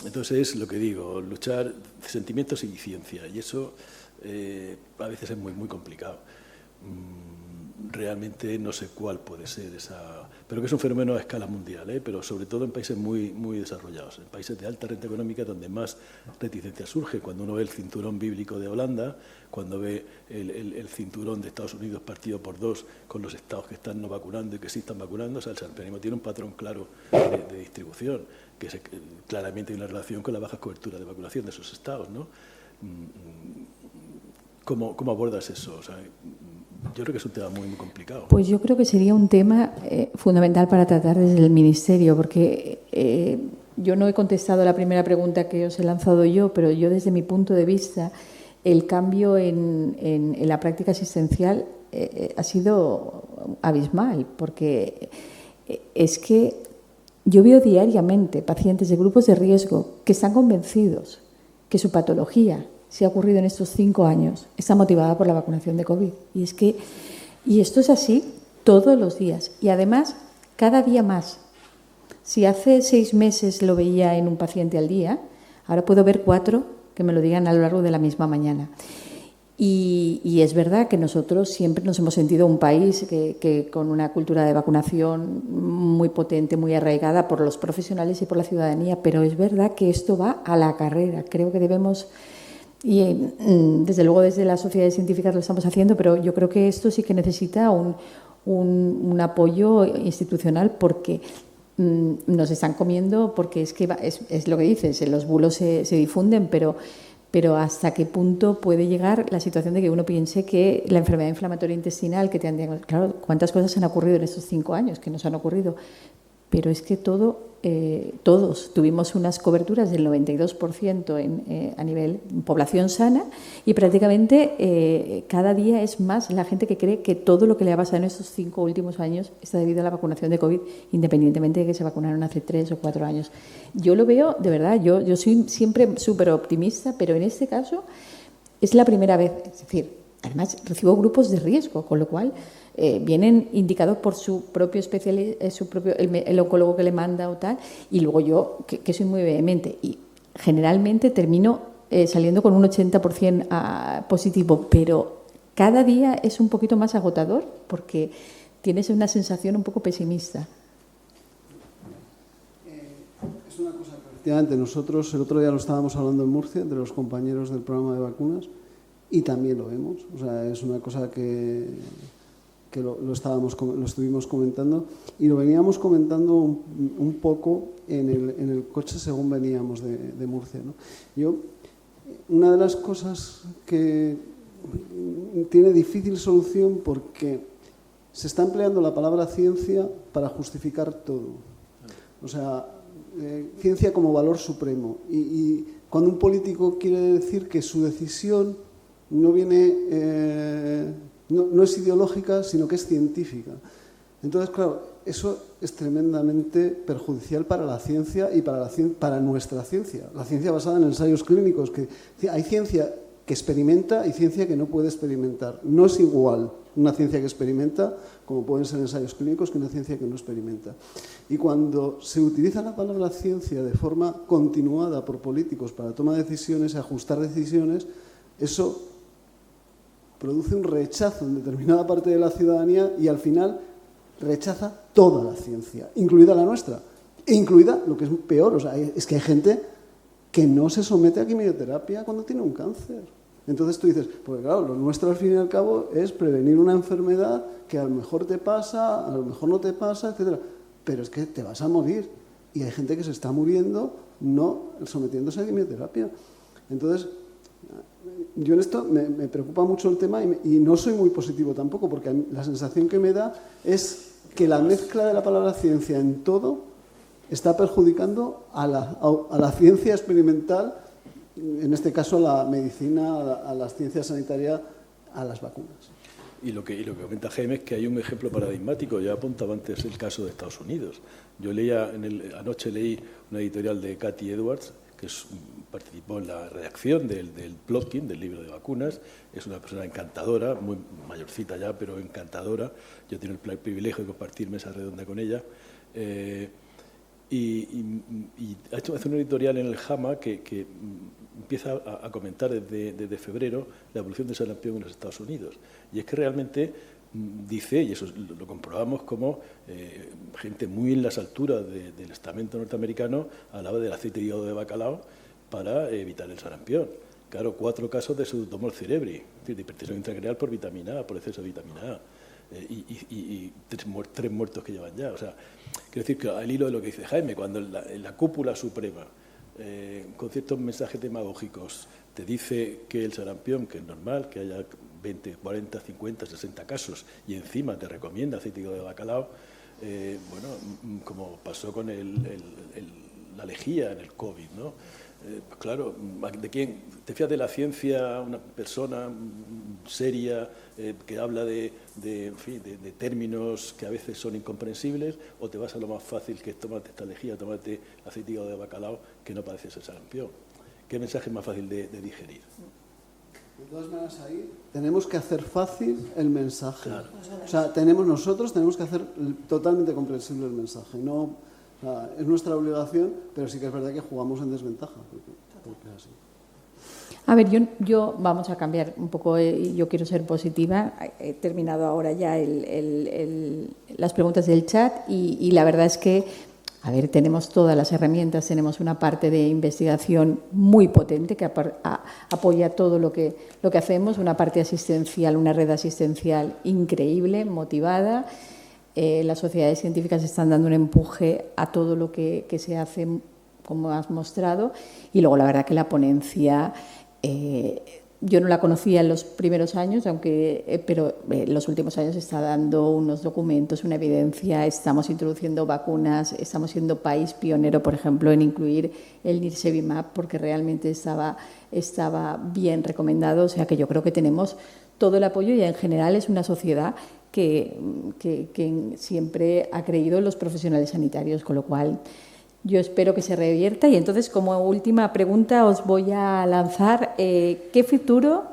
Speaker 7: Entonces es lo que digo, luchar sentimientos y ciencia, y eso a veces es muy complicado. Realmente no sé cuál puede ser esa, pero que es un fenómeno a escala mundial, pero sobre todo en países muy desarrollados, en países de alta renta económica, donde más reticencia surge. Cuando uno ve el cinturón bíblico de Holanda, cuando ve el cinturón de Estados Unidos partido por dos, con los estados que están no vacunando y que sí están vacunando, o sea, el sanpeñismo tiene un patrón claro de distribución, que claramente hay una relación con la baja cobertura de vacunación de esos estados, ¿no? ¿Cómo abordas eso? O sea, yo creo que es un tema muy complicado.
Speaker 3: Pues yo creo que sería un tema fundamental para tratar desde el Ministerio, porque yo no he contestado la primera pregunta que os he lanzado yo, pero yo desde mi punto de vista el cambio en la práctica asistencial ha sido abismal, porque es que yo veo diariamente pacientes de grupos de riesgo que están convencidos que su patología, si ha ocurrido en estos 5 años, está motivada por la vacunación de COVID. Y esto es así todos los días. Y además, cada día más. Si hace 6 meses lo veía en un paciente al día, ahora puedo ver 4 que me lo digan a lo largo de la misma mañana. Y es verdad que nosotros siempre nos hemos sentido un país que con una cultura de vacunación muy potente, muy arraigada por los profesionales y por la ciudadanía, pero es verdad que esto va a la carrera. Creo que debemos... Y desde luego desde las sociedades científicas lo estamos haciendo, pero yo creo que esto sí que necesita un apoyo institucional, porque nos están comiendo, porque es lo que dices, los bulos se difunden, pero hasta qué punto puede llegar la situación de que uno piense que la enfermedad inflamatoria intestinal que te han diagnosticado, claro, cuántas cosas han ocurrido en estos 5 años que nos han ocurrido, pero es que todos tuvimos unas coberturas del 92% a nivel población sana, y prácticamente cada día es más la gente que cree que todo lo que le ha pasado en estos 5 últimos años está debido a la vacunación de COVID, independientemente de que se vacunaron hace 3 o 4 años. Yo lo veo, de verdad, yo soy siempre súper optimista, pero en este caso es la primera vez. Es decir, además recibo grupos de riesgo, con lo cual... vienen indicados por su propio especialista, el oncólogo que le manda o tal, y luego yo, que soy muy vehemente, y generalmente termino saliendo con un 80% positivo, pero cada día es un poquito más agotador porque tienes una sensación un poco pesimista.
Speaker 5: Es una cosa que efectivamente nosotros el otro día lo estábamos hablando en Murcia entre los compañeros del programa de vacunas, y también lo vemos. O sea, es una cosa que lo estuvimos comentando, y lo veníamos comentando un poco en el coche según veníamos de Murcia, ¿no? Una de las cosas que tiene difícil solución, porque se está empleando la palabra ciencia para justificar todo. O sea, ciencia como valor supremo. Y cuando un político quiere decir que su decisión no viene... No es ideológica, sino que es científica. Entonces, claro, eso es tremendamente perjudicial para la ciencia y para nuestra ciencia. La ciencia basada en ensayos clínicos. Hay ciencia que experimenta y ciencia que no puede experimentar. No es igual una ciencia que experimenta, como pueden ser ensayos clínicos, que una ciencia que no experimenta. Y cuando se utiliza la palabra ciencia de forma continuada por políticos para tomar decisiones, ajustar decisiones, eso produce un rechazo en determinada parte de la ciudadanía, y al final rechaza toda la ciencia, incluida la nuestra. E incluida, lo que es peor, o sea, es que hay gente que no se somete a quimioterapia cuando tiene un cáncer. Entonces tú dices, pues claro, lo nuestro al fin y al cabo es prevenir una enfermedad que a lo mejor te pasa, a lo mejor no te pasa, etc. Pero es que te vas a morir. Y hay gente que se está muriendo no sometiéndose a quimioterapia. Entonces... yo en esto me preocupa mucho el tema, y no soy muy positivo tampoco, porque la sensación que me da es que la mezcla de la palabra ciencia en todo está perjudicando a la ciencia experimental en este caso, a la medicina, a la ciencia sanitaria, a las vacunas.
Speaker 7: Y lo que comenta Jaime es que hay un ejemplo paradigmático. Yo apuntaba antes el caso de Estados Unidos. Yo anoche leí una editorial de Cathy Edwards, que participó en la redacción del Plotkin, del libro de vacunas. Es una persona encantadora, muy mayorcita ya, pero encantadora. Yo tengo el privilegio de compartir mesa redonda con ella. Y hace una editorial en el JAMA que empieza a comentar desde febrero la evolución del sarampión en los Estados Unidos. Y es que realmente dice, y eso lo comprobamos, como gente muy en las alturas del estamento norteamericano hablaba del aceite de hígado de bacalao para evitar el sarampión. Claro, 4 casos de pseudotumor cerebri, es decir, de hipertensión intracraneal por vitamina A, por exceso de vitamina A. Y 3 muertos que llevan ya. O sea, quiero decir que al hilo de lo que dice Jaime, cuando en la cúpula suprema, con ciertos mensajes demagógicos, te dice que el sarampión, que es normal, que haya 20, 40, 50, 60 casos, y encima te recomienda aceite de hígado de bacalao, bueno, como pasó con la lejía en el COVID, ¿no? Pues claro, ¿de quién? ¿Te fías de la ciencia, una persona seria que habla en fin, de términos que a veces son incomprensibles, o te vas a lo más fácil, que es tómate esta lejía, tómate aceite de hígado de bacalao, que no padeces el sarampión? ¿Qué mensaje es más fácil de digerir?
Speaker 5: De todas maneras, ahí tenemos que hacer fácil el mensaje.
Speaker 7: Claro.
Speaker 5: O sea, nosotros tenemos que hacer totalmente comprensible el mensaje. No, o sea, es nuestra obligación, pero sí que es verdad que jugamos en desventaja. Porque es así.
Speaker 3: A ver, yo vamos a cambiar un poco, yo quiero ser positiva. He terminado ahora ya las preguntas del chat y la verdad es que, a ver, tenemos todas las herramientas, tenemos una parte de investigación muy potente que apoya todo lo que hacemos, una parte asistencial, una red asistencial increíble, motivada. Las sociedades científicas están dando un empuje a todo lo que se hace, como has mostrado, y luego la verdad que la ponencia, yo no la conocía en los primeros años, pero en los últimos años está dando unos documentos, una evidencia, estamos introduciendo vacunas, estamos siendo país pionero, por ejemplo, en incluir el Nirsevimab, porque realmente estaba bien recomendado, o sea que yo creo que tenemos todo el apoyo y en general es una sociedad que siempre ha creído en los profesionales sanitarios, con lo cual yo espero que se revierta. Y entonces, como última pregunta, os voy a lanzar ¿qué futuro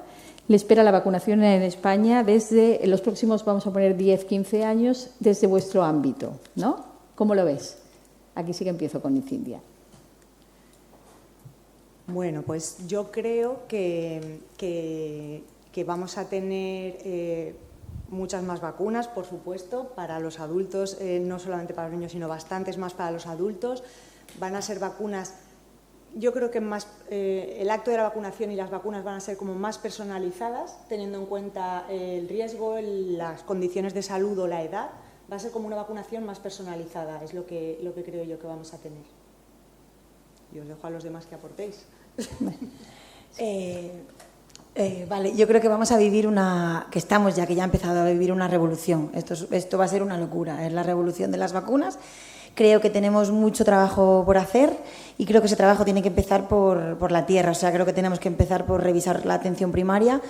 Speaker 3: le espera la vacunación en España desde los próximos, vamos a poner, 10, 15 años, desde vuestro ámbito, ¿no? ¿Cómo lo ves? Aquí sí que empiezo con Cintia.
Speaker 4: Bueno, pues yo creo que vamos a tener muchas más vacunas, por supuesto, para los adultos, no solamente para los niños, sino bastantes más para los adultos. Van a ser vacunas, yo creo que el acto de la vacunación y las vacunas van a ser como más personalizadas, teniendo en cuenta el riesgo, las condiciones de salud o la edad. Va a ser como una vacunación más personalizada, es lo que creo yo que vamos a tener. Y os dejo a los demás que aportéis.
Speaker 6: Vale, yo creo que vamos a vivir que ya ha empezado a vivir una revolución. Esto va a ser una locura, es la revolución de las vacunas. Creo que tenemos mucho trabajo por hacer y creo que ese trabajo tiene que empezar por la tierra. O sea, creo que tenemos que empezar por revisar la atención primaria.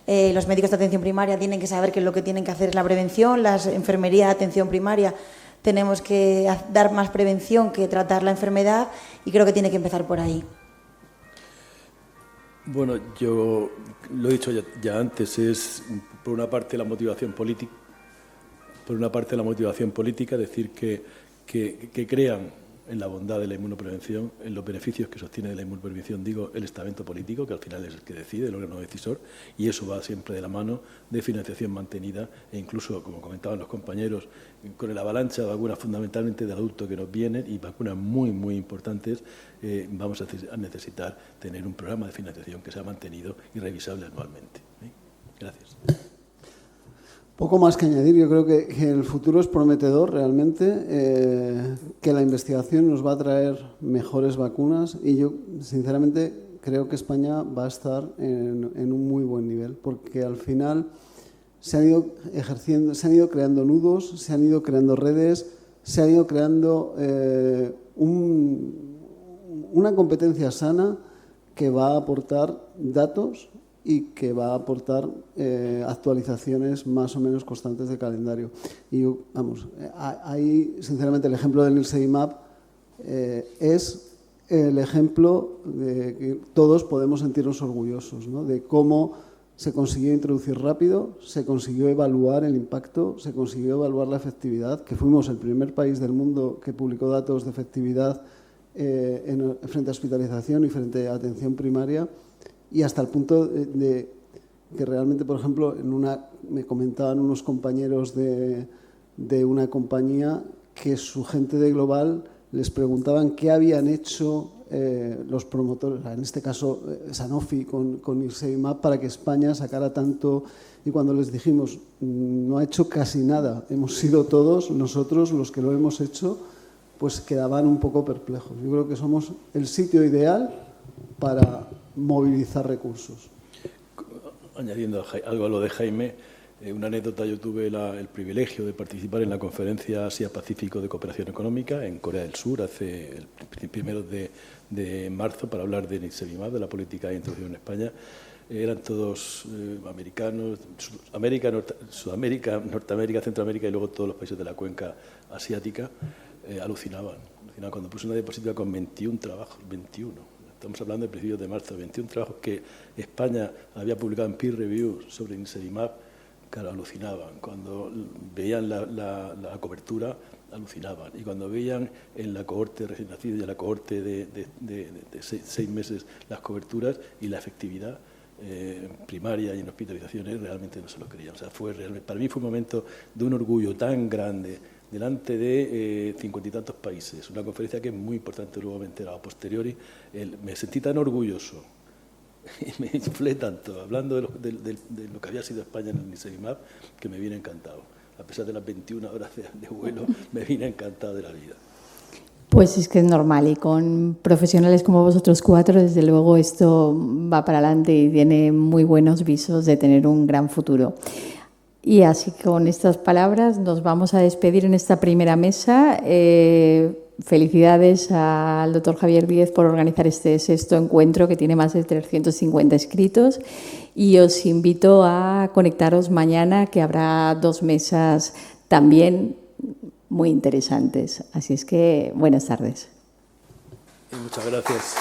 Speaker 6: Los médicos de atención primaria tienen que saber que lo que tienen que hacer es la prevención. Las enfermerías de atención primaria tenemos que dar más prevención que tratar la enfermedad y creo que tiene que empezar por ahí.
Speaker 7: Bueno, yo lo he dicho ya antes, es por una parte la motivación política, decir que crean en la bondad de la inmunoprevención, en los beneficios que sostiene de la inmunoprevención, digo, el estamento político, que al final es el que decide, el órgano decisor, y eso va siempre de la mano de financiación mantenida e incluso, como comentaban los compañeros, con el avalancha de vacunas fundamentalmente de adultos que nos vienen y vacunas muy, muy importantes, vamos a necesitar tener un programa de financiación que sea mantenido y revisable anualmente. Gracias.
Speaker 5: Poco más que añadir, yo creo que el futuro es prometedor realmente, que la investigación nos va a traer mejores vacunas y yo sinceramente creo que España va a estar en un muy buen nivel porque al final se han ido creando nudos, se han ido creando redes, se ha ido creando una competencia sana que va a aportar datos y que va a aportar actualizaciones más o menos constantes de calendario. Y vamos, ahí sinceramente el ejemplo del NIRSEIMAP es el ejemplo de que todos podemos sentirnos orgullosos, ¿no? De cómo se consiguió introducir rápido, se consiguió evaluar el impacto, se consiguió evaluar la efectividad, que fuimos el primer país del mundo que publicó datos de efectividad frente a hospitalización y frente a atención primaria, y hasta el punto de que realmente, por ejemplo, me comentaban unos compañeros de una compañía que su gente de Global les preguntaban qué habían hecho los promotores, en este caso Sanofi con NIRSEIMAP, para que España sacara tanto, y cuando les dijimos no ha hecho casi nada, hemos sido todos nosotros los que lo hemos hecho, pues quedaban un poco perplejos. Yo creo que somos el sitio ideal para movilizar recursos.
Speaker 7: Añadiendo algo a lo de Jaime, una anécdota: yo tuve el privilegio de participar en la conferencia Asia-Pacífico de Cooperación Económica en Corea del Sur hace el 1 de marzo para hablar de NIRSEIMAP, de la política de introducción en España. Eran todos americanos, Sudamérica, Norteamérica, Centroamérica y luego todos los países de la cuenca asiática. Alucinaban cuando puse una diapositiva con 21 trabajos, 21. Estamos hablando de principios de marzo, 21 trabajos que España había publicado en peer review sobre NIRSEIMAP. Claro, alucinaban. Cuando veían la cobertura, alucinaban. Y cuando veían en la cohorte recién nacida y en la cohorte de 6 meses las coberturas y la efectividad primaria y en hospitalizaciones, realmente no se lo creían. O sea, para mí fue un momento de un orgullo tan grande delante de 50 y tantos países. Una conferencia que es muy importante, luego me he enterado a posteriori. Me sentí tan orgulloso y me inflé tanto hablando de lo que había sido España en el NIRSEIMAP, que me vine encantado. A pesar de las 21 horas de vuelo, me vine encantado de la vida.
Speaker 3: Pues es que es normal, y con profesionales como vosotros 4, desde luego esto va para adelante y tiene muy buenos visos de tener un gran futuro. Y así, con estas palabras nos vamos a despedir en esta primera mesa. Felicidades al doctor Javier Díez por organizar este 6º encuentro, que tiene más de 350 inscritos, y os invito a conectaros mañana, que habrá 2 mesas también muy interesantes. Así es que buenas tardes.
Speaker 7: Muchas gracias.